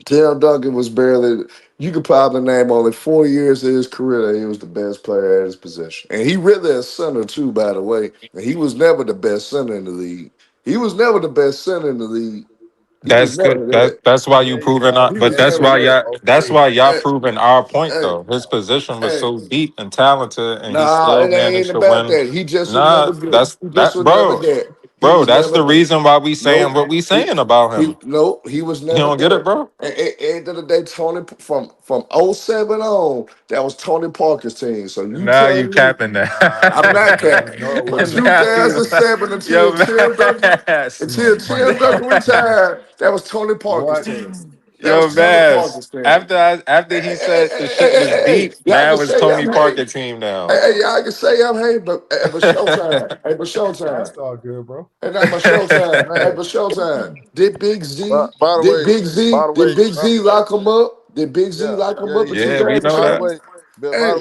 Tim Duncan was barely. You could probably name only 4 years of his career that he was the best player at his position, and he really a center too, by the way. And he was never the best center in the league. He was never the best center in the league. He was that's never good. That's why you Yeah, he proving. was. he But was Yeah, that's he never why was. that. y'all. That's 03. why y'all Hey, proving our point hey, though. His position was hey. so deep and talented, and he Nah, still it ain't managed to about win. that. He just was never Nah, good. that's He just that, was never bro. that. He Bro, was that's never the reason why we saying nope. what we He saying about him. he was You never don't get it, there. bro? At end of the day, Tony from '07 on, that was Tony Parker's team. So you Now you telling me capping that. Nah, it I'm not wasn't, man. capping. No, it From wasn't. Now you, 2007 yo, man. Until Tim Duncan retired, that was Tony Parker's What? team. That Yo, was Tony man. Parker's team. After he said the shit was deep, Y'all can now it's say I'm Tony hate. Parker team now. Y'all can say I'm hate, but Showtime. Hey, but That's Showtime. all good, bro. Hey, not but Showtime. Hey, Man, but Showtime. Did Big by, Z? by the Did way, Big Z? by the Did way, Big Z lock him up? Did Big Z yeah, lock him yeah, up he in Yeah, did. we But know by the 2007? that. way, Hey,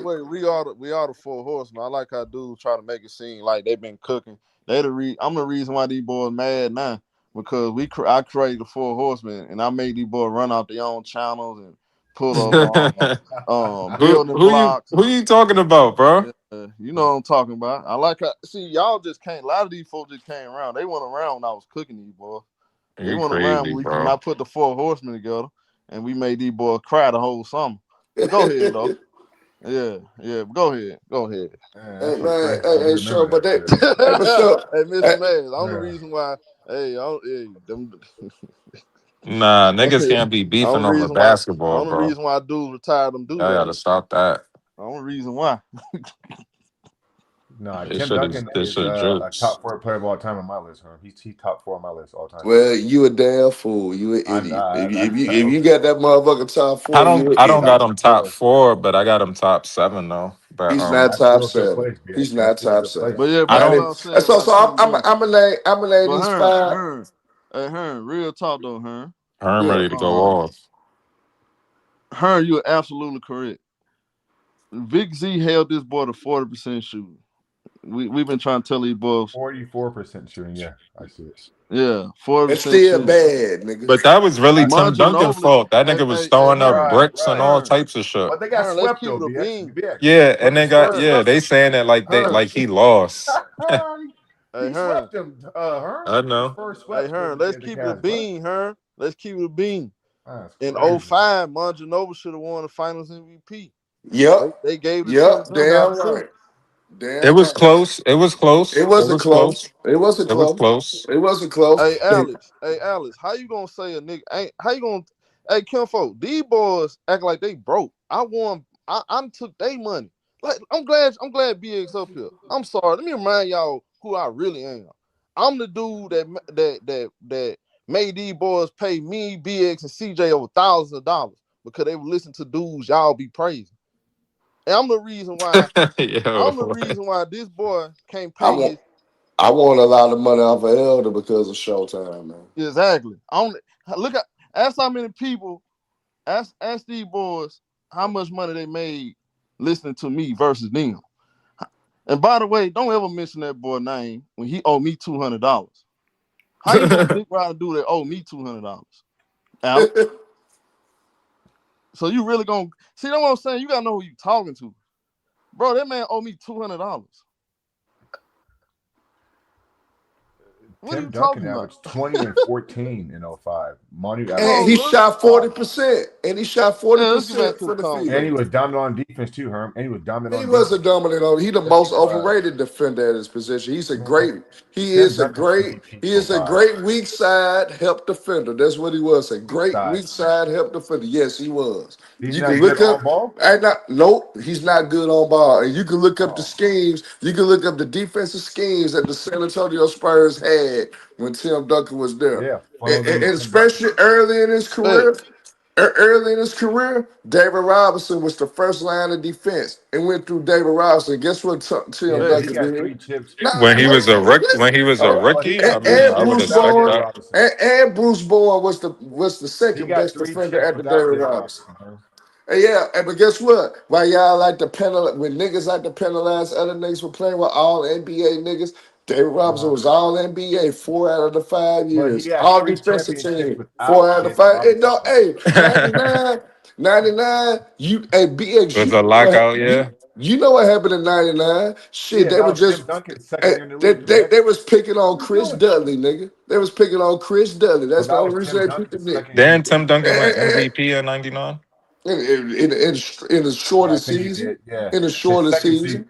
we are the four horsemen. I like how dudes try to make it seem like they've been cooking. I'm the reason why these boys mad now because I created the four horsemen and I made these boys run out their own channels and put up building blocks. Who you talking about, bro? You know what I'm talking about. I like how see y'all just came. A lot of these folks just came around. They went around when I was cooking these boys. They You went around crazy, when bro. I put the four horsemen together, and we made these boys cry the whole summer. But go ahead though. Yeah, yeah. Go ahead. Man, hey that's so man, crazy. I do sure, remember but that they, shit. hey, but sure. Hey, Mr. Hey, Mays, I'm the Yeah. reason why. Hey, them, Nah, niggas I'm can't be the beefing over reason why. basketball, I'm the bro. reason why dudes retired them do I gotta rag. stop that. I'm the reason why. Nah, This Tim shit is Duncan this is shit a jokes. top four player of all time on my list, huh? He's top four on my list all time. well, you a damn fool. You an I, idiot. I, If you okay, got bro. that motherfucker top I four, don't you an I don't got idiot. him Top top four. 4, but I got him top 7 though. But He's not That's top still a good seven. place, BX. He's not That's still a top good seven. place. But yeah, but I that's Not what even. don't. I'm saying So about so Tim Duncan. I'm gonna name But these five. Hey, Hearn, real talk though, Hearn. I'm Yeah. ready to go off. Hearn, you're absolutely correct. Vic Z held this boy to 40% shooting. We've been trying to tell these boys, 44% shooting. Yeah, I see it. yeah, forty It's percent still shooting. bad, nigga. But that was really Right, Tim Duncan's Ginobili, fault. That nigga was hey, throwing up Hearn, right, bricks hey, and right. all Hearn, types of shit. But they got Hearn. Let's swept keep though, it a BX. bean. BX. Yeah, But and the they got Spurs Hearn, swept they them. saying it like they Hearn, like he lost. hey, He Hearn, swept them. Her. I The know. Spurs hey, swept Hearn. Let's the keep it a Cavs, bro. bean, Hearn. Let's keep it a bean. That's In crazy. '05, Ginobili should have won the Finals MVP. Yep. They gave it to Tim Yep. Duncan. Damn 2006. right. It Damn was right. close. It was It close. It wasn't was close. close. It wasn't It was close. close. It wasn't close. Hey Alex, how you gonna say a nigga? How you gonna? Hey, Kimfo, these boys act like they broke. I won. I took their money. Like I'm glad BX up here. I'm sorry. Let me remind y'all who I really am. I'm the dude that made these boys pay me, BX, and CJ over thousands of dollars because they would listen to dudes y'all be praising. And I'm the reason why. I'm the Yo. reason why this boy can't I pay want his. I want a lot of money off of Elder because of Showtime, man. Exactly. Look at ask how many people ask these boys how much money they made listening to me versus them. And by the way, don't ever mention that boy name when he owed me $200. How you gonna dick around and do that? Owe me $200, Alex. So you really gonna see? That's what I'm saying. You gotta know who you talking to, bro. That man owe me $200. What are Tim you Duncan talking about? averaged 20 and 14 in '05. Manu Come averaged And on, he 18 look. shot and 5. 40%. And he shot Yeah, let's get back 40% to the for the field. And he conversation. was dominant on defense too, Herm. And he was dominant He on defense. wasn't dominant on. He the Yes, he most was. overrated defender at his position. Man, He Tim is a Duncan's great, MVP he is a 05. great weak side help defender. That's what he was. A Weak great side. weak side help defender. Yes, he was. He's You not can good look up. on ball. I not nope, he's not good on ball. And you can look up the Oh, schemes. You can look up the defensive schemes that the San Antonio Spurs had when Tim Duncan was there. yeah. Funnel them to And Tim Duncan. especially early in his Hey, career, early in his career, David Robinson was the first line of defense and went through David Robinson. Guess what Tim Yeah, but he Duncan hey, got did? 3 chips. Nah, when he was wait, a rook, listen. when he was a Oh, but he rookie, I got mean, 3 And I would chips have Bruce without stuck David Bowen that. Robinson. and Bruce Bowen was the He second got best 3 defender chips after without David David Robinson. Robinson, Herm. Yeah, but guess what? Why y'all like to penalize when niggas like to penalize other niggas for playing with all NBA niggas? David Robinson Uh-huh. was all NBA 4 out of the 5 But he years. got All 3 defensive championships team, without 4 out of 5. And Robinson, no, though. hey, 99, 99. You hey BX, Was you a know what lockout, yeah. you know what happened in 99? Shit, Yeah, they that were was Tim just Duncan's second year in the they, league, they, BX. they was picking on What are you Chris doing? Dudley, nigga. They was picking on Chris Dudley. But That's the that was only reason Tim they picked the Duncan's nigga. second year in Then the league. Tim Duncan went And, MVP in '99. in the Yeah, shortest I think he season, did. Yeah. in the His shortest second season. season.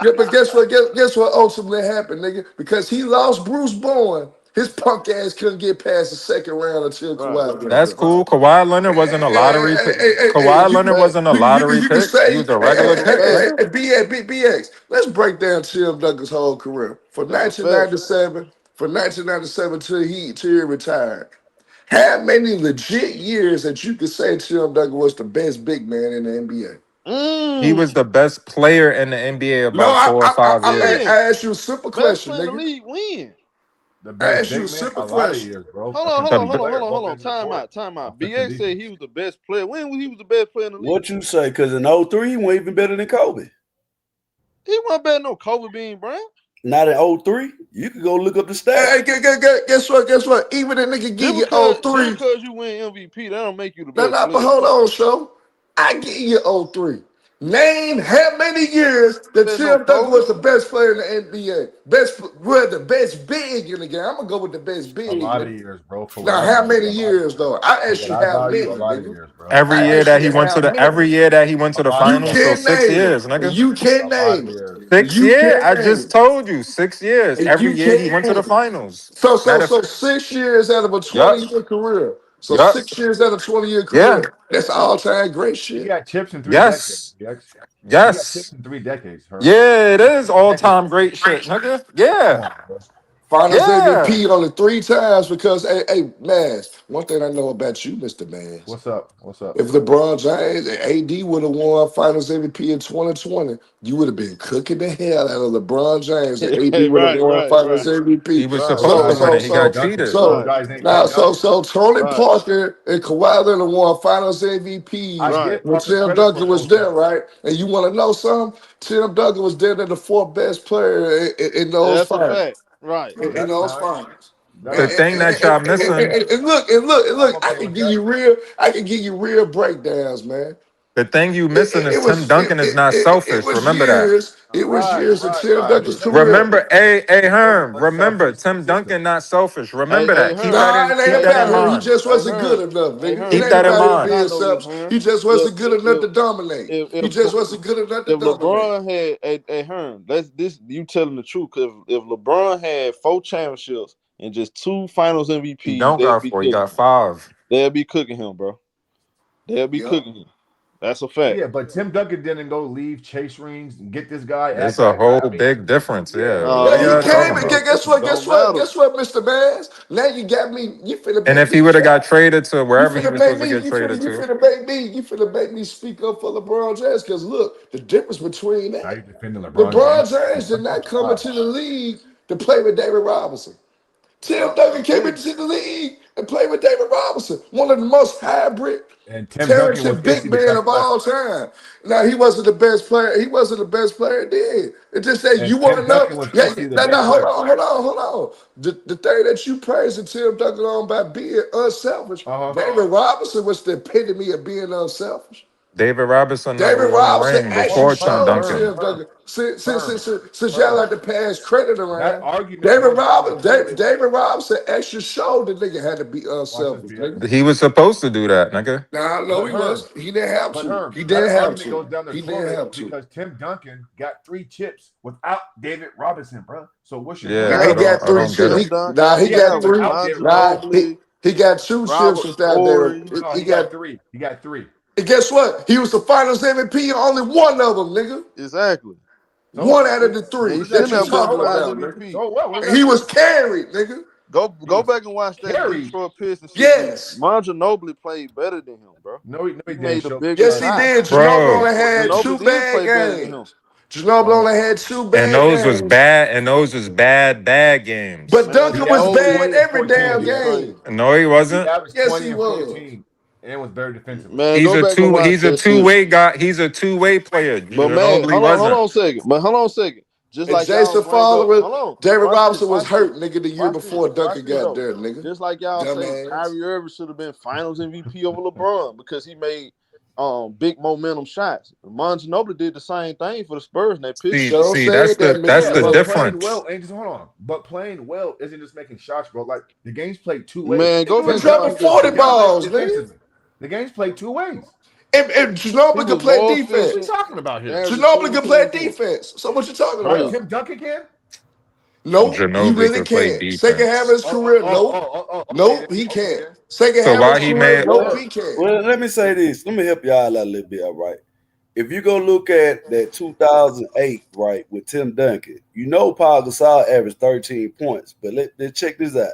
Yeah, but guess what? Guess what ultimately happened, nigga? Because he lost Bruce Bowen, His punk ass couldn't get past the second round until Kawhi got That's there. cool. Kawhi Leonard wasn't a lottery pick. Hey, Kawhi Leonard wasn't a lottery you can pick. He say, was a regular pick, nigga. BX. Let's break down Tim Duncan's whole career from That's a fact. 1997 till he retired. How many legit years that you could say Tim Duncan was the best big man in the NBA? He was the best player in the NBA No, about 4 or 5 When? years. I asked you a simple Best question, player in the nigga. league when? The I best asked you a big man, simple a lot of question. years, bro. Hold A on, consistent player, hold both on. ends of the court, Time out. offense and BX said defense. he was the best player. When was he the best player in the league? What you say? Because in 03, he wasn't even better than Kobe. He wasn't better than no Kobe Bean Bryant. Not in 03. You can go look up the stats. Hey, guess what? Even a nigga give you Just 03. because you win MVP, that don't make you the No, best but player. hold on, show. I give you 03. Name how many years that There's no Tim Duncan Kobe. was the best player in the NBA. The best big in the game. I'm gonna go with the best A big. lot of years, bro. For what Now, I how value, many a lot of years years. though? I For asked what you I how value, many, a lot of nigga. years, bro. Every I year asked that he you went how to the many. every year that he went to A the lot of You finals, years. so can't 6 name it. years, nigga. You can't A lot name of it. years. 6 years? Can't I name just it. told you 6 years. Every You year he can't went to name the it. finals. So Matter of fact, 6 years out of a yup, 20-year career. So yup, 6 years out of a 20-year yeah, career. That's all time great He shit. got chips in 3 decades, yes, BX. He got chips yes, in 3 decades, Herb. yeah. It is all Decades. time great shit, nigga. Come Yeah, on, bro. Finals yeah. MVP only 3 times because, hey, man, one thing I know about you, Mr. Mans, What's up? What's up? if LeBron James and AD would have won Finals MVP in 2020, you would have been cooking the hell out of LeBron James and AD would have won Finals He MVP. was Those supposed to guys win ain't it. He got Tim Duncan. cheated. Those So guys ain't now, Tim Duncan. Tony Parker and Kawhi Leonard won Finals I MVPs give when Parker Tim credit for Duncan was those there, things. right? And you want to know something? Tim Duncan was there than the fourth best player in those That's a finals. fact. Right. In That's those fine. finals. The thing that y'all missing, And look, I'm I okay can with give that. you real, breakdowns, man. the thing you missing is It Tim was Duncan is not selfish. was Remember that. years. It was Right, years of right, Tim right. Duncan's But Tim career. Duncan Remember, hey was Herm. a Remember, selfish Tim system. Duncan not selfish. Remember that. Keep Herm. that Nah, in. it Keep ain't Hey, that about in him. He mind. just wasn't good Herm. enough, Hey, nigga. It Herm, Keep ain't you that in about already him mind. being kind know this, selfish. Herm. He just If wasn't good enough if to dominate. He if just wasn't good enough to if dominate. LeBron had a Herm, that's this you telling the truth. Cause if LeBron had 4 championships and just 2 Finals He MVPs, don't they'd got be 4. He cooking got him. 5. They'll be cooking him, bro. They'll be Yeah. cooking him. That's a fact. Yeah, but Tim Duncan didn't go leave, chase rings, and get this guy, It's that a guy. whole I mean, big difference. yeah, Yeah. bro. What Yeah, are he y'all came talking and about? guess what? Don't matter. Guess what, Mr. Mans? Now you got me. You finna And make if me he would have got chat. traded to You wherever he finna was make supposed to me. get traded to, You finna make me speak up for LeBron James. Cause look, the difference between Now that, you defending LeBron James. LeBron James did not come Why? into the league to play with David Robinson. Tim Duncan came into the league and played with David Robinson, one of the most hybrid, And Tim Duncan was talented big instantly the men best of player. all time. Now he wasn't the best player. He wasn't the best player then. It's just that you And want Tim to know. Duncan was Yeah, instantly the now best player. hold on. The thing that you praising Tim Duncan on by being unselfish, Uh huh. David Robinson was the epitome of being unselfish. David Robinson never David won a Robinson ring actually before Tim showed Duncan. Tim Duncan. Since y'all Herb. like to pass credit That around, argument goes back and forth. David Robinson actually showed the nigga had to be Watch this, unselfish, BX. nigga. He was supposed to do that, nigga. Nah, no, But he Herb, wasn't. He didn't have but to. Herb, He that didn't have argument to. goes down the He didn't toilet have to. because Tim Duncan got 3 chips without David Robinson, bro. So what's your point? Yeah, Nah, he got I three don't get chips. it. Tim Duncan. Nah, he He He got got 3 got with three. without David Manu Nah, Robinson. Ginobili, he got 2 chips Robert without David. Horry. No, He he got got. 3. He got 3. And guess what? He was the Finals MVP. And only one of them, nigga. Exactly. So One out of the And three he still that you never been a talking so Finals what? about, nigga. MVP. So what? And he was carried, nigga. He Go was back and watch that carried. Detroit Pistons series. Yes. Manu Ginobili played better than him, bro. No, he He didn't made the show bigger Yes, he because shots. did. Ginobili Bro. only had Ginobili two did bad play better than him. games. Ginobili only had two And bad those was games. bad. And those was bad games. But Man, he Duncan was averaged Ginobili, bad 20 and every 14, damn man, you BX. crazy. game. No, he He wasn't. averaged Yes, 20 he and was. 14 and was very defensively. Man, He's go a back and two. watch He's a that shit. two-way guy. He's a two-way player. But man, Ginobili hold wasn't. on a second. But hold on a second. Just And like y'all Jason bring up, Fowler, hold on. David Watch this. Robinson was Watch this. hurt, nigga, the year Watch this. before Watch Duncan this got though. there, nigga. Just like y'all say, Dumbass. Kyrie Irving should have been Finals MVP over LeBron because he made big momentum shots. Manu Ginobili did the same thing for the Spurs and they pissed. See, So see, said that, that's Yeah, Mr. the but Mo. playing difference. well, and just hold on. But playing well isn't just making shots, bro. Like the game's played 2 ways. Man, go Nigga was back Tim and dropping Duncan watch that can 40 shit, man. dominate balls, nigga. defensively. The game's played 2 ways. And He Ginobili could was play more What are we defense. efficient talking about and here? averaged Ginobili could 22 play and 4. defense. So what you talking Like Crazy. about? Tim Duncan can? Nope, he Ginobili really could play can't. Second half of defense. his career, nope. Okay Nope, then. he Okay can't. then. Second So half of why his he career, made? nope, Well, he can't. well, let me say this. Let me help y'all out a little bit, all right? If you go look at that 2008, right, with Tim Duncan, you know Paul Gasol averaged 13 points. But let's check this out.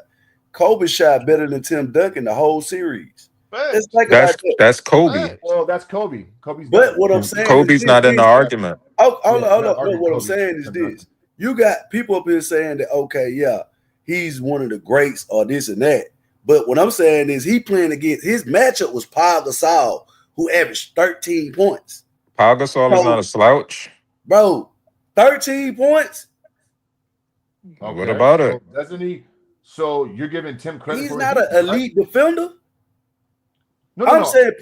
Kobe shot better than Tim Duncan the whole series. Let's Facts. think That's about that. that's Kobe. Facts. Well, that's Kobe. Kobe's But better. what I'm saying is Kobe's this, not in the this argument. oh, hold Yeah, on, hold not on. No, arguing what I'm Kobe. saying is Tim this. Duncan. You got people up here saying that, okay, yeah, he's one of the greats or this and that. But what I'm saying is he playing against his matchup was Paul Gasol, who averaged 13 points. Pau Gasol is not a So, slouch. bro, 13 points, What Okay. about So it? doesn't he? So you're giving Tim credit he's for his not an defense, right? elite defender. No, no, I'm no. saying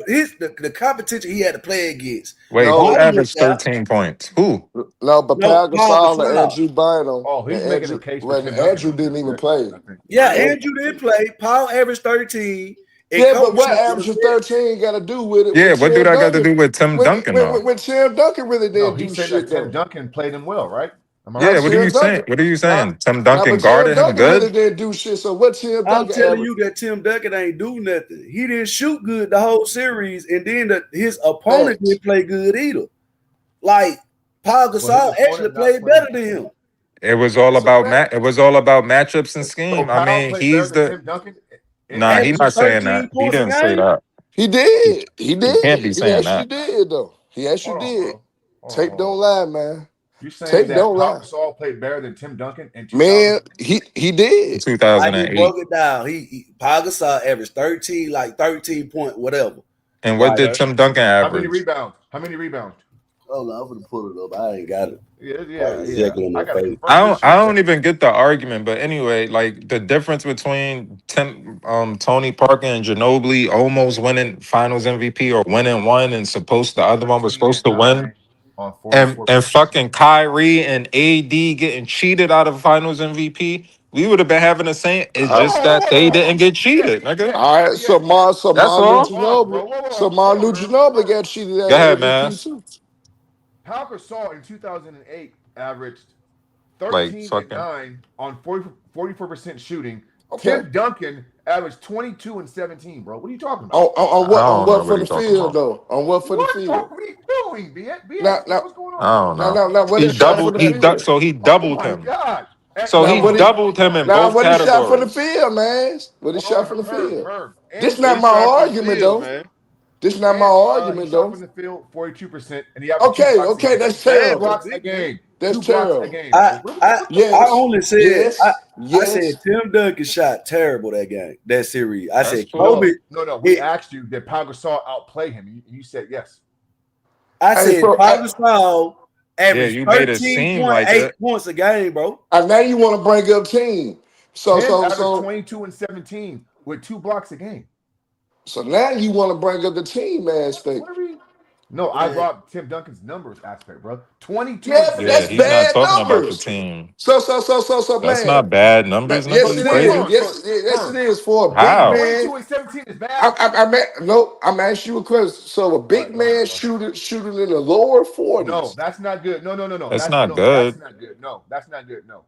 the competition he had to play against. Wait, who No, I looked averaged out. 13 points? Who? no, but No, Pau Paul Gasol and Gasol. Andrew Bynum Oh, and he's making a Andrew, case for when Tim Duncan Andrew though. didn't even play. I think. Yeah, I And, Andrew didn't play. Paul averaged 13, and yeah, but Kobe what shot what average I'm of saying. 13 got to do with it when Yeah, what do Tim that got to Duncan do with Tim Duncan though? when Tim Duncan really no, didn't he do said that shit Tim though. Duncan played him well, right? Am I Now right? Yeah, what are you Tim saying? Duncan, What are you now, saying? Tim now, Duncan but Tim guarded him Duncan really good? didn't do shit. So what Tim I'm Duncan telling average? you that Tim Duncan ain't do nothing. He didn't shoot good the whole series, and then his opponent Facts. didn't play good either. Like Paul Well, his Gasol actually opponent not played playing. better than him. So man, It was all about matchups and So scheme. I Powell mean, played better he's than the Tim Duncan in nah. that He Averaging not series. saying that. 13 He points a didn't say game. that. he He, did. He he can't be did. He saying actually that. did though. He actually Hold on, did. bro. Hold on, Tape hold on. don't lie, man. You saying Tape that don't Pau lie. Gasol played better than Tim Duncan in Man, 2000? he In did. I just 2008. broke it down. Paul Gasol averaged 13, like 13 point whatever. And what Right. did Okay. Tim Duncan How many average? rebounds? How many rebounds? Hold on, I'm gonna pull it up. I ain't got it Yeah, right yeah, yeah. exactly in I my gotta face. confirm this I shit, bro. don't even get the argument, but anyway, like the difference between Tony Parker and Ginobili almost winning Finals MVP or winning one and supposed the other one was 17 supposed and to win, 9 on and 44% fucking shooting. Kyrie and AD getting cheated out of Finals MVP, we would have been having the same. It's Uh, just that they Hold on. didn't get Yes, cheated, nigga. yes, all right, yes. So That's Manu all. Pause, Ginobili, bro. Whoa, whoa, so whoa. Hold on, Manu Herb. Ginobili Herb. got cheated Go out of ahead, MVP Mass. too. Pau Gasol in 2008 averaged Like 13 and fucking. 9 on 44% shooting. Okay. Tim Duncan averaged 22 and 17, bro. What are you talking On, about? on, on I what on don't know what what for he the talking field about. though? On what for the What field? are you doing, Now BX, man? now What's going I on? don't know. what He he shot for doubled. the field? So he Oh doubled my him. God. So Now he what he doubled him in now both what he shot for the categories. field, man? What he Hold shot on, for the field? Herb. This Andrew not What he my shot Wiggins. for the argument field, though. man? This not my And he argument shot though. from the field 42%, and he averaged two Okay, blocks a okay, game. That's that's Two bad for a terrible. blocks a big man. game. That's Two blocks a terrible. game, I bro. I What the I fuck? Yes, only said yes, I said yes. Tim Duncan shot terrible that game, that series. I That's said cool. Kobe. No. We It, asked you, did Pau Gasol outplay him? You said yes. I Hey, said so Paul Gasol Yeah, averaged you made it seem like 13.8 it. points a game, bro. now you want to bring up team. So Tim so averaged so 22 and 17 with two blocks a game. so now you want to bring up the team What aspect. are we? No, I Man, brought Tim Duncan's numbers aspect, bro. 22 and Yeah, but Yeah, that's 17. he's not bad talking about the numbers. tean. So That's man. not bad numbers, nigga. Yes, So He it what? played. is. Herb, Herb, Yes, it Herb. is for a big How? man. 22 and 17 is bad. No, I'm asking you a question. So a All right, big go ahead, man bro. shooting in the lower No, 40s. that's not good. No. That's That's not no, that's good. not good. No, that's not good. No.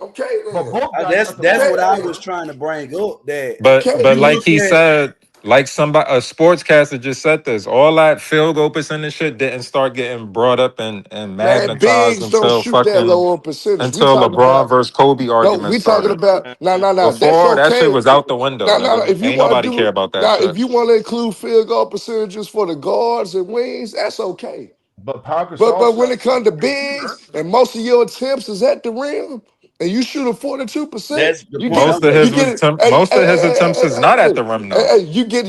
Okay But then. both guys that's shot the that's ball Okay what well, I then. was bro. trying to bring up. That Okay if But you then. like look he at said, like somebody a sportscaster just said this. All that field goal percentage shit didn't start getting brought up and Man, magnetized bigs don't shoot that lower percentage. We until talking LeBron about versus Kobe no, argument we talking started. about no. That's Before that shit okay. was out the window, No. nigga. If you Ain't want to nobody care do about that now, if shit. you want to include field goal percentages for the guards and wings, that's okay. But Pau But Gasol when shot it comes to 50% too, bigs Herb. and most of your attempts is at the rim and you shoot a 42%, that's the you point get I'm it, Most of you making. his get it. most of his attempts is not at the rim though.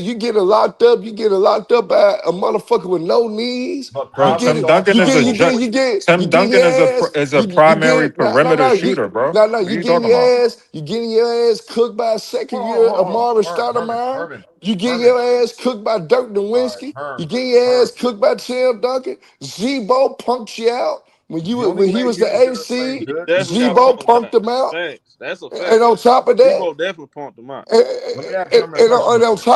You get it locked up. You get it locked up by a motherfucker with no knees. But You Bro, Pau get Tim it. Gasol Duncan shot You Tim getting Duncan your ass. is a You primary get perimeter shooter, bro. no. What are You you getting talking about? your ass. You getting your ass cooked by a second year Hold on. Amari Herman, Stoudemire. Herman, You getting Herman. your ass cooked by Dirk All right, Nowitzki. You getting your ass Herm. cooked by Tim Duncan. Zebo punked you out. The only when he way was he the was ever playing AC, He good. definitely got Zebo punked punked out. him out. Thanks. That's a And fact. on top of that, Debo definitely punked him out. and, Let me ask Herman a question and real quick.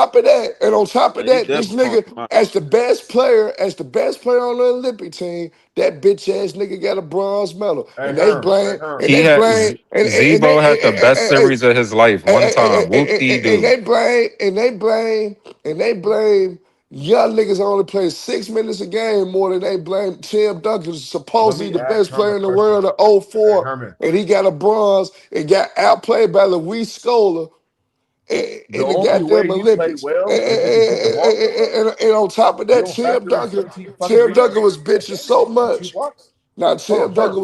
on top of Man, he that, this definitely punked nigga him out. as the best player on the Olympic team, that bitch ass nigga got a bronze medal, Hey Herm, hey and Herm. He they had blame, Zebo had the best series of his life one time. Whoop dee and doo. they blame young niggas only play 6 minutes a game more than they blame Tim Duncan, Let supposedly me the ask best Herm a player in the question. world at Hey '04, Herman, and he got a bronze and got outplayed by Luis Scola the in the only way goddamn he played Olympics. well is if he put the ball in the hole. And on top of You that, don't have to in 17 fucking Tim Duncan rebounds was a bitching game so and two much. blocks. Now Hold on, Herm.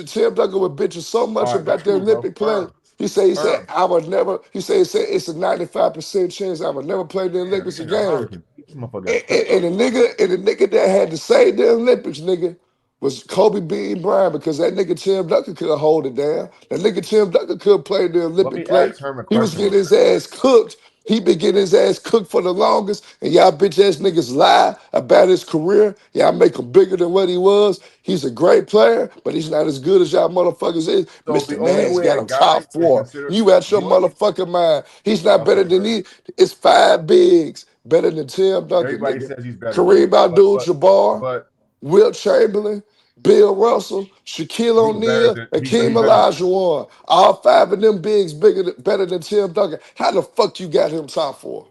Tim Duncan was bitching so much All right, about that's the cool, bro. Olympic play. He said, Herm. I would never, it's a 95% chance I would never play the Damn, Olympics this nigga again. Herm can this motherfucker got script. And the nigga that had to save the Olympics, nigga, was Kobe Bean Bryant because that nigga Tim Duncan couldn't hold it down. That nigga Tim Duncan couldn't play the Let Olympic me play. ask Herm a He was question real getting his quick. ass cooked. He been getting his ass cooked for the longest, and y'all bitch ass niggas lie about his career. Y'all make him bigger than what he was. He's a great player, but he's not as good as y'all motherfuckers is. So Mr. the only Man's way got a him top guy is four. considered You out your the only motherfucking mind. He's not better okay, than Herm. he. It's five bigs better than Tim Duncan, Everybody nigga. says he's better than him. Kareem Abdul-Jabbar, But Wilt Chamberlain, Bill Russell, Shaquille he's better O'Neal, than and but Keem he's better than Olajuwon. All five of them bigs better than Tim Duncan. How the fuck you got him top four?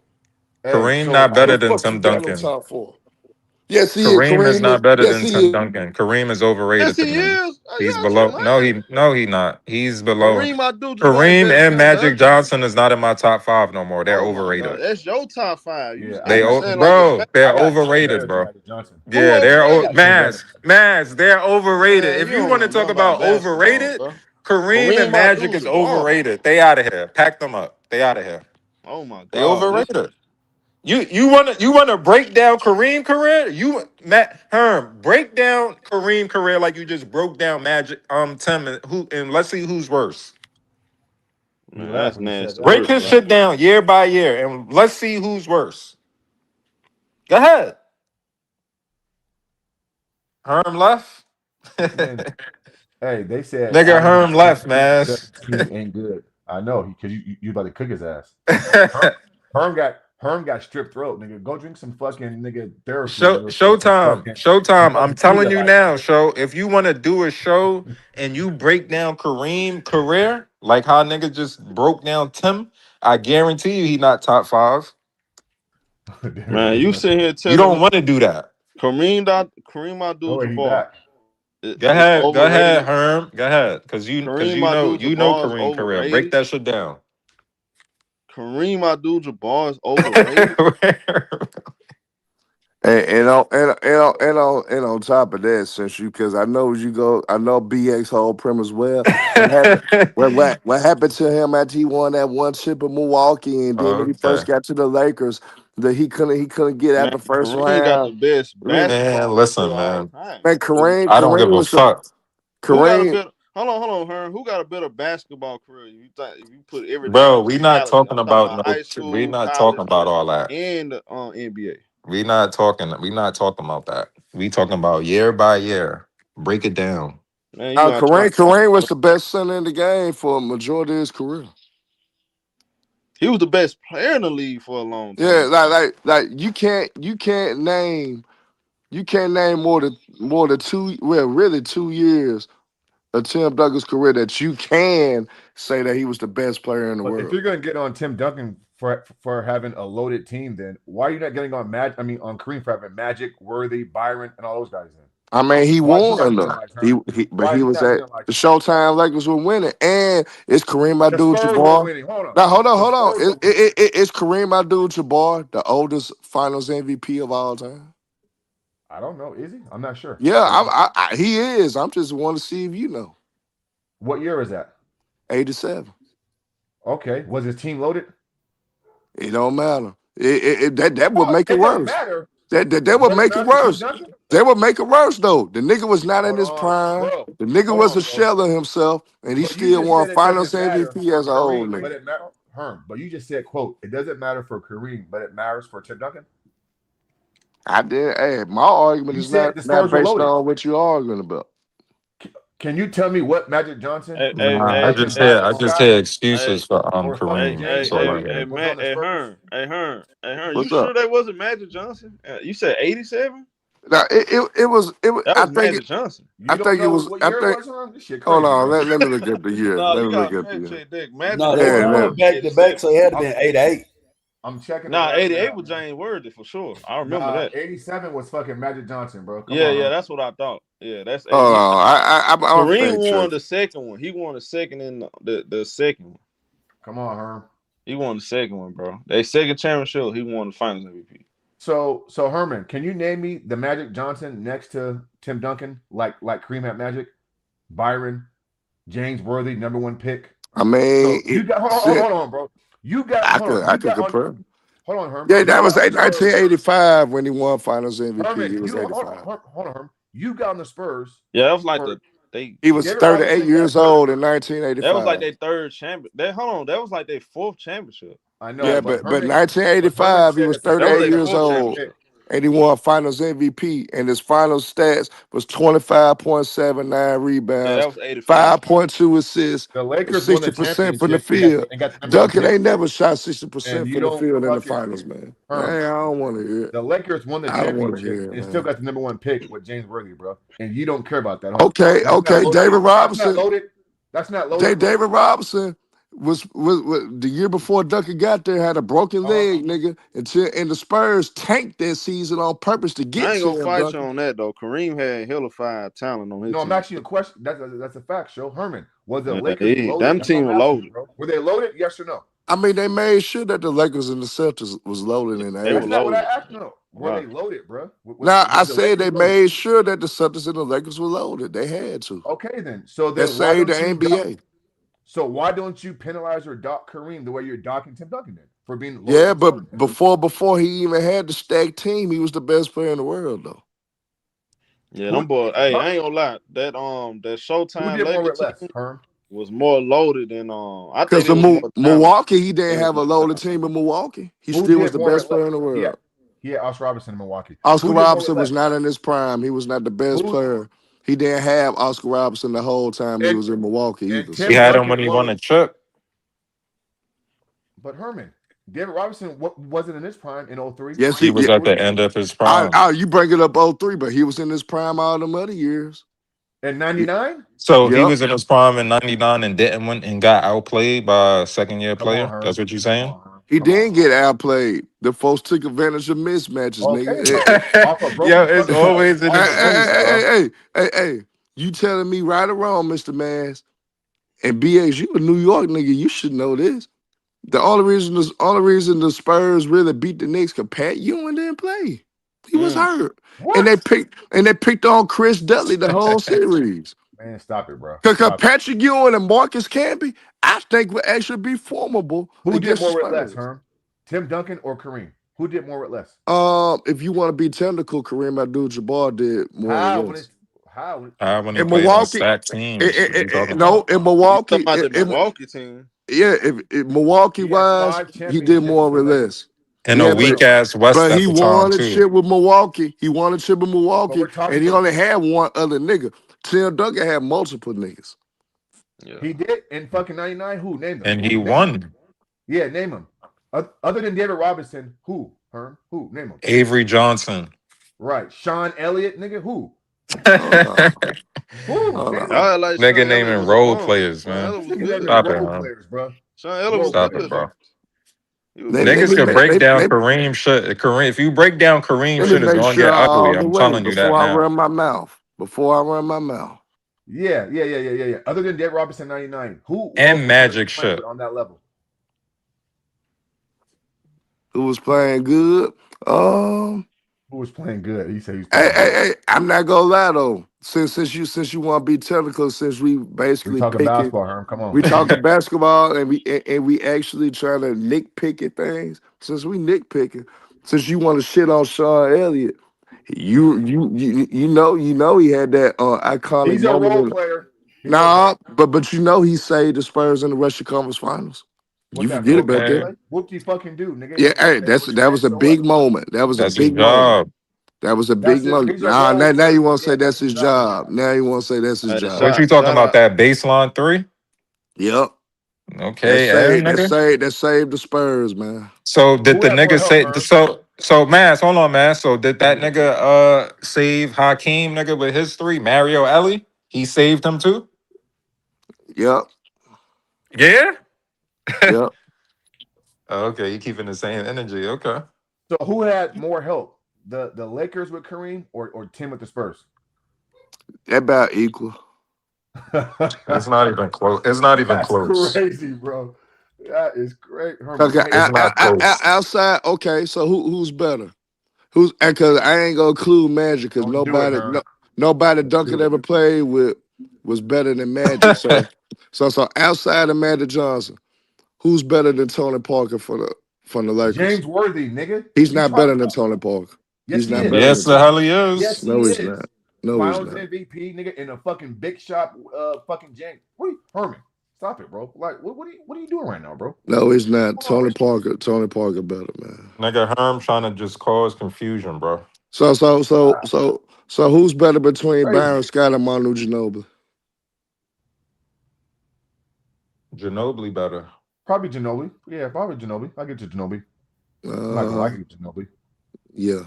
hey, Kareem so not How better the so than fuck you Tim got him Duncan. top four? Yes, he is. Kareem is Kareem is. not better Yes, than he Tim is. Duncan. Kareem is Yes, overrated to he me. is. He's Y'all below. No, lying. he not. He's below. Kareem Abdul-Jabbar ain't Kareem better than and Tim Magic Duncan. Johnson is not in my top five no more. They're Oh my God, overrated. that's your top five. You yeah, and you saying like the Bro, fact. I they're got Tim better overrated, than bro. Magic Johnson. Who Yeah, I overrated? got Tim better. They're overrated. Man, If you you don't want to know talk nothing about about basketball, overrated, bro. Kareem and Kareem Magic is Abdul-Jabbar. overrated. They out of here. Pack them up. They out of here. Oh my They God, this overrated. You wanna break down Kareem career? You Matt Herm break down Kareem career like you just broke down Magic Tim and let's see who's worse. He man, laughed that's when he said nasty that. Break work, his bro. shit down year by year and let's see who's worse. Go ahead. Herm left. Man, hey, they said Nigga Allen Herm Iverson left, man. 17 ain't good. I know because you about to cook his ass. Herm, Herm got stripped throat, nigga. Go drink some fucking nigga Theraflu real quick and Showtime. I'm fucking see telling the you light. now, show. If you want to do a show and you break down Kareem career, like how nigga just broke down Tim, I guarantee you he not top five. Man, you sitting here You telling don't me want to do that. Kareem Oh wait, he Abdul-Jabbar back. is Go ahead, overrated. Herm. Go ahead, cause Kareem you know Abdul-Jabbar is Kareem career. Break overrated. that shit down. Kareem Abdul-Jabbar is overrated. And on top of that, since you, because I know BX whole premise well. What happened? What happened to him after he won that one chip in Milwaukee, and then when he Okay, first got to the Lakers, that he couldn't get out Man, the first Kareem got round. the best Man, man. basketball player Listen, of all man. time. I don't give a fuck, Who got a Kareem. better? Hold on, Hearn. Who got a better basketball career? You think if you put everything in bro. We not totality? talking I'm talking about about no. high We school, not talking college, about all that. and NBA. We not talking. We not talking about that. We talking about year by year. Break it down. Man, you out your Kareem was the best center in the game for a majority of his career. He was the best player in the league for a long Yeah, time. you can't name more than 2 years of Tim Duncan's career that you can say that he was the best player in the But if world. you're gonna get on Tim Duncan for having a loaded team, then why are you not getting on on Kareem for having Magic, Worthy, Byron, and all those guys? Then I mean, he why is he not won being though. like Herm? But Why he is he was not at being like the Herm? Showtime Lakers were winning, and it's Kareem The Spurs were Abdul-Jabbar. winning. Hold on, Now hold on, the hold on. Spurs were winning. It's Kareem Abdul-Jabbar, the oldest Finals MVP of all time. I don't know. Is he? I'm not sure. Yeah, he is. I'm just want to see if you know. What year is that? 87. Okay, was his team loaded? It don't matter. That would Well, make it it doesn't worse. matter. That would Does it make it matter for Tim worse. Duncan? That would make it worse though. The nigga was not in Hold his on, prime. bro. The nigga Hold was a on, bro. shell of himself, and he But you still just won said it Finals doesn't matter MVP for as a whole Kareem, but nigga. it matters. Herm, but you just said, quote, it doesn't matter for Kareem, but it matters for Tim Duncan. I did. Hey, my argument You is said the not Spurs were based loaded. on what you're arguing about. Can you tell me what Magic Johnson, Hey, who hey, was Nah, I hey, fucking just hey, hear Michael I just Scott hear hey, excuses for or fucking hey, James hey, Kareem. So hey, Worthy hey, like, was on man, the Spurs? hey, Hearn, you What's up? sure that wasn't Magic Johnson? You said 87? Now it was. That I was think Magic Johnson. You I don't think it know was. what I year it think. was, huh? This shit Hold crazy, on. bro. Let me look at the year. No, Let you me look got at the fact year. check Dick. Magic No, Yeah. Johnson they was Let, went back to back, 87. so it had to I'm been 88. I'm checking it Nah, right 88 now, was man. James Worthy for sure. I remember Nah, that. 87 was fucking Magic Johnson, bro. Come Yeah, on, yeah, huh? that's what I thought. Yeah, that's hold 80. on. I'm Kareem fact won check. the second one. He won the second in the second one. Come on, Herm. He won the second one, bro. They second championship, he won the finals MVP. So Herman, can you name me the Magic Johnson next to Tim Duncan, like Kareem had Magic, Byron, James Worthy, number one pick? I mean, So you got shit. hold on, bro. You got I hold could on. I You could got on. compare. Hold on, Herm. Yeah, You that was got on the Spurs. 1985 when he won Finals MVP. Herman, He was you hold 85. on, hold on, Herm. You got on the Spurs Yeah, that was like for they He was David 38 Robinson got years hurt. old in that was like 1985. their third champion. That hold on, that was like their fourth championship. I know, Yeah, Like but But Herman 1985, he said was it's the that was 38 their third years fourth number one old, pick. championship. and he won Finals MVP, and his final stats was 25.79 Yeah, that rebounds, was 84. 5.2 assists, The and Lakers won the 60% from the championship field. and got the number one Duncan pick. ain't never shot And 60% you from the don't field in the fucking finals, man. Herm. Man, I don't want to hear it. The Lakers won the I don't want to championship hear it, and still man. got the number one pick with James Worthy, bro. And you don't care about that, huh? Okay, That's not okay. loaded. David That's not Robinson. loaded. That's not loaded. David Robinson was the year before Duncan got there had a broken Uh, leg, nigga. And the Spurs tanked that season on purpose to I get ain't gonna Tim fight you Duncan. on that though. Kareem had hella fire talent on his no, I'm team. asking you a question. That's a fact, show. Herman, was the Yeah, Lakers loaded? them That's what team I'm was asking you, loaded. bro. Were they loaded? Yes or no? I mean, they made sure that the Lakers and the Celtics was loaded Yeah, in the they were That's 80s. not what I loaded. asked. No, were Wow. they loaded, bro? Now, I Was the said Lakers they loaded? made sure that the Celtics and the Lakers were loaded. They had to. Okay, then. So That then, why saved the don't you dock? NBA. So why don't you penalize or dock Kareem the way you're docking Tim Duncan then for being loaded Yeah, with Spurs? but before he even had the stacked team, he was the best player in the world, though. Yeah, Who, them boys. Hey, huh? I ain't gonna lie. That Who Showtime did more Lakers with less? team Herm. was more loaded than I Because think it the was more talent. Milwaukee, he didn't It was have a more loaded talent. team in Milwaukee. He Who still was did the more with best less? player in the He had, world. he had Oscar Robertson in Milwaukee. Oscar Who did more with Robertson was less? not in his prime. He was not the best Who player. He didn't have Oscar Robertson the whole time he and was in Milwaukee and either. he Tim So, had him Duncan when he won won. the chip. But Herman, David Robinson wasn't in his prime in '03. yes, He he was yeah. at the end of his prime. You bring it up 03, but he was in his prime all them other years. In '99. So he Yep. was in his prime in '99 and didn't win and got outplayed by a second year Come on, player. Herm. That's what you Come saying? on, Herm. He Come on, didn't get Herm. outplayed. The folks took advantage of mismatches, Okay, nigga. then. Off a Yo, broken it's fucking leg. always an Hey, Off a broken excuse, leg. bro. hey. You telling me right or wrong, Mr. Mass? And BX, you a New York nigga. You should know this. The only reason the Spurs really beat the Knicks because Pat Ewing didn't play. He was Mm. hurt. And What? they picked on Chris Dudley the whole series. Man, stop it, bro. Because Stop it. Patrick Ewing and Marcus Camby, I think would actually be formidable Who did against the more with less, Spurs. Herm? Tim Duncan or Kareem? Who did more with less? If you want to be technical, Kareem Abdul-Jabbar did more with How when less. it's how When he In played on Milwaukee, stacked teams. What are you talking no, about? in You talking Milwaukee, about the Milwaukee team? yeah, if Milwaukee he had wise, 5 he did championships more with the with Lakers. less. In a Yeah, Wait, weak ass West but at he the time won a too. chip with Milwaukee. He won a chip with but Milwaukee, we're talking and he about only had one other nigga. Tim Duncan had multiple niggas. Yeah. he did in fucking '99. Who? Name them. And he Name them. won. Yeah, name them. Other than David Robinson, who? Herm? Who? Name them. Avery Johnson. Right. Sean Elliott, nigga. Who? Hold on, Who? hold Name on. them. I like Sean Nigga Elliott naming was a role bum. players, Sean man. This Elliott was nigga naming good. Stop it, role man. players, bro. Sean Elliott was Role Stop it, players. good. bro. He was Let, good. let Niggas me could make break let, down let, Kareem shit. Kareem, if you break down Kareem let me shit, it's make gonna sure get I ugly. all the I'm way telling you that before I now. run my mouth. Before I run my mouth. Yeah. Other than David Robinson '99, who else And was Magic playing shit. on that level? Who was playing good? Um, Who was playing good? He said he was hey, playing hey, good. hey, I'm not gonna lie though. Since you want to be technical, since we We basically talking picking, basketball, Herm. Come on, we man. talking basketball and we actually trying to nitpick at things. Since we nitpicking, since you want to shit on Sean Elliott, you know he had that iconic He's a moment role in. player. He's a Nah, but he saved the Spurs in the Western Conference Finals. what You that forget role about player Okay. that. play? Whoop de fucking do, nigga. Yeah, If hey, Sean Elliott was that trash, was a so what? big moment. That was a That's his big moment. job. That was a big That's it. money. These are Nah, roles now where you want to yeah, say that's that's his his job. Yeah. job. Now you want to say that's his Hey, job. What you talking shout about? out. That baseline three? Yep. Okay, and nigga. That saved the Spurs, man. So did Who the had more nigga help, say Herm? so Mass, hold on, man. So did that nigga save Hakeem nigga with his three? Mario Ellie? He saved him too? Yep. Yeah? Yep. Okay, you keeping the same energy. Okay. So who had more help? The Lakers with Kareem or Tim with the Spurs? That about equal. It's not even close. It's not even That's close. crazy, bro. That is great. Herm, you Okay, hate It's that. not close. outside. Okay, so who's better? Who's because I ain't gonna include Magic because Don't do it, Herm. nobody Don't Duncan do it. ever played with was better than Magic. So outside of Magic Johnson, who's better than Tony Parker from the Lakers? James Worthy, nigga. He's You not talking better than about? Tony Parker. Yes, He's he not is. better than Yes, the Tony. hell he Yes, is. he No, he's is. not. No, he's Finals not. MVP, nigga, in a fucking big shop. Fucking James. Herman? Stop it, bro. Like, what are you doing right now, bro? No, he's not. Hold on. Tony Parker better, man. Nigga Herm trying to just cause confusion, bro. So who's better between Crazy. Byron Scott and Manu Ginobili? Ginobili better. Probably Ginobili. Yeah, probably Ginobili. I'll get to Ginobili. I'm not gonna Uh, lie, I get to Ginobili. yeah.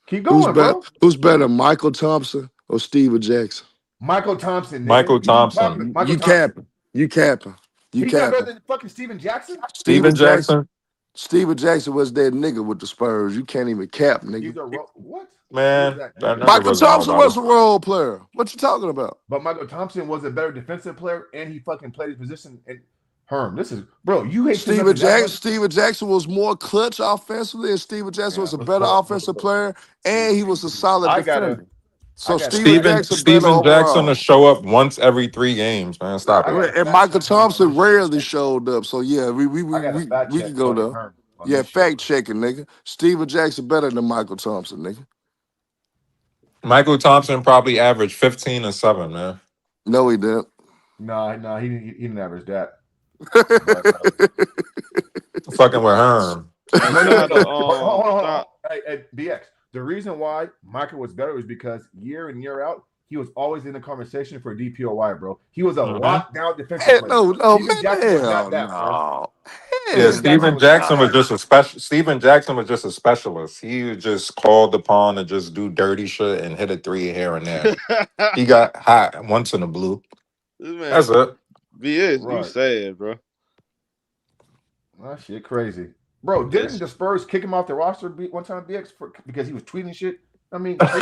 Keep going, bro. Who's better, Michael Thompson or Steven Jackson? Michael Thompson, nigga. Michael You talking Thompson. Michael You Thompson. capping. You capping. You He's not better capping. than fucking Steven Jackson? Steven Jackson. Steven Jackson was that nigga with the Spurs. You can't even cap, He's nigga. a what? Who is Man, that that nigga? nigga Michael wasn't Thompson nobody. was a role player. What you talking about? But Michael Thompson was a better defensive player, and he fucking played his position. And Herm, this is bro. You hate Tim Duncan that much? Steven Jackson was more clutch offensively, and Steven Jackson Yeah, was a better offensive player, and he was a solid I gotta, defender. I So gotta Steven back. Jackson better Steven Jackson to overall. show up once every 3 games, man. Yeah, Stop I it. gotta And fact Michael check Herm on Thompson this shit. rarely showed up. So yeah, I gotta fact we check can go there. Herm on Yeah, this shit, fact bro. checking, nigga. Steven Jackson better than Michael Thompson, nigga. Michael Thompson probably averaged 15 and 7, man. No, he didn't. Nah, he didn't average that. But Fucking with Herm. Man, shout out to Hold on. shout, Hey, BX. The reason why Michael was better was because year in year out, he was always in the conversation for DPOY, bro. He was a Mm-hmm. lockdown defensive player. no, Steven man, Jackson was not hell that, bro. no. Yeah, Steven Hell Jackson Steven was not Jackson was that. just a special. Steven Jackson was just a specialist. He was just called upon to just do dirty shit and hit a three here and there. He got hot once in a blue. this That's man, it. BS, you Right. sad, bro. That shit crazy. Bro, didn't That's the Spurs kick him off the roster one time, BX, because he was tweeting shit? I mean, he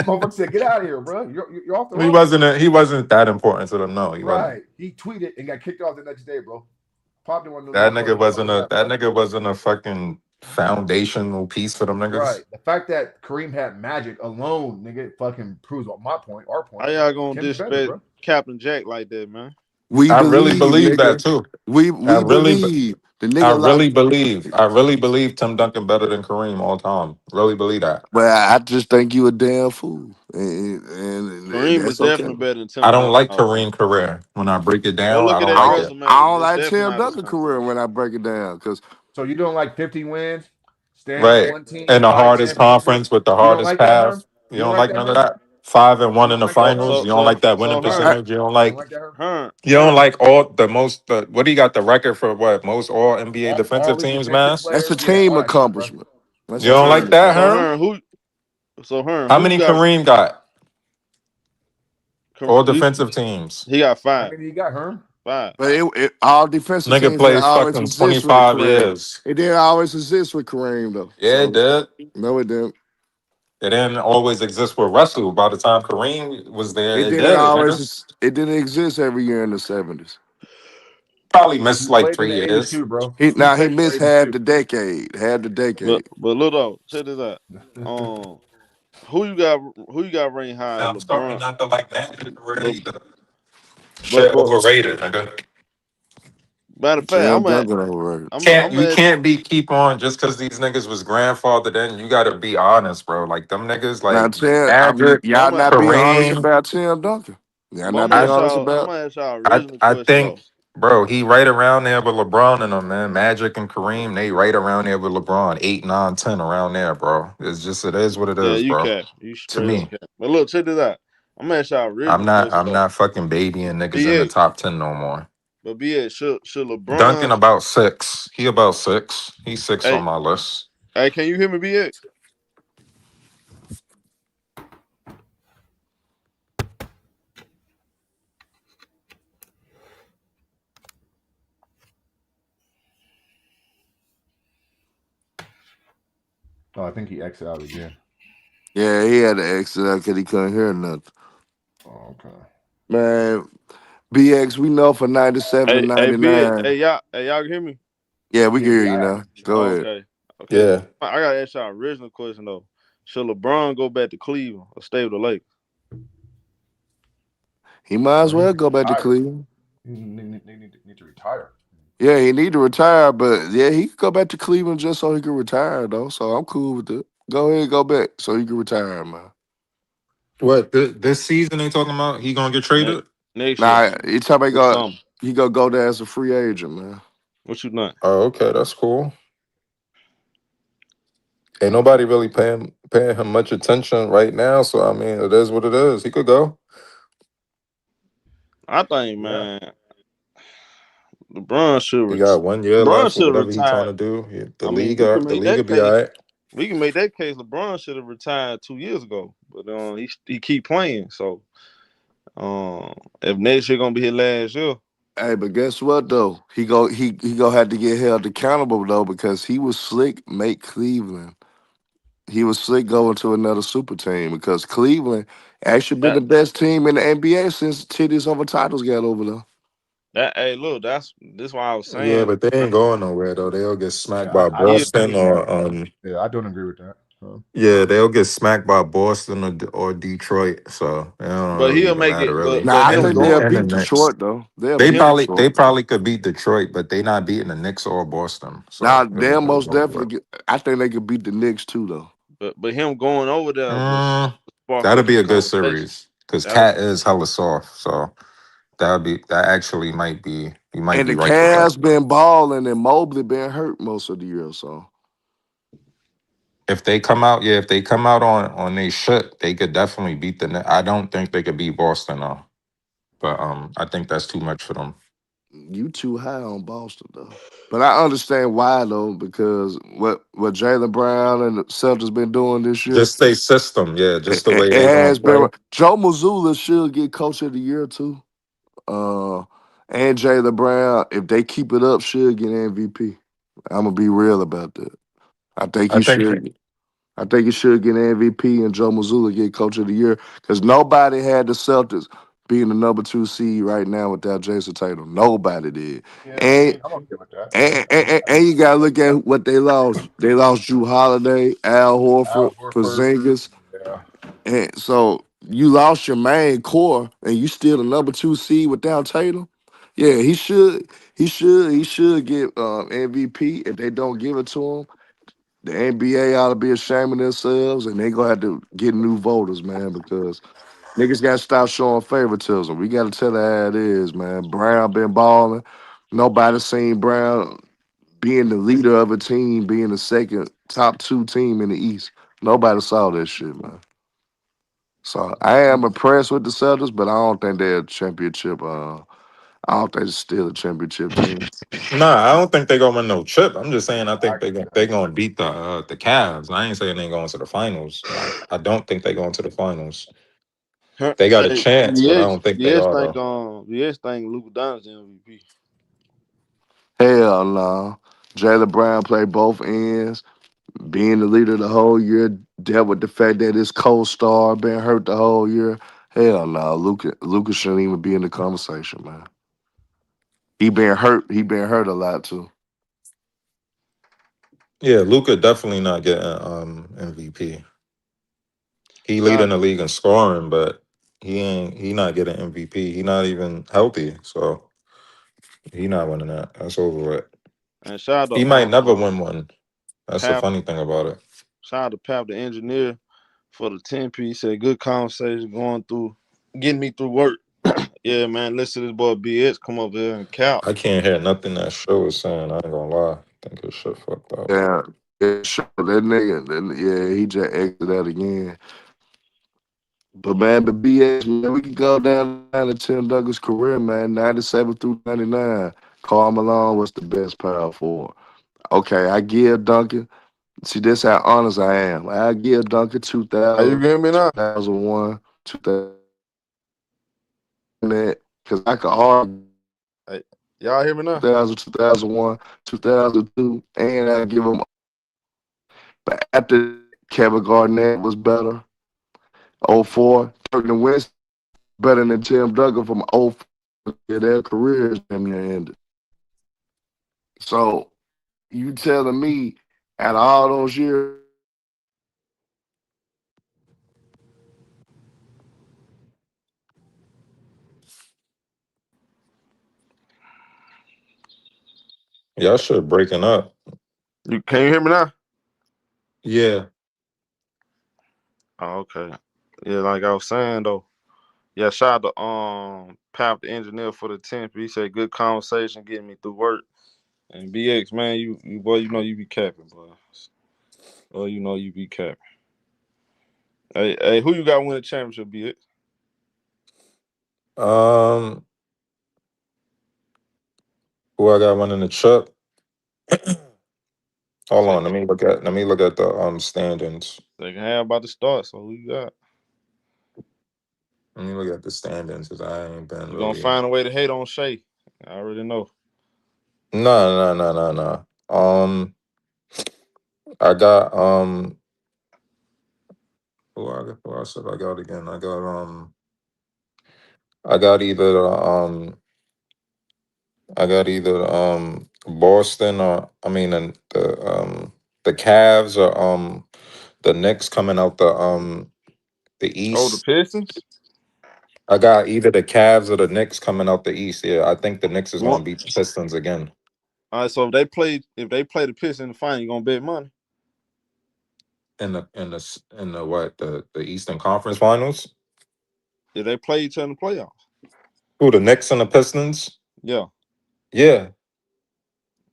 motherfucker said, "Get out of here, bro. You're off the roster." he wasn't that important to them. No, he wasn't. Right. He tweeted and got kicked off the next day, bro. Pop didn't want to That know nigga what the fuck wasn't was a that, bro. nigga wasn't a fucking foundational piece for them niggas. Right. The fact that Kareem had Magic alone, nigga, fucking proves my point, our point. how y'all gonna Tim's better, disrespect bro. Captain Jack like that, man? We I really believe, believe that nigga. too. We I really, believe the I nigga like. really believe. I really believe Tim Duncan better than Kareem all time. Really believe that. Well, I just think you a damn fool, and Kareem is that's okay. definitely better than I Tim don't Duncan like all time. Kareem career. When I break it Go down, look I at don't that like it. I resume. don't It's like definitely Tim not the Duncan same. career when I break it down because So you doing like 50 wins, staying on Right. one team, And the 5 hardest championships? conference with the You don't hardest like that, Herm? path. You You don't don't like like that, none of Herm? that. 5-1 You in don't the like that, So Herm? finals. so You don't like so that winning so Herm, I, percentage. You don't You don't like like that, Herm? Herm, you don't Herm, like all the most what do you got the record for what? Most all NBA defensive All these teams, defensive Mass? that's a players, yeah, team all that shit, bro. accomplishment. That's You a don't team like that, Right. so accomplishment. Herm? Herm, How who you many got? Kareem got? All You, defensive teams. he got How five, many you got, Herm? five. But all defensive Nigga teams didn't plays always fucking exist with 25 Kareem. years. It didn't always exist with Kareem though. Yeah, it So did. no, it didn't. It didn't always exist with Russell. By the time Kareem was there, It it didn't did, nigga. always. It didn't exist every year in the '70s. Probably missed He like played in three the 80s years. too, bro. He He now he played in the missed 80s half too. the decade. Half the decade. But look though, check this out. Um, who you got ranked higher, I'm starting LeBron? not to like that career Le, either. Shit but overrated, nigga. matter of fact, Tim Duncan overrated. Can't I'm you at can't be keep on just because these niggas was grandfathered in. You gotta be honest, bro. Like them niggas, Now like Tim, I mean, Magic, but y'all not being honest Kareem. about Tim Duncan. Y'all but I'm not gonna being ask honest y'all I'm about. gonna ask y'all an I original I question think though. Bro, he right around there with LeBron and them, man. Magic and Kareem, they right around there with LeBron. 8, 9, 10 around there, bro. It's just it is what it Yeah, is, you bro. cap. You To straight up me. cap. But look, check this out. I'm gonna ask y'all original question I'm though. not fucking babying niggas in the BX, top 10 no more. but BX, should Duncan LeBron? about 6. He about 6. He's 6 on Hey, my list. hey, can you hear me, BX? Oh, I think he exited out again. Yeah, he had to exit out because he couldn't hear nothing. Oh, okay. Man, BX, we know for 97 and Hey, BX, 99. hey, y'all can hear me? Yeah, we can Yeah, hear yeah, you I now. actually Go now. Oh, ahead. okay, okay. Yeah. I gotta ask y'all original question though. Should LeBron go back to Cleveland or stay with the Lakers? He might as Well, he well needs to go back to retire. Cleveland. He need to retire. Yeah, he need to retire, but yeah, he could go back to Cleveland just so he can retire though. So I'm cool with it. Go ahead, go back so he can retire, man. What this season they talking about? He gonna get Next traded? next year, Nah, he talking about this summer. he gonna go there as a free agent, man. What you think? Oh, okay, that's cool. Ain't nobody really paying him much attention right now, so I mean, it is what it is. He could go. I think, Yeah. man, LeBron should He got 1 year LeBron left or should whatever he trying retire. to do. The I mean, league, the league will be all right. we can make that case. LeBron should have retired 2 years ago, but he keep playing. So if next year gonna be his last year, Hey, but guess what though? He gonna have to get held accountable though because he was slick make Cleveland. He was slick going to another super team because Cleveland actually been that the best team in the NBA since titties over titles got over there. hey look, this why I was Yeah, saying, but they man, ain't going nowhere though. They'll get smacked Yeah, by he I Boston think that. or Yeah, I don't agree with that. yeah, they'll get smacked by Boston or Detroit. So it don't but really he'll even make matter it. really. But Nah, I him think And they'll going, the beat Knicks. Detroit though. They'll but They beat him, probably Detroit they though. probably could beat Detroit, but they not beating the Knicks or Boston. Now So it they'll ain't really most over definitely with. get. I think they could beat the Knicks too though. but him going over there will Mm, spark that'll up be some a good conversation. series because That'll Cat is hella soft. So that actually might be you might And be the right with that. Cavs been balling and Mobley been hurt most of the year. So If they come out, yeah, if they come out on their shit, they could definitely beat the Knicks. I don't think they could beat Boston though. But I think that's too much for them. you too high on Boston though. But I understand why though because what Jalen Brown and the Celtics been doing this year. Just their system, yeah, just the way It they gonna has been. play. Joe Mazzulla should get Coach of the Year too. Uh, and Jalen Brown, if they keep it up, should get MVP. I'm gonna be real about that. I think I he think should. I think he should get MVP and Joe Mazzulla get Coach of the Year because nobody had the Celtics being the number 2 seed right now without Jason Tatum. Nobody did. Yeah, I And mean, I'm okay with that. and, and, and you gotta look at what they lost. They lost Drew Holiday, Al Horford, Al Horford. Porzingis. Yeah. And so you lost your main core, and you still the number 2 seed without Tatum. Yeah, he should get MVP. If they don't give it to him, the NBA ought to be ashamed of themselves, and they gonna have to get new voters, man, because niggas gotta stop showing favoritism. We gotta tell it how it is, man. Brown been balling. Nobody seen Brown being the leader of a team, being the second top 2 team in the East. Nobody saw that shit, man. So I am impressed with the Celtics, but I don't think they're a championship. I don't think it's still a championship team. nah, I don't think they gonna win no chip. I'm just saying I I think agree with they that. gonna beat the Cavs. I ain't saying they going to the finals. I don't think they going to the finals. They got a hey, chance, but I don't think they BS are think though. BS think Luka Doncic MVP. Hell no. Jalen Brown played both ends, being the leader the whole year, dealt with the fact that his co-star been hurt the whole year. Hell no. Luca shouldn't even be in the conversation, man. He been hurt. He been hurt a lot too. Yeah, Luca definitely not getting MVP. He Shout leading the league in scoring, but he not getting MVP. He not even healthy, so he not winning that. That's over with. and shout He out might never to win one. That's the Pap. funny thing about it. Shout out to Pap the engineer for the 10 piece. Said good conversation going through, getting me through work. Yeah, man. Listen to this boy BX come up here and count. I can't hear nothing that show is saying. I ain't gonna lie. I think this shit fucked up. Yeah, yeah, sure. That nigga, yeah, he just exited out again. But man, the BS, man, we can go down the line of Tim Duncan's career, man, 97 through 99. Karl Malone was the best power forward. Okay, I give Duncan. See, this how honest I am. I give Duncan Are you 2000, hearing me now? 2001, 2000, because I could argue Hey, y'all hear me now? 2000, 2001, 2002, and I give him. But after that, Kevin Garnett was better. '04, Turk Winston better than Tim Duncan from '04. Their careers damn near ended. So you telling me out of all those years, Y'all shit breaking up. Can you hear me now? Yeah. Oh, okay. Yeah, like I was saying though. Yeah, shout out to Pap the engineer for the 10th. He said good conversation getting me through work. And BX, man, you boy, you know you be capping, boy. Oh, you know you be capping. Hey, who you got win the championship, BX? Um, who I got running the truck? Hold on, Second, let me look at the standings. second half about to start, so who you got? Let me look at the standings because I ain't been You gonna really. find a way to hate on Shay. I already know. No, no, no, no, no. I got who I said I got again. I got either Boston or I mean the Cavs or the Knicks coming out the Oh, the East. Pistons. I got either the Cavs or the Knicks coming out the East. Yeah, I think the Knicks is You want? gonna beat the Pistons again All right, so if they play the Pistons in the final, you gonna bet money. in the what the Eastern Conference Finals. If they play each other in the playoffs, Who, the Knicks and the Pistons? yeah. Yeah,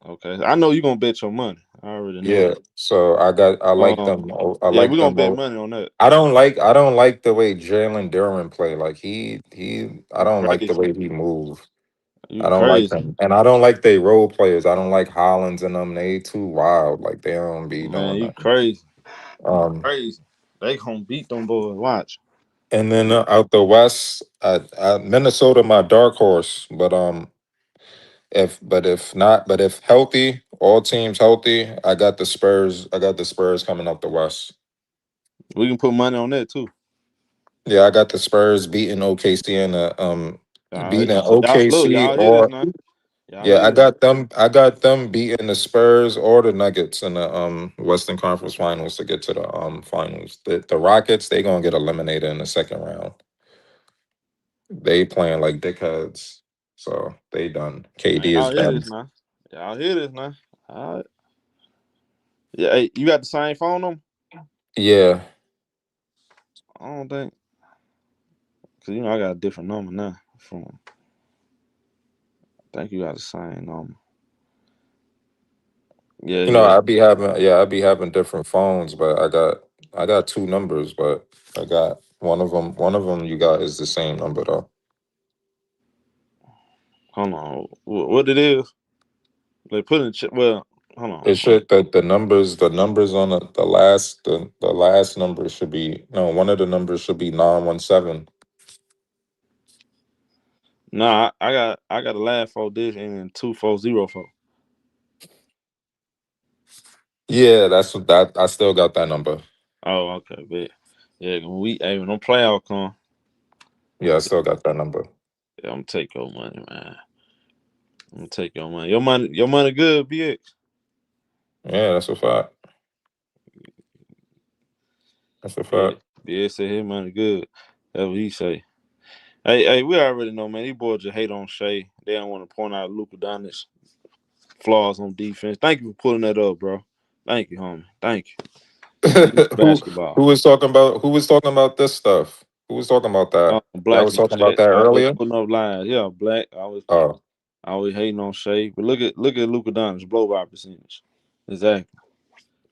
Okay, I know you gonna bet your money. I already know yeah. that. So I like Um, them. I yeah, like we gonna them. bet money on that. I don't like the way Jalen Duran play. Like I You don't like the crazy? way he move. You I don't like crazy? them, and I don't like they role players. I don't like Hollins and them. They too wild. Like they don't be Man, doing you that. crazy? You Um, crazy? They gonna beat them boys. Watch. and then out the West, Minnesota, my dark horse. But if healthy, all teams healthy, I got the Spurs. I got the Spurs coming up the West. We can put money on that too. Yeah, I got the Spurs beating OKC and All right. beating So y'all look, OKC y'all hear this or now? Y'all yeah, hear I this? got them. I got them beating the Spurs or the Nuggets in the Western Conference Finals to get to the finals. The Rockets, they gonna get eliminated in the second round. They playing like dickheads, so they done. Man, KD is y'all hear done. this now? Y'all hear this now? All right. Yeah. Hey, you got the same phone number? Yeah, I don't think. Cause you know I got a different number now. From I think you got the same number. Yeah, you know yeah. I be having different phones, but I got two numbers, but I got one of them you got is the same number though. Hold on. What it is? They put in. Well, hold on. It should the numbers on the last number should be no one of the numbers should be 917. Nah, I got a last 4 digit and 2404. Yeah, that's what that I still got that number. Oh, okay, bet. Yeah, when them playoff come, Yeah, I still got that number. yeah, I'm gonna take your money, man. I'm gonna take your money. Your money good, BX. Yeah, that's a fact. That's a Yeah, fact. BX said his money good. That's what he say. Hey, we already know, man. These boys just hate on Shea. They don't want to point out Luka Doncic's flaws on defense. Thank you for pulling that up, bro. Thank you, homie. Thank you. who Basketball. who was talking about this stuff? Who was talking about that? Y'all Black was and talking about Shaq that always earlier. putting up lines. Yeah, black. Oh, Always hating on Shea. But look at Luka Doncic blow by percentage. Exactly.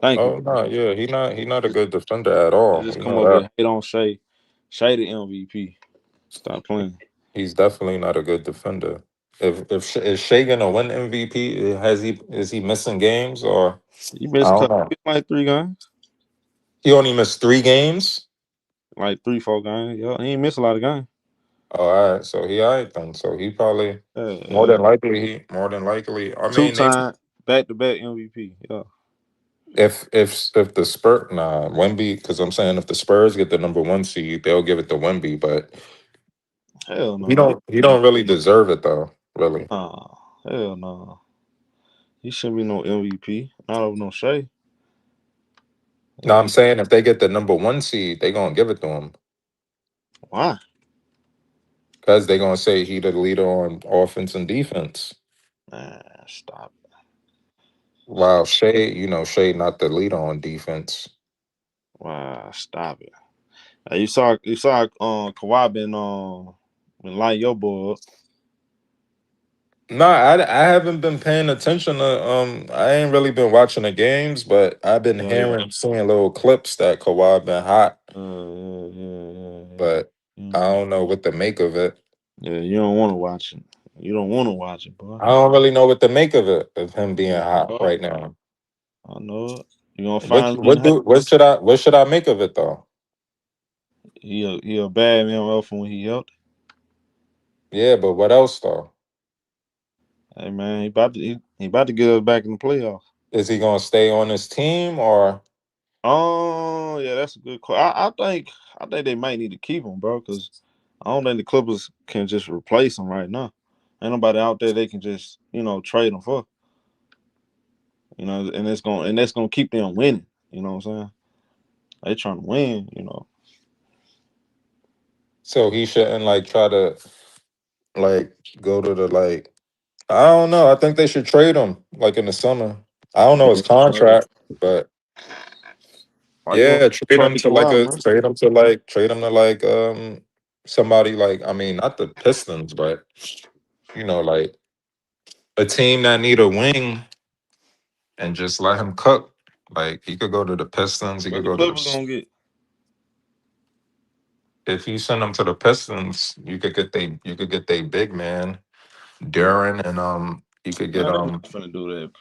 Thank you. oh no, yeah, he not a good defender at They all. just You come know over that. here hate on Shea. Shea the MVP. Stop playing. He's definitely not a good defender. Is Shea gonna win MVP? Is he missing games or You I missed a don't couple. know. Like 3 games. He only missed 3 games. Like 3, 4 games. Yeah, he ain't missed a lot of games. Oh, all right. So he all right then. So he probably Yeah, more yeah. than likely more than likely. I Two mean, they time back to back MVP. Yeah. if the Spurs Wemby, because I'm saying if the Spurs get the number one seed, they'll give it to Wemby, but Hell he no. don't really deserve it though. Really. Oh, hell no. He shouldn't be no MVP. Not over no Shea. No, Yeah. I'm saying if they get the number one seed, they gonna give it to him Why? because they gonna say he the leader on offense and defense. Man, stop it. While Shea, Shea not the leader on defense. Wow, stop it. You saw Kawhi been lighting your boy up. No, I haven't been paying attention to I ain't really been watching the games, but I've been Yeah, yeah. seeing little clips that Kawhi been hot, Yeah, yeah, yeah, yeah. but I Mm. don't know what to make of it. Yeah, you don't want to watch it. You don't want to watch it, boy. I don't really know what to make of it of him being Yeah, hot I right now. know it. You gonna What finally what do what should I make of it though? he a bad man alpha when he helped. Yeah, but what else though? Hey man, he about to get us back in the playoffs. Is he gonna stay on his team or Oh yeah, that's a good call. I think they might need to keep him, bro, because I don't think the Clippers can just replace him right now. Ain't nobody out there they can just trade him for. And that's gonna keep them winning. You know what I'm saying? They trying to win. so he shouldn't like try to like go to the like I don't know. I think they should trade him like in the summer. I don't know his contract, but Why you yeah, want trade him to trade to like Kawhi, a man? trade him to like somebody like I mean not the Pistons, but like a team that need a wing and just let him cook. Like he could go to the Pistons, he But could the go to Clippers the gonna get. if you send him to the Pistons, you could get they big man, Duran and you could get Man, they not finna do that.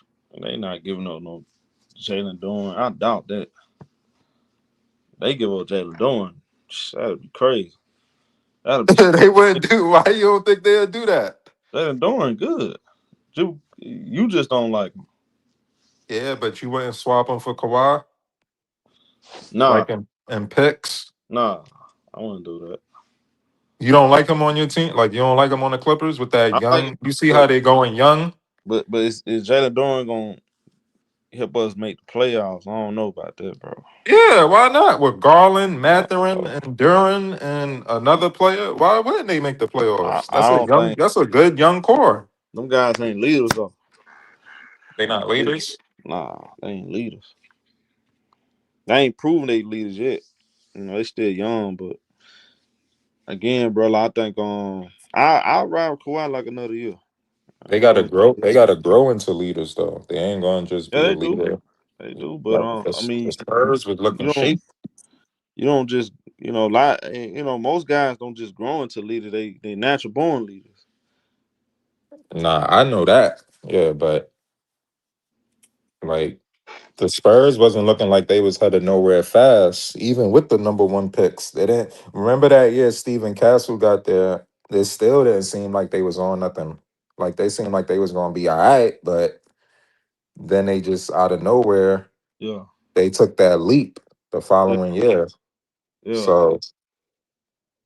They not giving up no Jalen Dorn. I doubt that. They give up Jalen Dorn. That'd be crazy. That'd be they wouldn't do why you don't think they'll do that? Jalen Dorn good. You just don't like him. Yeah, but you wouldn't swap him for Kawhi, Nah, like in picks. nah. I wouldn't do that. You don't like him on your team, like you don't like him on the Clippers with that I like him, young. You see how but they going young. is Jalen Dorn gonna help us make the playoffs? I don't know about that, bro. Yeah, why not? With Garland, Mathurin, Uh, and Duran, and another player, why wouldn't they make the I, playoffs? I don't think That's a good young core. them guys ain't leaders though. They They not ain't leaders. leaders. Nah, they ain't leaders. They ain't proven they leaders yet. They still young, but again, bro, I think I'll ride with Kawhi like another year. I They ain't gotta gonna. grow. They gotta grow into leaders though. They ain't gonna just Yeah, be a they do. leader. They do, but Like I the mean, Spurs was looking you don't shaky. you don't just like most guys don't just grow into leaders. They natural born leaders. Nah, I know that. Yeah, but like the Spurs wasn't looking like they was headed nowhere fast, even with the number one picks. They didn't remember that year Stephen Castle got there. It still didn't seem like they was on nothing. Like they seemed like they was gonna be all right, but then they just out of nowhere Yeah, they took that leap the yeah, following year. yeah. So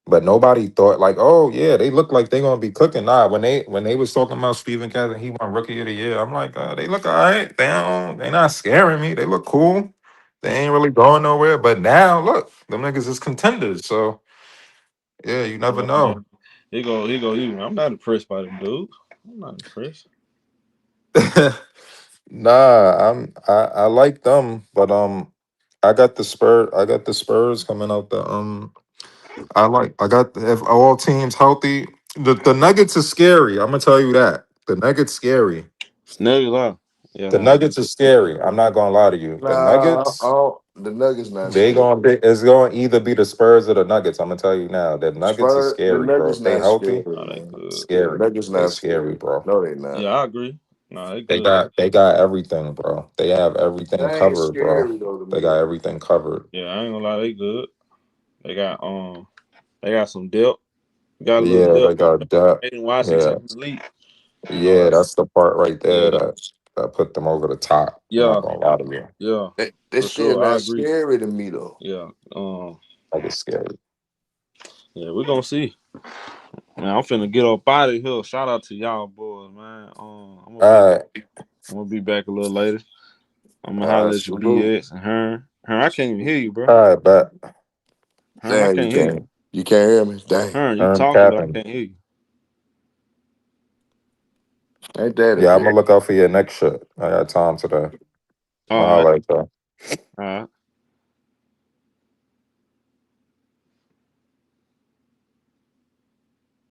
but nobody thought like, oh yeah, they look like they gonna be cooking. Nah, when they was talking about Stephen Castle, he won rookie of the year. I'm like, they look all right. They not scaring me. They look cool. They ain't really going nowhere. But now look, them niggas is contenders. So yeah, you never know. Man. He go. I'm not impressed by them dudes. I'm not impressed. Nah, I like them, but I got the Spurs coming out I got if all teams healthy. The Nuggets are scary. I'm gonna tell you that. The Nuggets scary. Nuggets are. Yeah, The nah. Nuggets are scary. I'm not gonna lie to you. The Nah, Nuggets, the Nuggets not they scary. gonna be. It's gonna either be the Spurs or the Nuggets. I'm gonna tell you now. The Nuggets are The scary, bro. Nuggets If they not scary, healthy, Oh, they man. good. scary. Nuggets They not scary, scary. bro. No, they not. Yeah, I agree. No, they They good. got they got everything, bro. They have everything They ain't covered, bro. scary though to They me got though. everything covered. Yeah, I ain't gonna lie, they good. They got some depth. Got a little Yeah, they depth on got that. Aiden Washington Yeah, in the league. You know, yeah. That's the part right there yeah, that put them over the top. I'm yeah, not gonna lie to you. yeah, That for shit sure. I not agree. scary to me though. Yeah, Like it's scary. yeah, we're gonna see. Man, I'm finna get up out of here. Shout out to y'all boys, man. All right, I'm gonna be back a little later. I'm gonna All right, holler at you, salute. BS and Hearn. Hearn, I can't even hear you, bro. all right, bet. Hearn, I Damn, you can't hear you. can't. You can't hear me? Damn. Hearn, you I'm talking, but I capping. can't hear you. Ain't that a Yeah, I'm gonna bit? look out for your next shit. I got time today. All I'll right, holler at you. all right.